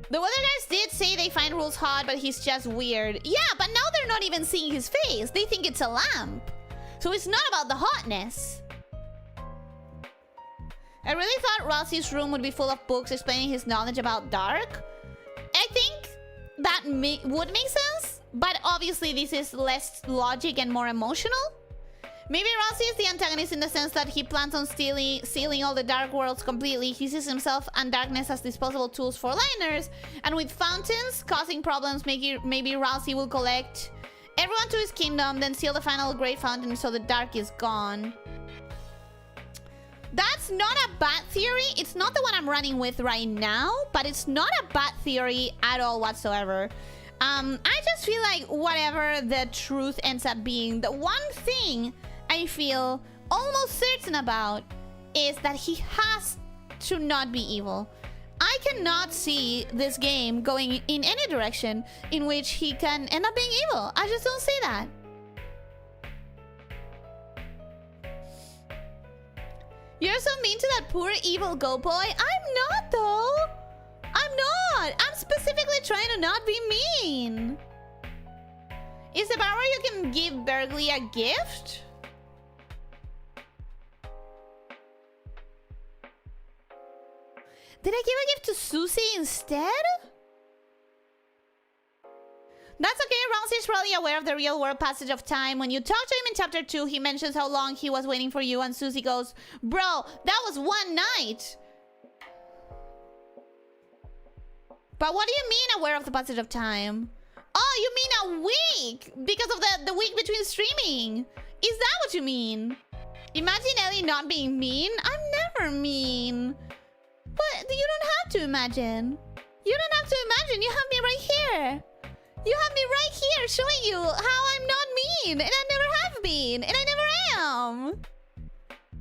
The other guys did say they find Rules hot, but he's just weird. Yeah, but now they're not even seeing his face. They think it's a lamp. So it's not about the hotness. I really thought Rousey's room would be full of books explaining his knowledge about dark. I think that would make sense, but obviously this is less logic and more emotional. Maybe Rousey is the antagonist in the sense that he plans on sealing all the dark worlds completely. He sees himself and darkness as disposable tools for liners, and with fountains causing problems, maybe Rousey will collect everyone to his kingdom, then seal the final great fountain so the dark is gone. That's not a bad theory. It's not the one I'm running with right now, but it's not a bad theory at all whatsoever. I just feel like whatever the truth ends up being, the one thing I feel almost certain about is that he has to not be evil. I cannot see this game going in any direction in which he can end up being evil. I just don't see that. You're so mean to that poor evil go boy. I'm not though. I'm not. I'm specifically trying to not be mean. Is the bar where you can give Berkeley a gift? Did I give a gift to Susie instead? That's okay, Ramsey's probably aware of the real world passage of time. When you talk to him in chapter 2, he mentions how long he was waiting for you, and Susie goes, bro, that was one night. But what do you mean aware of the passage of time? Oh, you mean a week! Because of the week between streaming. Is that what you mean? Imagine Ellie not being mean. I'm never mean. But you don't have to imagine. You don't have to imagine. You have me right here. You have me right here showing you how I'm not mean. And I never have been. And I never am.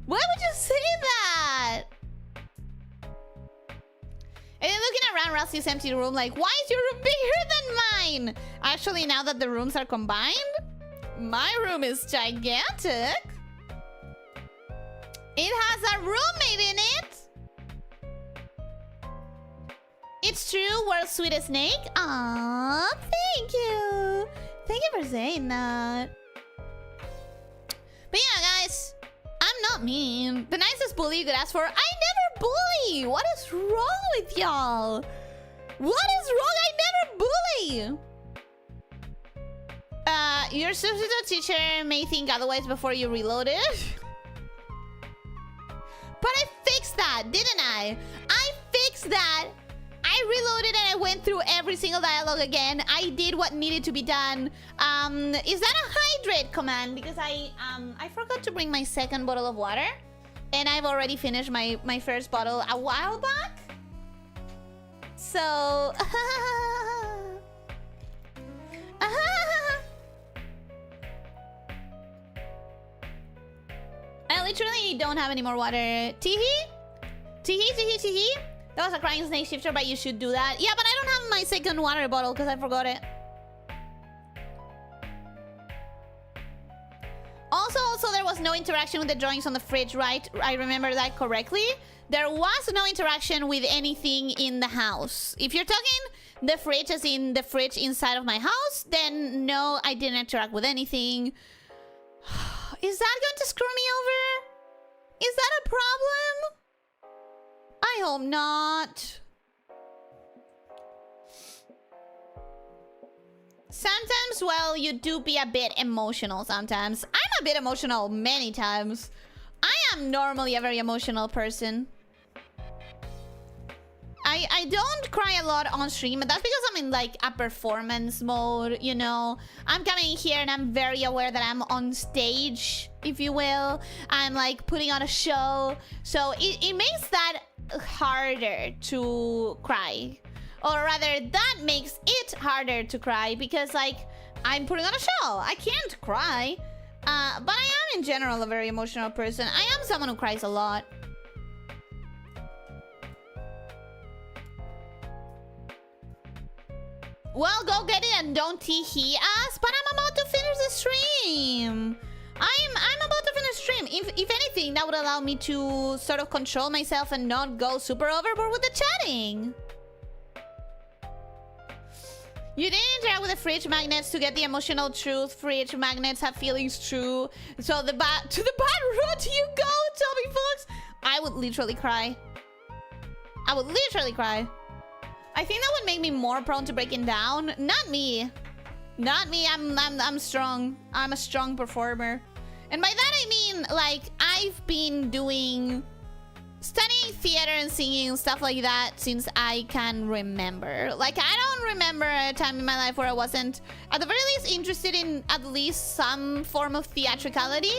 Why would you say that? And then looking around Rusty's empty room like, why is your room bigger than mine? Actually, now that the rooms are combined, my room is gigantic. It has a roommate in it. It's true, world's sweetest snake. Aww, thank you. Thank you for saying that. But yeah, guys, I'm not mean. The nicest bully you could ask for. I never bully. What is wrong with y'all? What is wrong? I never bully. Your substitute teacher may think otherwise before you reload it. But I fixed that, didn't I? I fixed that. I reloaded and I went through every single dialogue again. I did what needed to be done. Is that a hydrate command? Because I forgot to bring my second bottle of water. And I've already finished my first bottle a while back. So... I literally don't have any more water. Teehee? Teehee? That was a crying snake shifter, but you should do that. Yeah, but I don't have my second water bottle because I forgot it. Also, there was no interaction with the drawings on the fridge, right? I remember that correctly. There was no interaction with anything in the house. If you're talking the fridge as in the fridge inside of my house, then no, I didn't interact with anything. Is that going to screw me over? Is that a problem? I hope not. Sometimes, well, you do be a bit emotional sometimes. I'm a bit emotional many times. I am normally a very emotional person. I don't cry a lot on stream, but that's because I'm in like a performance mode, you know. I'm coming here and I'm very aware that I'm on stage, if you will. I'm like putting on a show. So it makes that harder to cry. Or rather, that makes it harder to cry because like I'm putting on a show. I can't cry. But I am in general a very emotional person. I am someone who cries a lot. Well, go get it and don't tee-hee us. But I'm about to finish the stream. I'm about to finish the stream. If anything, that would allow me to sort of control myself and not go super overboard with the chatting. You didn't interact with the fridge magnets to get the emotional truth. Fridge magnets have feelings true. So to the bad route you go, Toby Fox. I would literally cry. I would literally cry. I think that would make me more prone to breaking down. Not me. Not me. I'm strong. I'm a strong performer. And by that I mean, like, I've been studying theater and singing and stuff like that since I can remember. Like, I don't remember a time in my life where I wasn't, at the very least, interested in at least some form of theatricality.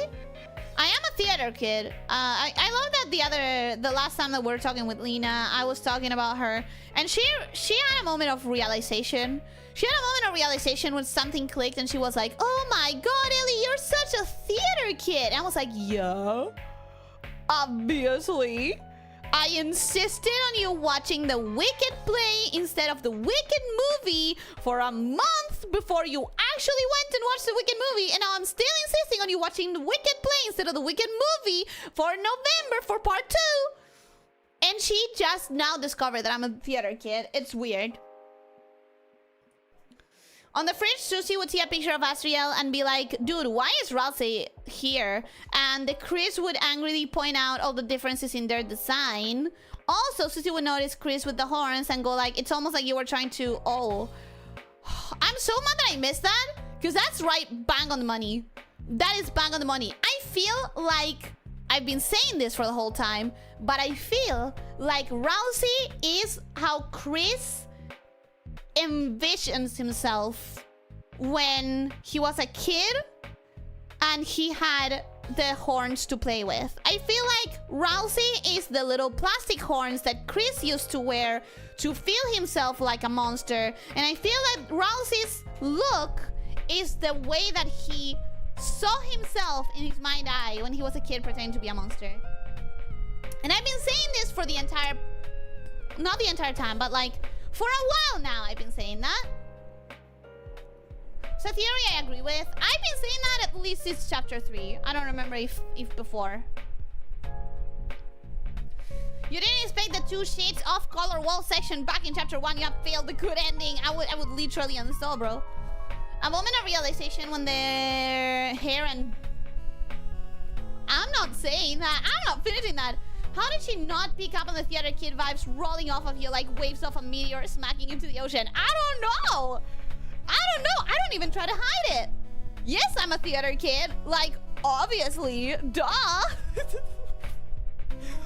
I am a theater kid. I love that the last time that we were talking with Lena, I was talking about her, and she had a moment of realization. She had a moment of realization when something clicked, and she was like, "Oh my God, Ellie, you're such a theater kid." And I was like, "Yeah, obviously. I insisted on you watching the Wicked play instead of the Wicked movie for a month before you actually went and watched the Wicked movie, and now I'm still insisting on you watching the Wicked play instead of the Wicked movie for November for part 2. And she just now discovered that I'm a theater kid. It's weird. On the fridge, Susie would see a picture of Asriel and be like, "Dude, why is Ralsei here?" And Chris would angrily point out all the differences in their design. Also, Susie would notice Chris with the horns and go like, "It's almost like you were trying to..." Oh. I'm so mad that I missed that. Because that's right bang on the money. That is bang on the money. I feel like I've been saying this for the whole time, but I feel like Ralsei is how Chris envisions himself when he was a kid and he had the horns to play with. I feel like Ralsei is the little plastic horns that Chris used to wear to feel himself like a monster, and I feel that Ralsei's look is the way that he saw himself in his mind eye when he was a kid pretending to be a monster. And I've been saying this for the entire, not the entire time, but like for a while now I've been saying that. So theory I agree with. I've been saying that at least since chapter 3. I don't remember if before. You didn't expect the 2 shades off color wall section back in chapter 1. You have failed the good ending. I would literally uninstall, bro. A moment of realization when their hair and... I'm not saying that. I'm not finishing that. How did she not pick up on the theater kid vibes rolling off of you like waves off a meteor smacking into the ocean? I don't know. I don't know. I don't even try to hide it. Yes, I'm a theater kid. Like, obviously. Duh.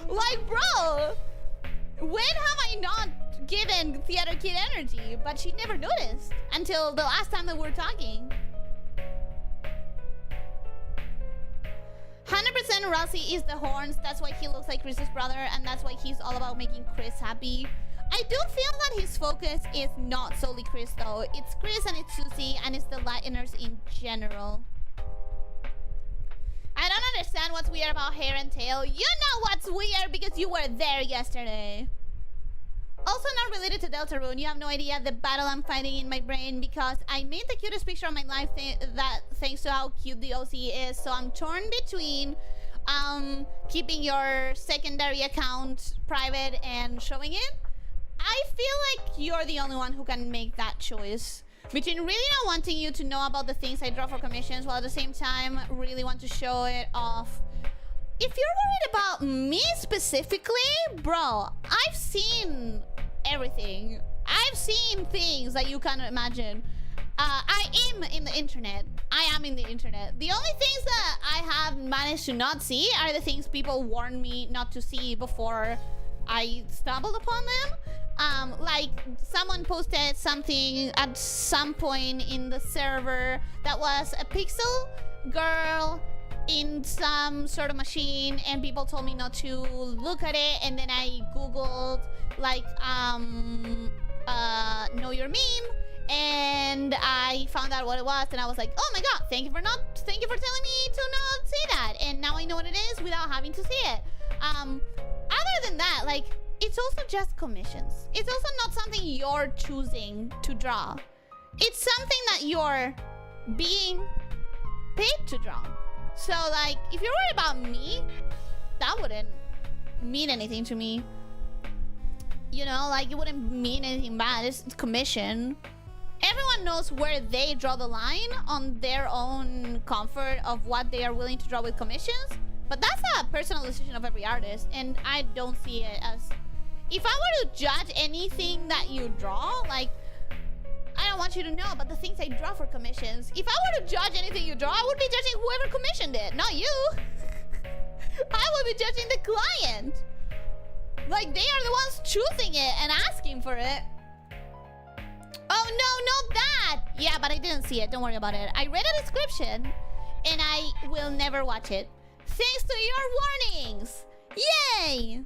Like, bro. When have I not given theater kid energy? But she never noticed until the last time that we were talking. 100% Ralsei is the horns. That's why he looks like Chris's brother, and that's why he's all about making Chris happy. I do feel that his focus is not solely Chris though. It's Chris and it's Susie and it's the Latiners in general. I don't understand what's weird about hair and tail. You know what's weird because you were there yesterday. Also not related to Deltarune. You have no idea the battle I'm fighting in my brain because I made the cutest picture of my life thanks to how cute the OC is. So I'm torn between keeping your secondary account private and showing it. I feel like you're the only one who can make that choice. Between really not wanting you to know about the things I draw for commissions while at the same time really want to show it off. If you're worried about me specifically, bro, I've seen everything. I've seen things that you cannot imagine. I am in the internet. I am in the internet. The only things that I have managed to not see are the things people warned me not to see before I stumbled upon them. Like someone posted something at some point in the server that was a pixel girl in some sort of machine, and people told me not to look at it, and then I googled like know your meme, and I found out what it was, and I was like, oh my god, thank you for telling me to not see that, and now I know what it is without having to see it. Other than that, like, it's also just commissions. It's also not something you're choosing to draw. It's something that you're being paid to draw. So, like, if you're worried about me, that wouldn't mean anything to me. You know, like, it wouldn't mean anything bad. It's commission. Everyone knows where they draw the line on their own comfort of what they are willing to draw with commissions. But that's a personal decision of every artist, and I don't see it as... If I were to judge anything that you draw, like, I don't want you to know about the things I draw for commissions. If I were to judge anything you draw, I would be judging whoever commissioned it, not you. I would be judging the client. Like, they are the ones choosing it and asking for it. Oh, no, not that. Yeah, but I didn't see it. Don't worry about it. I read a description, and I will never watch it. thanks to your warnings. Yay!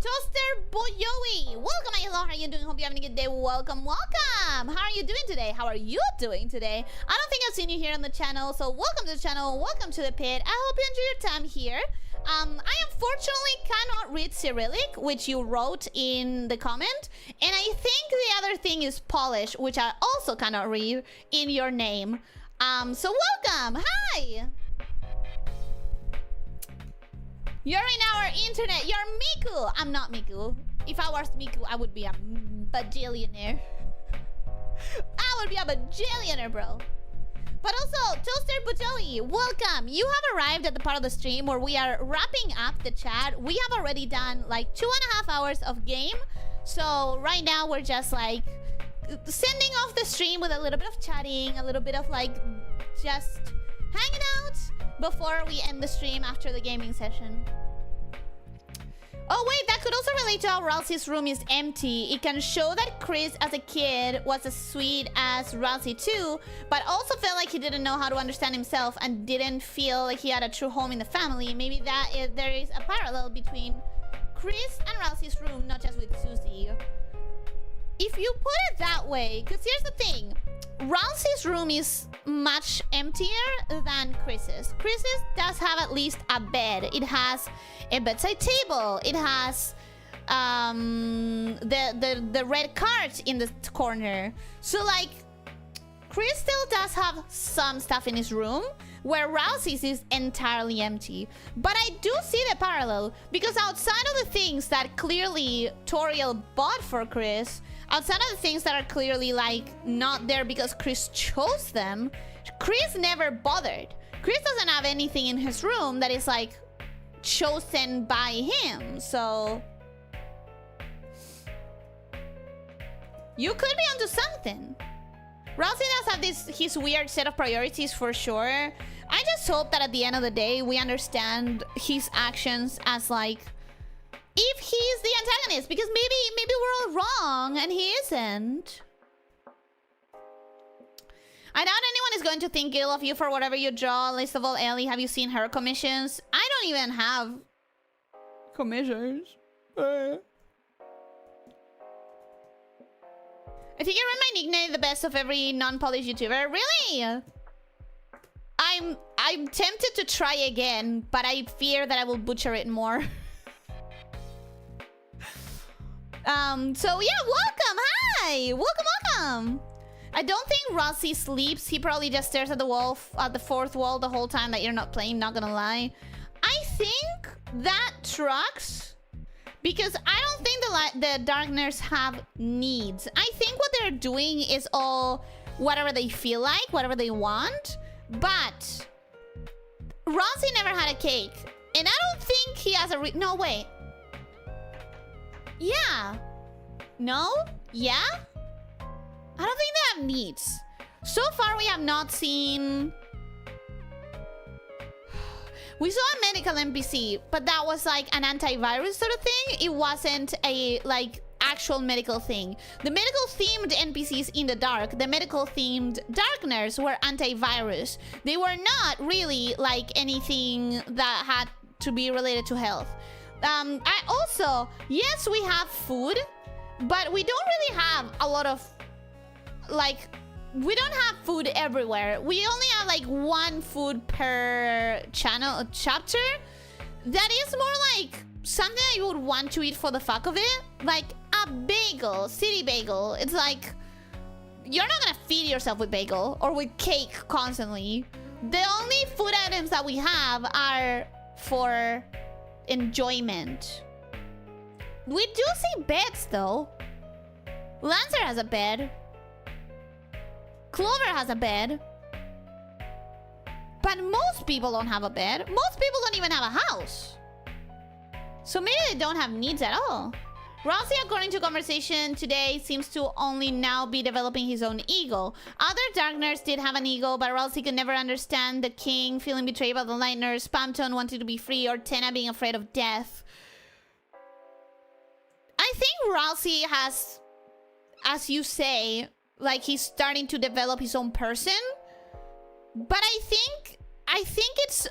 Toaster Boyoey, welcome. Hello, how are you doing? Hope you're having a good day. Welcome, welcome. How are you doing today? How are you doing today? I don't think I've seen you here on the channel, so welcome to the channel. Welcome to the pit. I hope you enjoy your time here. I unfortunately cannot read Cyrillic, which you wrote in the comment, and I think the other thing is Polish, which I also cannot read in your name. So welcome. Hi. You're in our internet. You're Miku. I'm not Miku. If I was Miku, I would be a bajillionaire. I would be a bajillionaire, bro. But also, Toaster Bujoey, welcome. You have arrived at the part of the stream where we are wrapping up the chat. We have already done like 2.5 hours of game. So right now we're just like sending off the stream with a little bit of chatting, a little bit of like just hanging out before we end the stream after the gaming session. Oh wait, that could also relate to how Ralsei's room is empty. It can show that Chris as a kid was as sweet as Ralsei too, but also felt like he didn't know how to understand himself and didn't feel like he had a true home in the family. Maybe that is, there is a parallel between Chris and Ralsei's room, not just with Susie. If you put it that way, because here's the thing. Ralsei's room is much emptier than Chris's. Chris's does have at least a bed. It has a bedside table. It has the red cart in the corner. So like, Chris still does have some stuff in his room, where Ralsei's is entirely empty. But I do see the parallel, because outside of the things that clearly Toriel bought for Chris, outside of the things that are clearly like not there because Chris chose them, Chris never bothered. Chris doesn't have anything in his room that is like chosen by him, so you could be onto something. Ralsei does have his weird set of priorities for sure. I just hope that at the end of the day we understand his actions as like, if he's the antagonist, because maybe we're all wrong and he isn't. I doubt anyone is going to think ill of you for whatever you draw. Least of all, Ellie, have you seen her commissions? I don't even have Commissions? If you can read my nickname, the best of every non-Polish YouTuber. Really? I'm tempted to try again, but I fear that I will butcher it more. So yeah, welcome. Hi. Welcome. I don't think Ralsei sleeps. He probably just stares at the wall, at the fourth wall the whole time that you're not playing, not gonna lie. I think that tracks, because I don't think the Darkners have needs. I think what they're doing is all whatever they feel like, whatever they want. But Ralsei never had a cake, and I don't think he has a no, wait. Yeah. No? Yeah? I don't think they have needs. So far, we have not seen... We saw a medical NPC, but that was like an antivirus sort of thing. It wasn't a, like, actual medical thing. The medical-themed NPCs in the dark, the medical-themed Darkners were antivirus. They were not really, like, anything that had to be related to health. I also, yes, we have food, but we don't really have a lot of, like, we don't have food everywhere. We only have like one food per chapter. That is more like something you would want to eat for the fuck of it. Like a bagel, city bagel. It's like, you're not gonna feed yourself with bagel or with cake constantly. The only food items that we have are for enjoyment. We do see beds though. Lancer has a bed. Clover has a bed. But most people don't have a bed. Most people don't even have a house. So maybe they don't have needs at all. Ralsei, according to conversation today, seems to only now be developing his own ego. Other Darkners did have an ego, but Ralsei could never understand the king feeling betrayed by the Light Nurse, Spamton wanting to be free, or Tenna being afraid of death. I think Ralsei has, as you say, like he's starting to develop his own person. But I think I think it's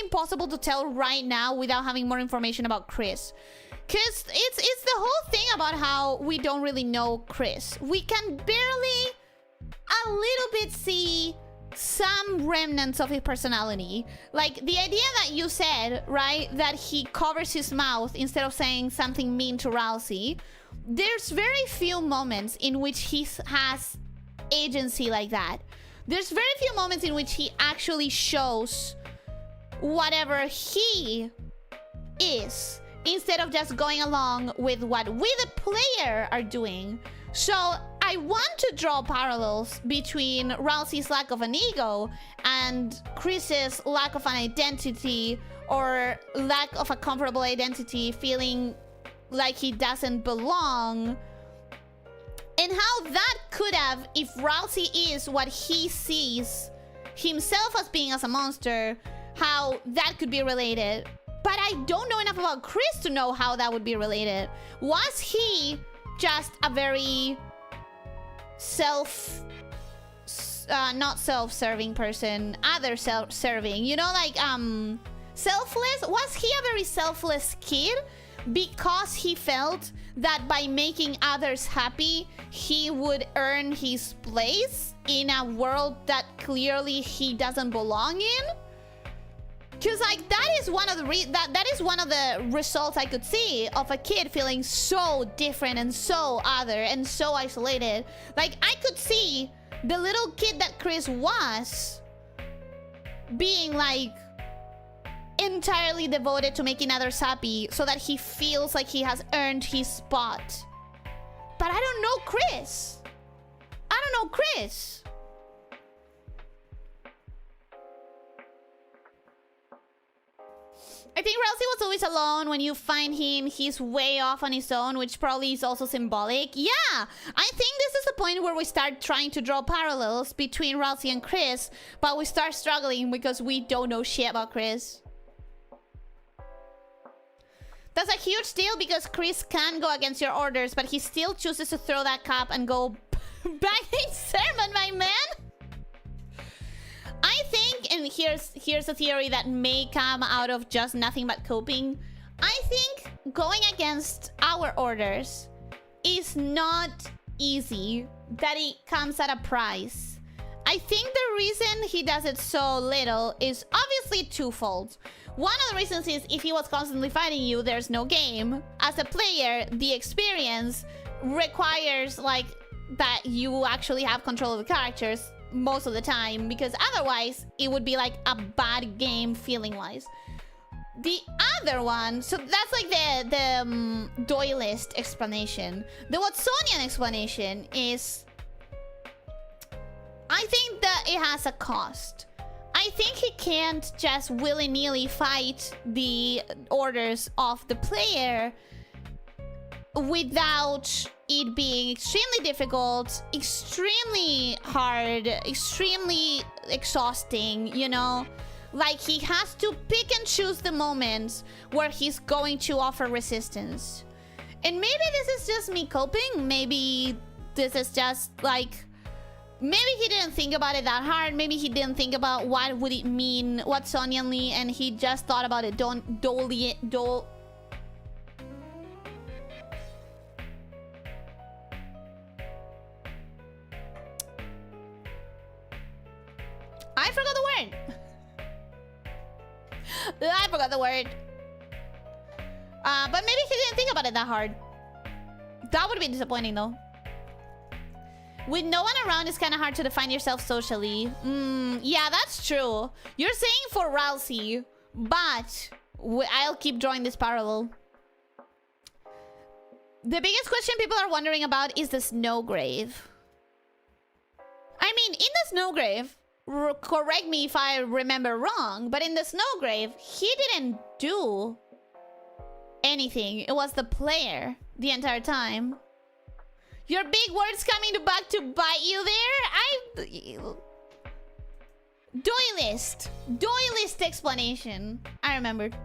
impossible to tell right now without having more information about Chris. Because it's the whole thing about how we don't really know Chris. We can barely a little bit see some remnants of his personality. Like the idea that you said, right? That he covers his mouth instead of saying something mean to Rousey. There's very few moments in which he has agency like that. There's very few moments in which he actually shows whatever he is, instead of just going along with what we the player are doing. So I want to draw parallels between Rousey's lack of an ego and Chris's lack of an identity, or lack of a comfortable identity, feeling like he doesn't belong, and how that could have, if Rousey is what he sees himself as being as a monster, how that could be related. But I don't know enough about Chris to know how that would be related. Was he just a very not self-serving person, other self-serving, you know, like selfless? Was he a very selfless kid because he felt that by making others happy he would earn his place in a world that clearly he doesn't belong in? Because like that is one of the that is one of the results I could see of a kid feeling so different and so other and so isolated. Like I could see the little kid that Chris was being like entirely devoted to making others happy so that he feels like he has earned his spot. But I don't know Chris. I don't know Chris. I think Rousey was always alone. When you find him, he's way off on his own, which probably is also symbolic. Yeah, I think this is the point where we start trying to draw parallels between Rousey and Chris, but we start struggling because we don't know shit about Chris. That's a huge deal because Chris can go against your orders, but he still chooses to throw that cup and go back in sermon, my man. I think, and here's a theory that may come out of just nothing but coping. I think going against our orders is not easy, that it comes at a price. I think the reason he does it so little is obviously twofold. One of the reasons is if he was constantly fighting you, there's no game. As a player, the experience requires like that you actually have control of the characters most of the time, because otherwise it would be like a bad game feeling wise. The other one, so that's like the Doylist explanation. The Watsonian explanation is, I think that it has a cost. I think he can't just willy-nilly fight the orders of the player without it being extremely difficult, extremely hard, extremely exhausting, you know? Like, he has to pick and choose the moments where he's going to offer resistance. And maybe this is just me coping. Maybe this is just, like... Maybe he didn't think about it that hard. Maybe he didn't think about what would it mean Watsonianly, and he just thought about it I forgot the word. I forgot the word. But maybe he didn't think about it that hard. That would be disappointing, though. With no one around, it's kind of hard to define yourself socially. Yeah, that's true. You're saying for Rousey, but I'll keep drawing this parallel. The biggest question people are wondering about is the snow grave. I mean, in the snow grave, correct me if I remember wrong, but in the snow grave, he didn't do anything. It was the player the entire time. Your big words coming back to bite you there? Doylist explanation. I remembered.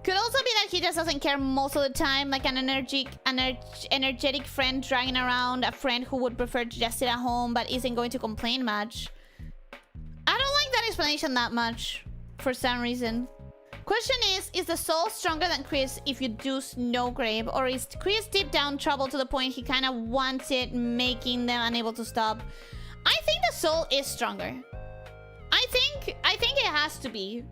Could also be that he just doesn't care most of the time, like an energetic friend dragging around, a friend who would prefer to just sit at home but isn't going to complain much. I don't like that explanation that much, for some reason. Question is the soul stronger than Chris if you do Snowgrave, or is Chris deep down troubled to the point he kind of wants it, making them unable to stop? I think the soul is stronger. I think it has to be.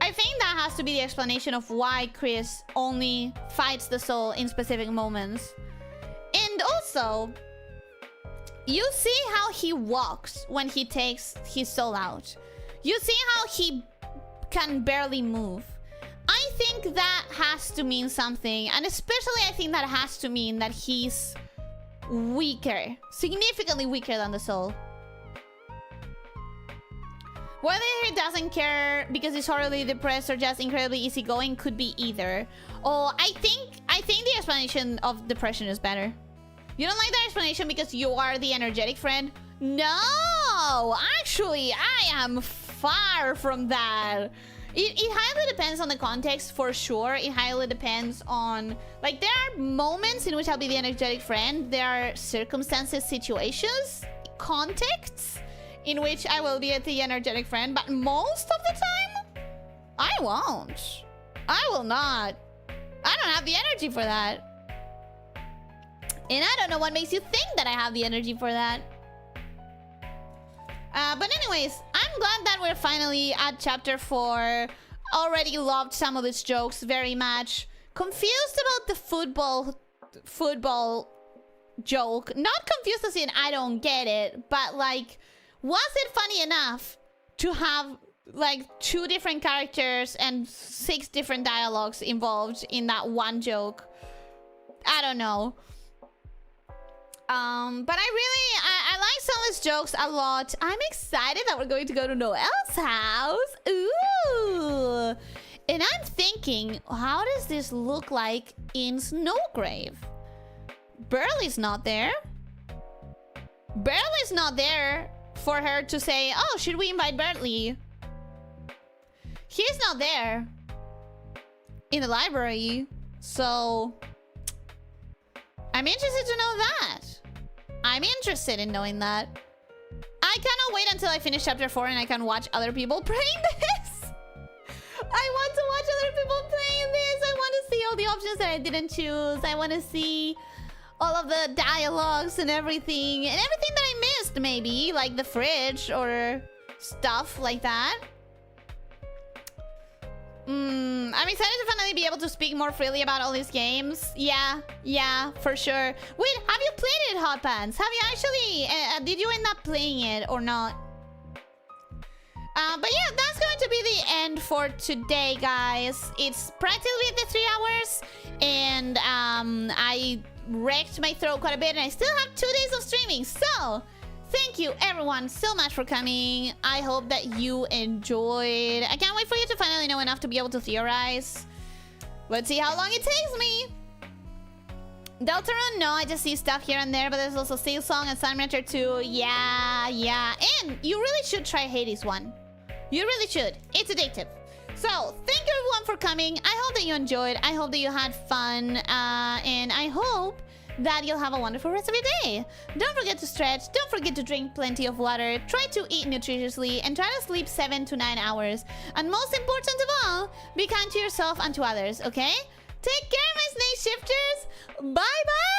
I think that has to be the explanation of why Chris only fights the soul in specific moments. And also, you see how he walks when he takes his soul out. You see how he can barely move. I think that has to mean something, and especially I think that has to mean that he's weaker, significantly weaker than the soul. Whether he doesn't care because he's horribly depressed or just incredibly easygoing could be either. Oh, I think the explanation of depression is better. You don't like that explanation because you are the energetic friend? No! Actually, I am far from that. It highly depends on the context, for sure. It highly depends on... Like, there are moments in which I'll be the energetic friend. There are circumstances, situations, contexts in which I will be the energetic friend. But most of the time, I won't. I will not. I don't have the energy for that. And I don't know what makes you think that I have the energy for that. But anyways, I'm glad that we're finally at chapter 4. Already loved some of its jokes very much. Confused about the football joke. Not confused as in I don't get it, but like, was it funny enough to have like 2 different characters and 6 different dialogues involved in that one joke? I don't know. But I like some of his jokes a lot. I'm excited that we're going to go to Noelle's house. Ooh. And I'm thinking, how does this look like in Snowgrave? Burley's not there. Burley's not there for her to say, oh, should we invite Burley? He's not there in the library. So I'm interested to know that. I'm interested in knowing that. I cannot wait until I finish chapter 4 and I can watch other people playing this. I want to watch other people playing this. I want to see all the options that I didn't choose. I want to see all of the dialogues and everything. And everything that I missed, maybe. Like the fridge or stuff like that. I'm excited to finally be able to speak more freely about all these games. Yeah, for sure. Wait, have you played it, Hot Pants? Have you actually... did you end up playing it or not? But yeah, that's going to be the end for today, guys. It's practically the 3 hours. And I wrecked my throat quite a bit. And I still have 2 days of streaming. So... thank you everyone so much for coming. I hope that you enjoyed. I can't wait for you to finally know enough to be able to theorize. Let's see how long it takes me. Deltarune, no, I just see stuff here and there, but there's also Silksong and Sun Rancher 2. Yeah. And you really should try Hades 1. You really should. It's addictive. So, thank you everyone for coming. I hope that you enjoyed. I hope that you had fun. And I hope that you'll have a wonderful rest of your day. Don't forget to stretch, don't forget to drink plenty of water, try to eat nutritiously, and try to sleep 7 to 9 hours. And most important of all, be kind to yourself and to others, okay? Take care, my snake shifters! Bye-bye!